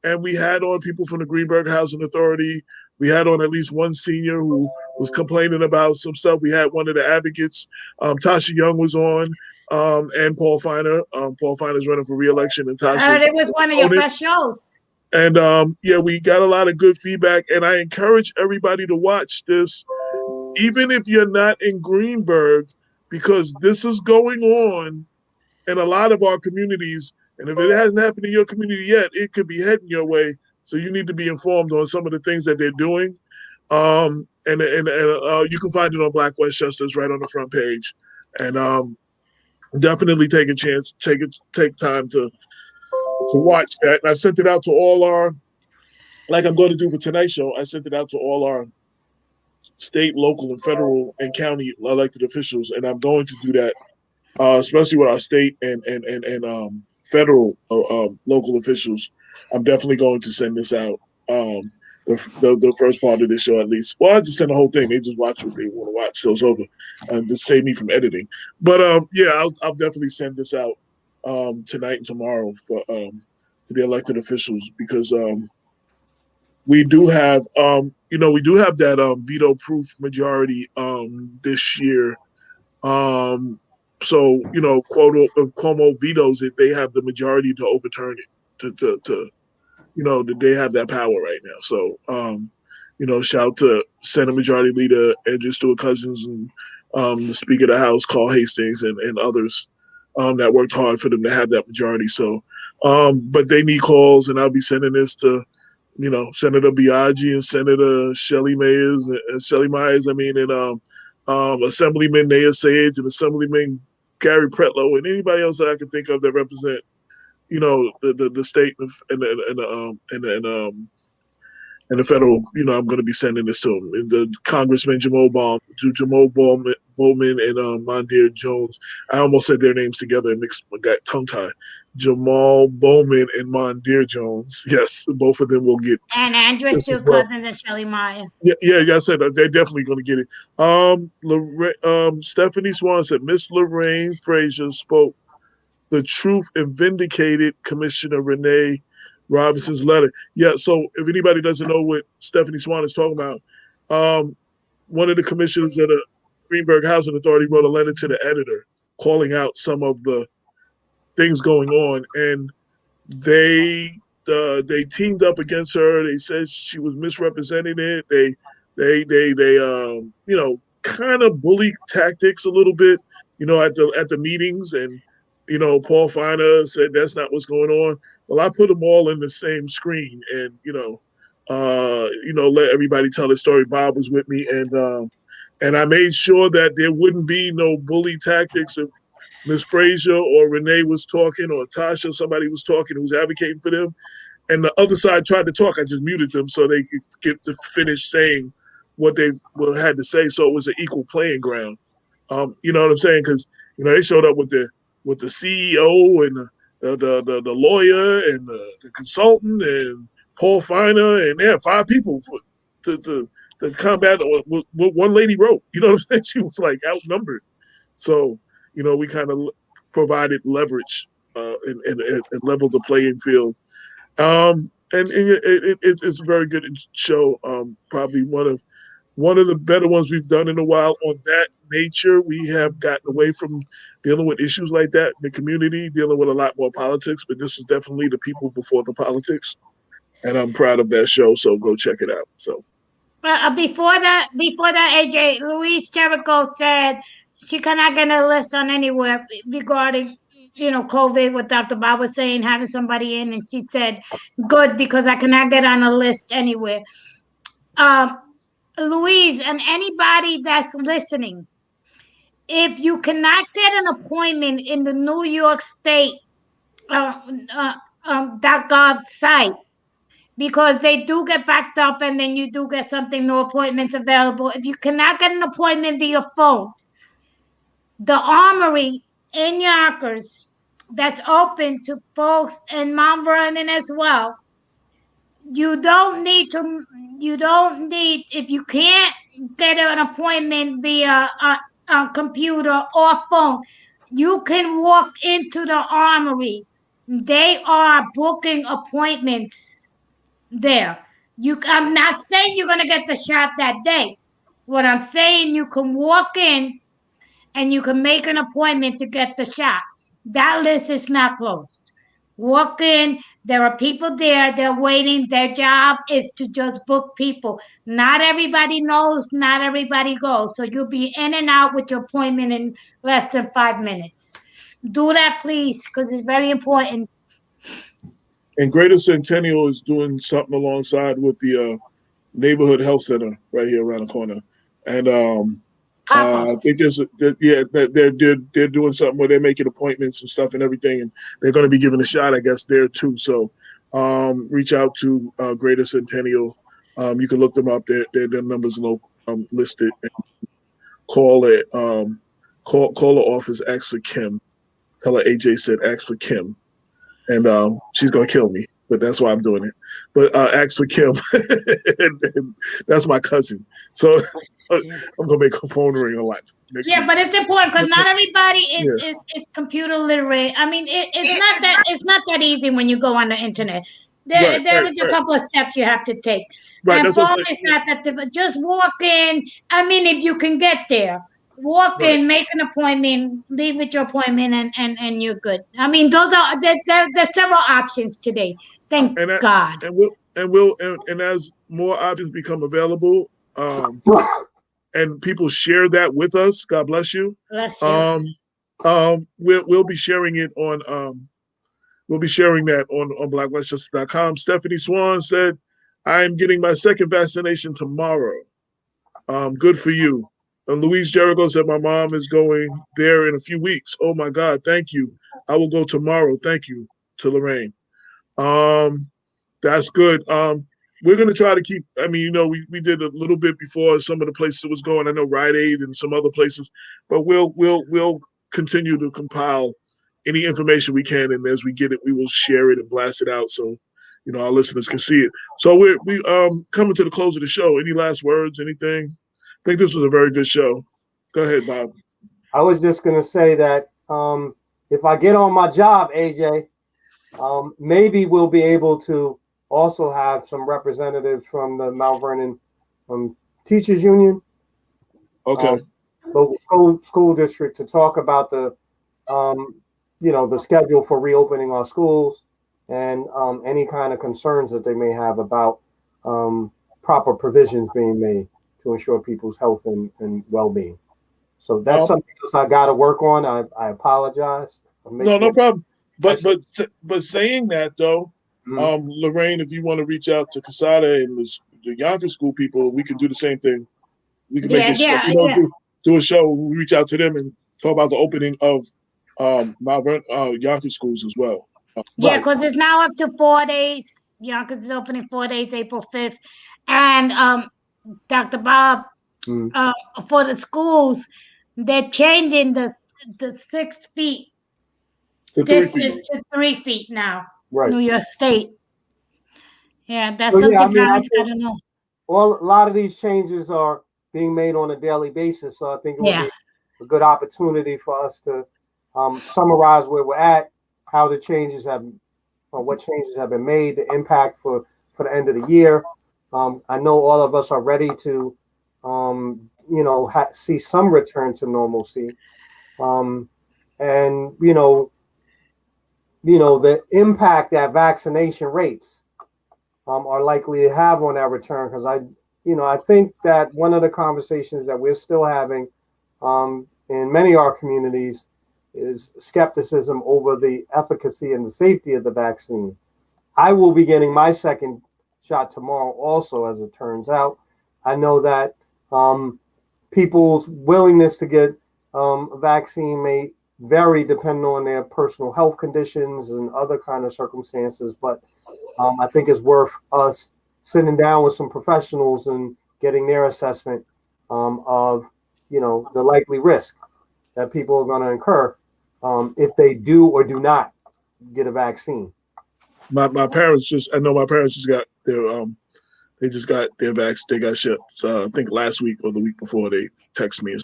and we had on people from the Greenberg Housing Authority. We had on at least one senior who was complaining about some stuff. We had one of the advocates, Tasha Young, was on, and Paul Feiner. Paul Feiner's running for re-election, and Tasha. It was one of your best shows. And we got a lot of good feedback, and I encourage everybody to watch this, even if you're not in Greenberg, because this is going on in a lot of our communities. And if it hasn't happened in your community yet, it could be heading your way. So you need to be informed on some of the things that they're doing. And you can find it on Black Westchester. It's right on the front page. And definitely take a chance, take time to watch that. And I sent it out to all our, like I'm going to do for tonight's show, I sent it out to all our state, local, and federal and county elected officials. And I'm going to do that, especially with our state and federal local officials. I'm definitely going to send this out, the first part of this show at least. Well, I just send the whole thing. They just watch what they want to watch. So it's over. To save me from editing. But I'll definitely send this out tonight and tomorrow for to the elected officials, because we do have that veto-proof majority this year. So if Cuomo vetoes it, they have the majority to overturn it. That they have that power right now. So shout out to Senate Majority Leader Andrew Stewart-Cousins and the Speaker of the House, Carl Hastings, and others that worked hard for them to have that majority. So, but they need calls, and I'll be sending this to, Senator Biaggi and Senator Shelley Myers, and Assemblyman Naya Sage and Assemblyman Gary Pretlow and anybody else that I can think of that represent, the state and the federal. I'm going to be sending this to them. And the Congressman Jamal Bowman, and Mondaire Jones. I almost said their names together and got tongue tied. Jamal Bowman and Mondaire Jones. Yes, both of them will get. And Andrew Steele Cousins and Shelley Meyer. Yeah, I said they're definitely going to get it. Stephanie Swan said Miss Lorraine Frazier spoke the truth and vindicated Commissioner Renee Robinson's letter. Yeah, so if anybody doesn't know what Stephanie Swan is talking about, one of the commissioners at the Greenberg Housing Authority wrote a letter to the editor calling out some of the things going on, and they teamed up against her. They said she was misrepresenting it. They kind of bully tactics a little bit, at the meetings, and Paul Feiner said that's not what's going on. Well, I put them all in the same screen, and let everybody tell their story. Bob was with me, and I made sure that there wouldn't be no bully tactics if Ms. Frazier or Renee was talking, or Tasha, somebody was talking who was advocating for them, and the other side tried to talk. I just muted them so they could get to finish saying what they had to say. So it was an equal playing ground. You know what I'm saying? Because they showed up with the CEO and the lawyer and the consultant and Paul Feiner, and they had 5 people to combat what one lady wrote. You know what I'm saying? She was like outnumbered. So, we kind of provided leverage and leveled the playing field. And it's a very good show. Probably one of the better ones we've done in a while on that nature. We have gotten away from dealing with issues like that in the community, dealing with a lot more politics, but this was definitely the people before the politics. And I'm proud of that show, so go check it out. So before that, AJ, Louise Jericho said she cannot get a list on anywhere regarding COVID, what Dr. Bob was saying, having somebody in, and she said, good, because I cannot get on a list anywhere. Louise, and anybody that's listening, if you cannot get an appointment in the New York State .gov site, because they do get backed up and then you do get something, no appointments available. If you cannot get an appointment via phone, the Armory in Yonkers, that's open to folks in Mount Vernon as well. You don't need, if you can't get an appointment via a computer or phone, you can walk into the Armory. They are booking appointments there. I'm not saying you're going to get the shot that day. What I'm saying, you can walk in and you can make an appointment to get the shot. That list is not closed. Walk in, there are people there, they're waiting. Their job is to just book people. Not everybody knows, not everybody goes. So you'll be in and out with your appointment in less than 5 minutes. Do that, please, because it's very important. And Greater Centennial is doing something alongside with the neighborhood health center right here around the corner. And I think they're doing something where they're making appointments and stuff and everything, and they're going to be giving a shot, I guess, there too. So reach out to Greater Centennial. You can look them up. Their numbers listed. And call it. Call the office. Ask for Kim. Tell her AJ said ask for Kim, and she's going to kill me. But that's why I'm doing it. But ask for Kim, and that's my cousin. So. I'm gonna make a phone ring a lot. But it's important because not everybody is computer literate. I mean, it's not that easy when you go on the internet. There is a couple of steps you have to take. Right, and phone is not that difficult. Just walk in. I mean, if you can get there, walk in, make an appointment, leave with your appointment, and you're good. I mean, there's several options today. Thank God. And as more options become available, and people share that with us. God bless you. Bless you. We'll be sharing it on that on blackwestchester.com. Stephanie Swan said, "I am getting my second vaccination tomorrow. Good for you. Louise Jericho said, my mom is going there in a few weeks. Oh my God, thank you. I will go tomorrow. Thank you to Lorraine. That's good. We're going to try to keep, I mean, we did a little bit before some of the places it was going. I know Rite Aid and some other places, but we'll continue to compile any information we can. And as we get it, we will share it and blast it out. So, our listeners can see it. So we coming to the close of the show. Any last words, anything? I think this was a very good show. Go ahead, Bob. I was just going to say that if I get on my job, AJ, maybe we'll be able to also have some representatives from the Mount Vernon Teachers Union, okay, local school district, to talk about the the schedule for reopening our schools and any kind of concerns that they may have about proper provisions being made to ensure people's health and well-being. So that's something else I got to work on. I apologize. No problem. But saying that though, Lorraine, if you want to reach out to Casada and the Yonkers School people, we can do the same thing. We can make a show, do a show. We reach out to them and talk about the opening of Mount Vernon, Yonkers schools as well. Yeah, because it's now up to 4 days. Yonkers is opening 4 days, April 5th. And Dr. Bob, for the schools, they're changing the 6 feet to 3 feet. To 3 feet now. Right. New York State. Yeah, that's something parents gotta know. Well, a lot of these changes are being made on a daily basis, so I think it will be a good opportunity for us to summarize where we're at, how the changes have, or what changes have been made, the impact for the end of the year. I know all of us are ready to, see some return to normalcy, and the impact that vaccination rates are likely to have on that return. Because I think that one of the conversations that we're still having in many of our communities is skepticism over the efficacy and the safety of the vaccine. I will be getting my second shot tomorrow also, as it turns out. I know that people's willingness to get a vaccine may vary depending on their personal health conditions and other kind of circumstances, but I think it's worth us sitting down with some professionals and getting their assessment of the likely risk that people are going to incur if they do or do not get a vaccine. My parents just got their they just got their vaccine. They got shots. I think last week or the week before they texted me.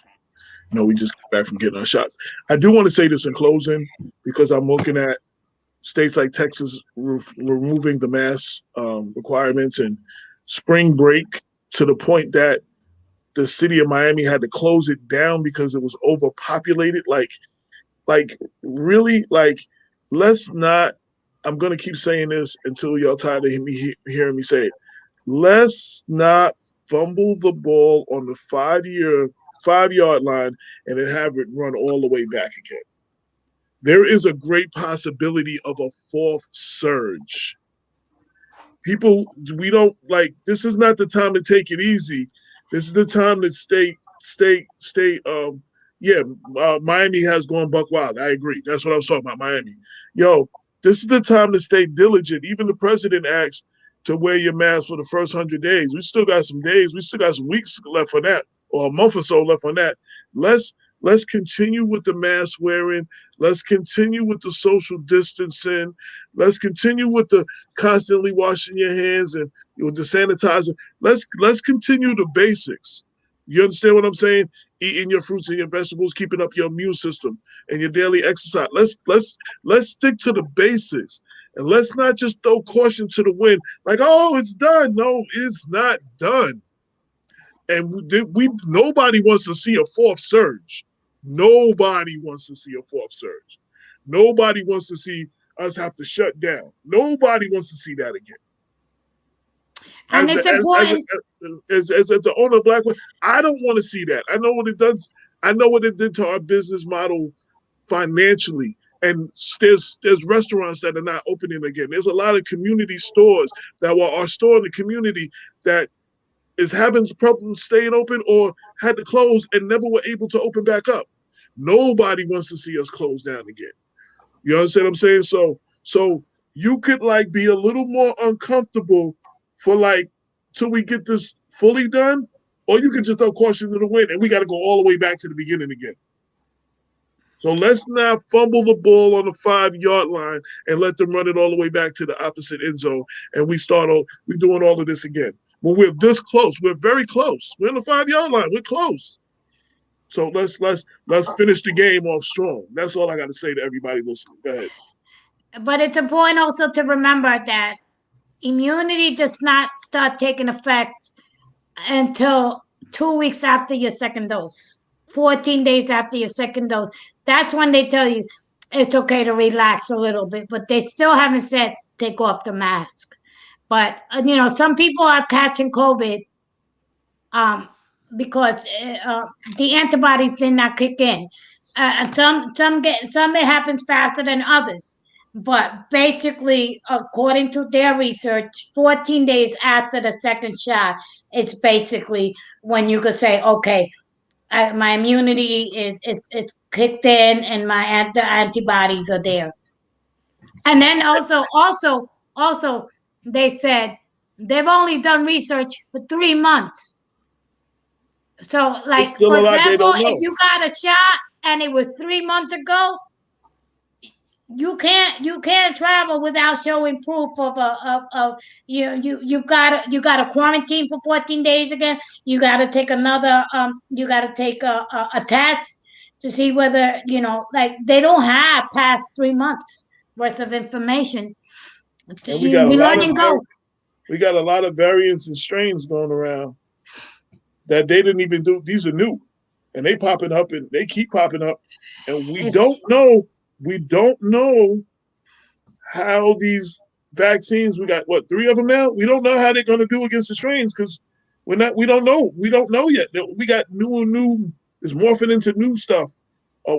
We just got back from getting our shots. I do want to say this in closing because I'm looking at states like Texas removing the mask requirements and spring break to the point that the city of Miami had to close it down because it was overpopulated. Let's not. I'm going to keep saying this until y'all tired of hearing me say it. Let's not fumble the ball on the 5-yard line and then have it run all the way back again. There is a great possibility of a fourth surge. People, this is not the time to take it easy. This is the time to stay. Miami has gone buck wild. I agree. That's what I was talking about, Miami. This is the time to stay diligent. Even the president asked to wear your mask for the first 100 days. We still got some days. We still got some weeks left for that, or a month or so left on that. Let's continue with the mask wearing. Let's continue with the social distancing. Let's continue with the constantly washing your hands and with the sanitizer. Let's continue the basics. You understand what I'm saying? Eating your fruits and your vegetables, keeping up your immune system and your daily exercise. Let's stick to the basics. And let's not just throw caution to the wind like, oh, it's done. No, it's not done. And nobody wants to see a fourth surge. Nobody wants to see a fourth surge. Nobody wants to see us have to shut down. Nobody wants to see that again. And it's important. As the owner of Black West, I don't want to see that. I know what it does. I know what it did to our business model financially. And there's restaurants that are not opening again. There's a lot of community stores that are store in the community that is having problems staying open or had to close and never were able to open back up. Nobody wants to see us close down again. You understand what I'm saying? So you could like be a little more uncomfortable for like till we get this fully done, or you can just throw caution to the wind and we got to go all the way back to the beginning again. So let's not fumble the ball on the 5-yard line and let them run it all the way back to the opposite end zone. And we doing all of this again. When we're this close, we're very close. We're on the 5-yard line. We're close. So let's finish the game off strong. That's all I got to say to everybody listening. Go ahead. But it's important also to remember that immunity does not start taking effect until 2 weeks after your second dose, 14 days after your second dose. That's when they tell you it's okay to relax a little bit, but they still haven't said take off the mask. But, some people are catching COVID because the antibodies did not kick in. Some it happens faster than others. But basically, according to their research, 14 days after the second shot, it's basically when you could say, okay, my immunity is kicked in and the antibodies are there. And then also they said they've only done research for 3 months. So like, for example, if you got a shot and it was 3 months ago, you can't travel without showing proof of you've got to quarantine for 14 days again. You got to take another a test to see whether like they don't have past 3 months worth of information. And we got a lot of variants and strains going around that they didn't even do. These are new, and they popping up and they keep popping up, and we don't know how these vaccines, we got 3 of them now. We don't know how they're going to do against the strains because we don't know yet. We got new is morphing into new stuff.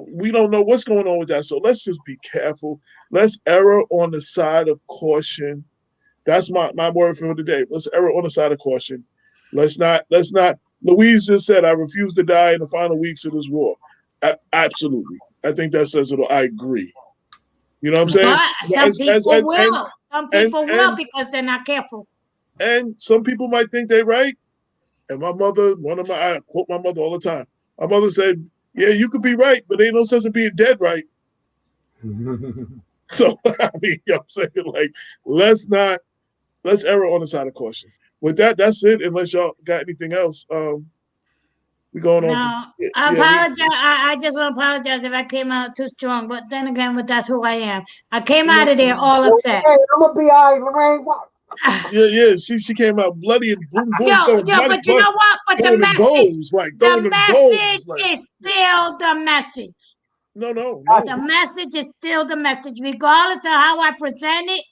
We don't know what's going on with that. So let's just be careful. Let's err on the side of caution. That's my word for today. Let's err on the side of caution. Let's not. Louise just said, I refuse to die in the final weeks of this war. Absolutely. I think that says it all. I agree. You know what I'm saying? Some people will because they're not careful. And some people might think they're right. And my mother, I quote my mother all the time. My mother said, yeah, you could be right, but ain't no sense of being dead right. So, I mean, you know what I'm saying? Like, let's err on the side of caution. With that, that's it. Unless y'all got anything else. We going on. No, I apologize. I just want to apologize if I came out too strong. But then again, that's who I am. I came out of there all upset. Hey, I'm gonna be all right, Lorraine. Yeah. She came out bloody and boom, boom. But you know what? But the message is still the message. No. The message is still the message, regardless of how I present it.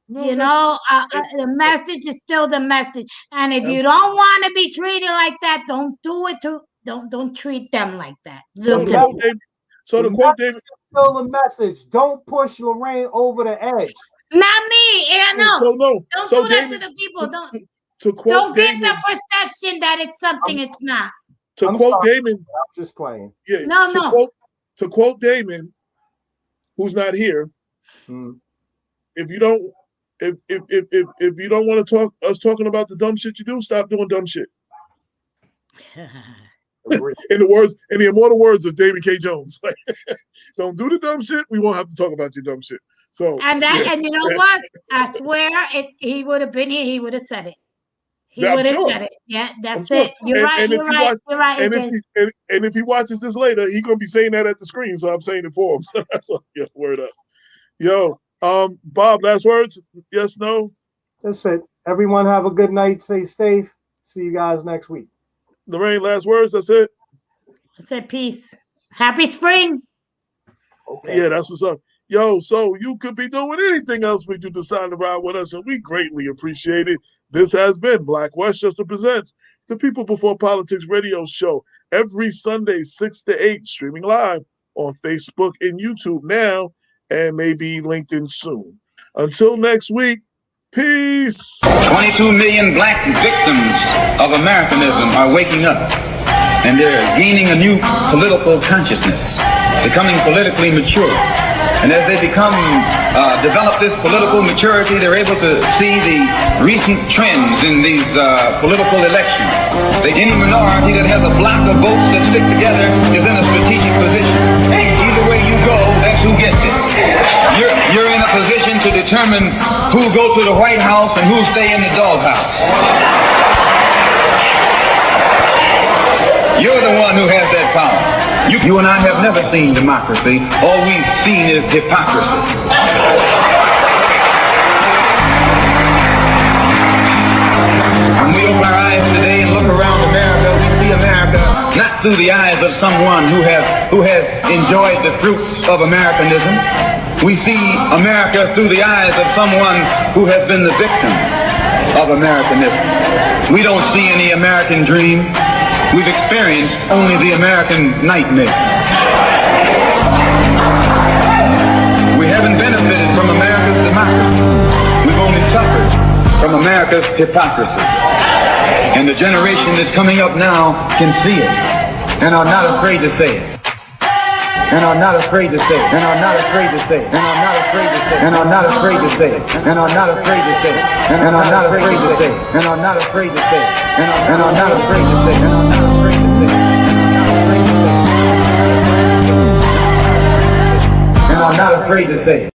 The message is still the message. And if you don't want to be treated like that, don't do it to. Don't treat them like that. So the quote, David. Still the message. Don't push Lorraine over the edge. Not me. I know. Don't do that to the people. Don't get the perception that it's something it's not. To quote Damon, I'm just playing. Yeah. To quote Damon, who's not here. If you don't want to talking about the dumb shit you do, stop doing dumb shit. In the immortal words of David K. Jones, like, don't do the dumb shit. We won't have to talk about your dumb shit. So and you know what? I swear, if he would have been here, he would have said it. He would have said it. Yeah, that's it. You're right. You're right. And if he watches this later, he's gonna be saying that at the screen. So I'm saying it for him. So that's all. Yeah, word up. Yo, Bob, last words? Yes, no? That's it. Everyone have a good night. Stay safe. See you guys next week. Lorraine, last words? That's it? I said peace. Happy spring. Okay. Yeah, that's what's up. Yo, so you could be doing anything else when you decide to ride with us, and we greatly appreciate it. This has been Black Westchester Presents, the People Before Politics radio show, every Sunday, 6 to 8, streaming live on Facebook and YouTube now, and maybe LinkedIn soon. Until next week, Peace. 22 million black victims of Americanism are waking up, and they're gaining a new political consciousness, becoming politically mature. And as they develop this political maturity, they're able to see the recent trends in these political elections. Any minority that has a block of votes that stick together is in a strategic position. Either way you go, that's who gets it. You're in a position to determine who go to the White House and who stay in the doghouse. You're the one who has that power. You and I have never seen democracy. All we've seen is hypocrisy. When we open our eyes today and look around America, we see America not through the eyes of someone who has enjoyed the fruits of Americanism. We see America through the eyes of someone who has been the victim of Americanism. We don't see any American dream. We've experienced only the American nightmare. We haven't benefited from America's democracy. We've only suffered from America's hypocrisy. And the generation that's coming up now can see it and are not afraid to say it. And are not afraid to say it. And are not afraid to say it. And are not afraid to say it. And are not afraid to say it. And are not afraid to say it. And are not afraid to say it. And are not afraid to say it. And are not afraid to say it. And are not afraid to say it. And are not afraid to say it.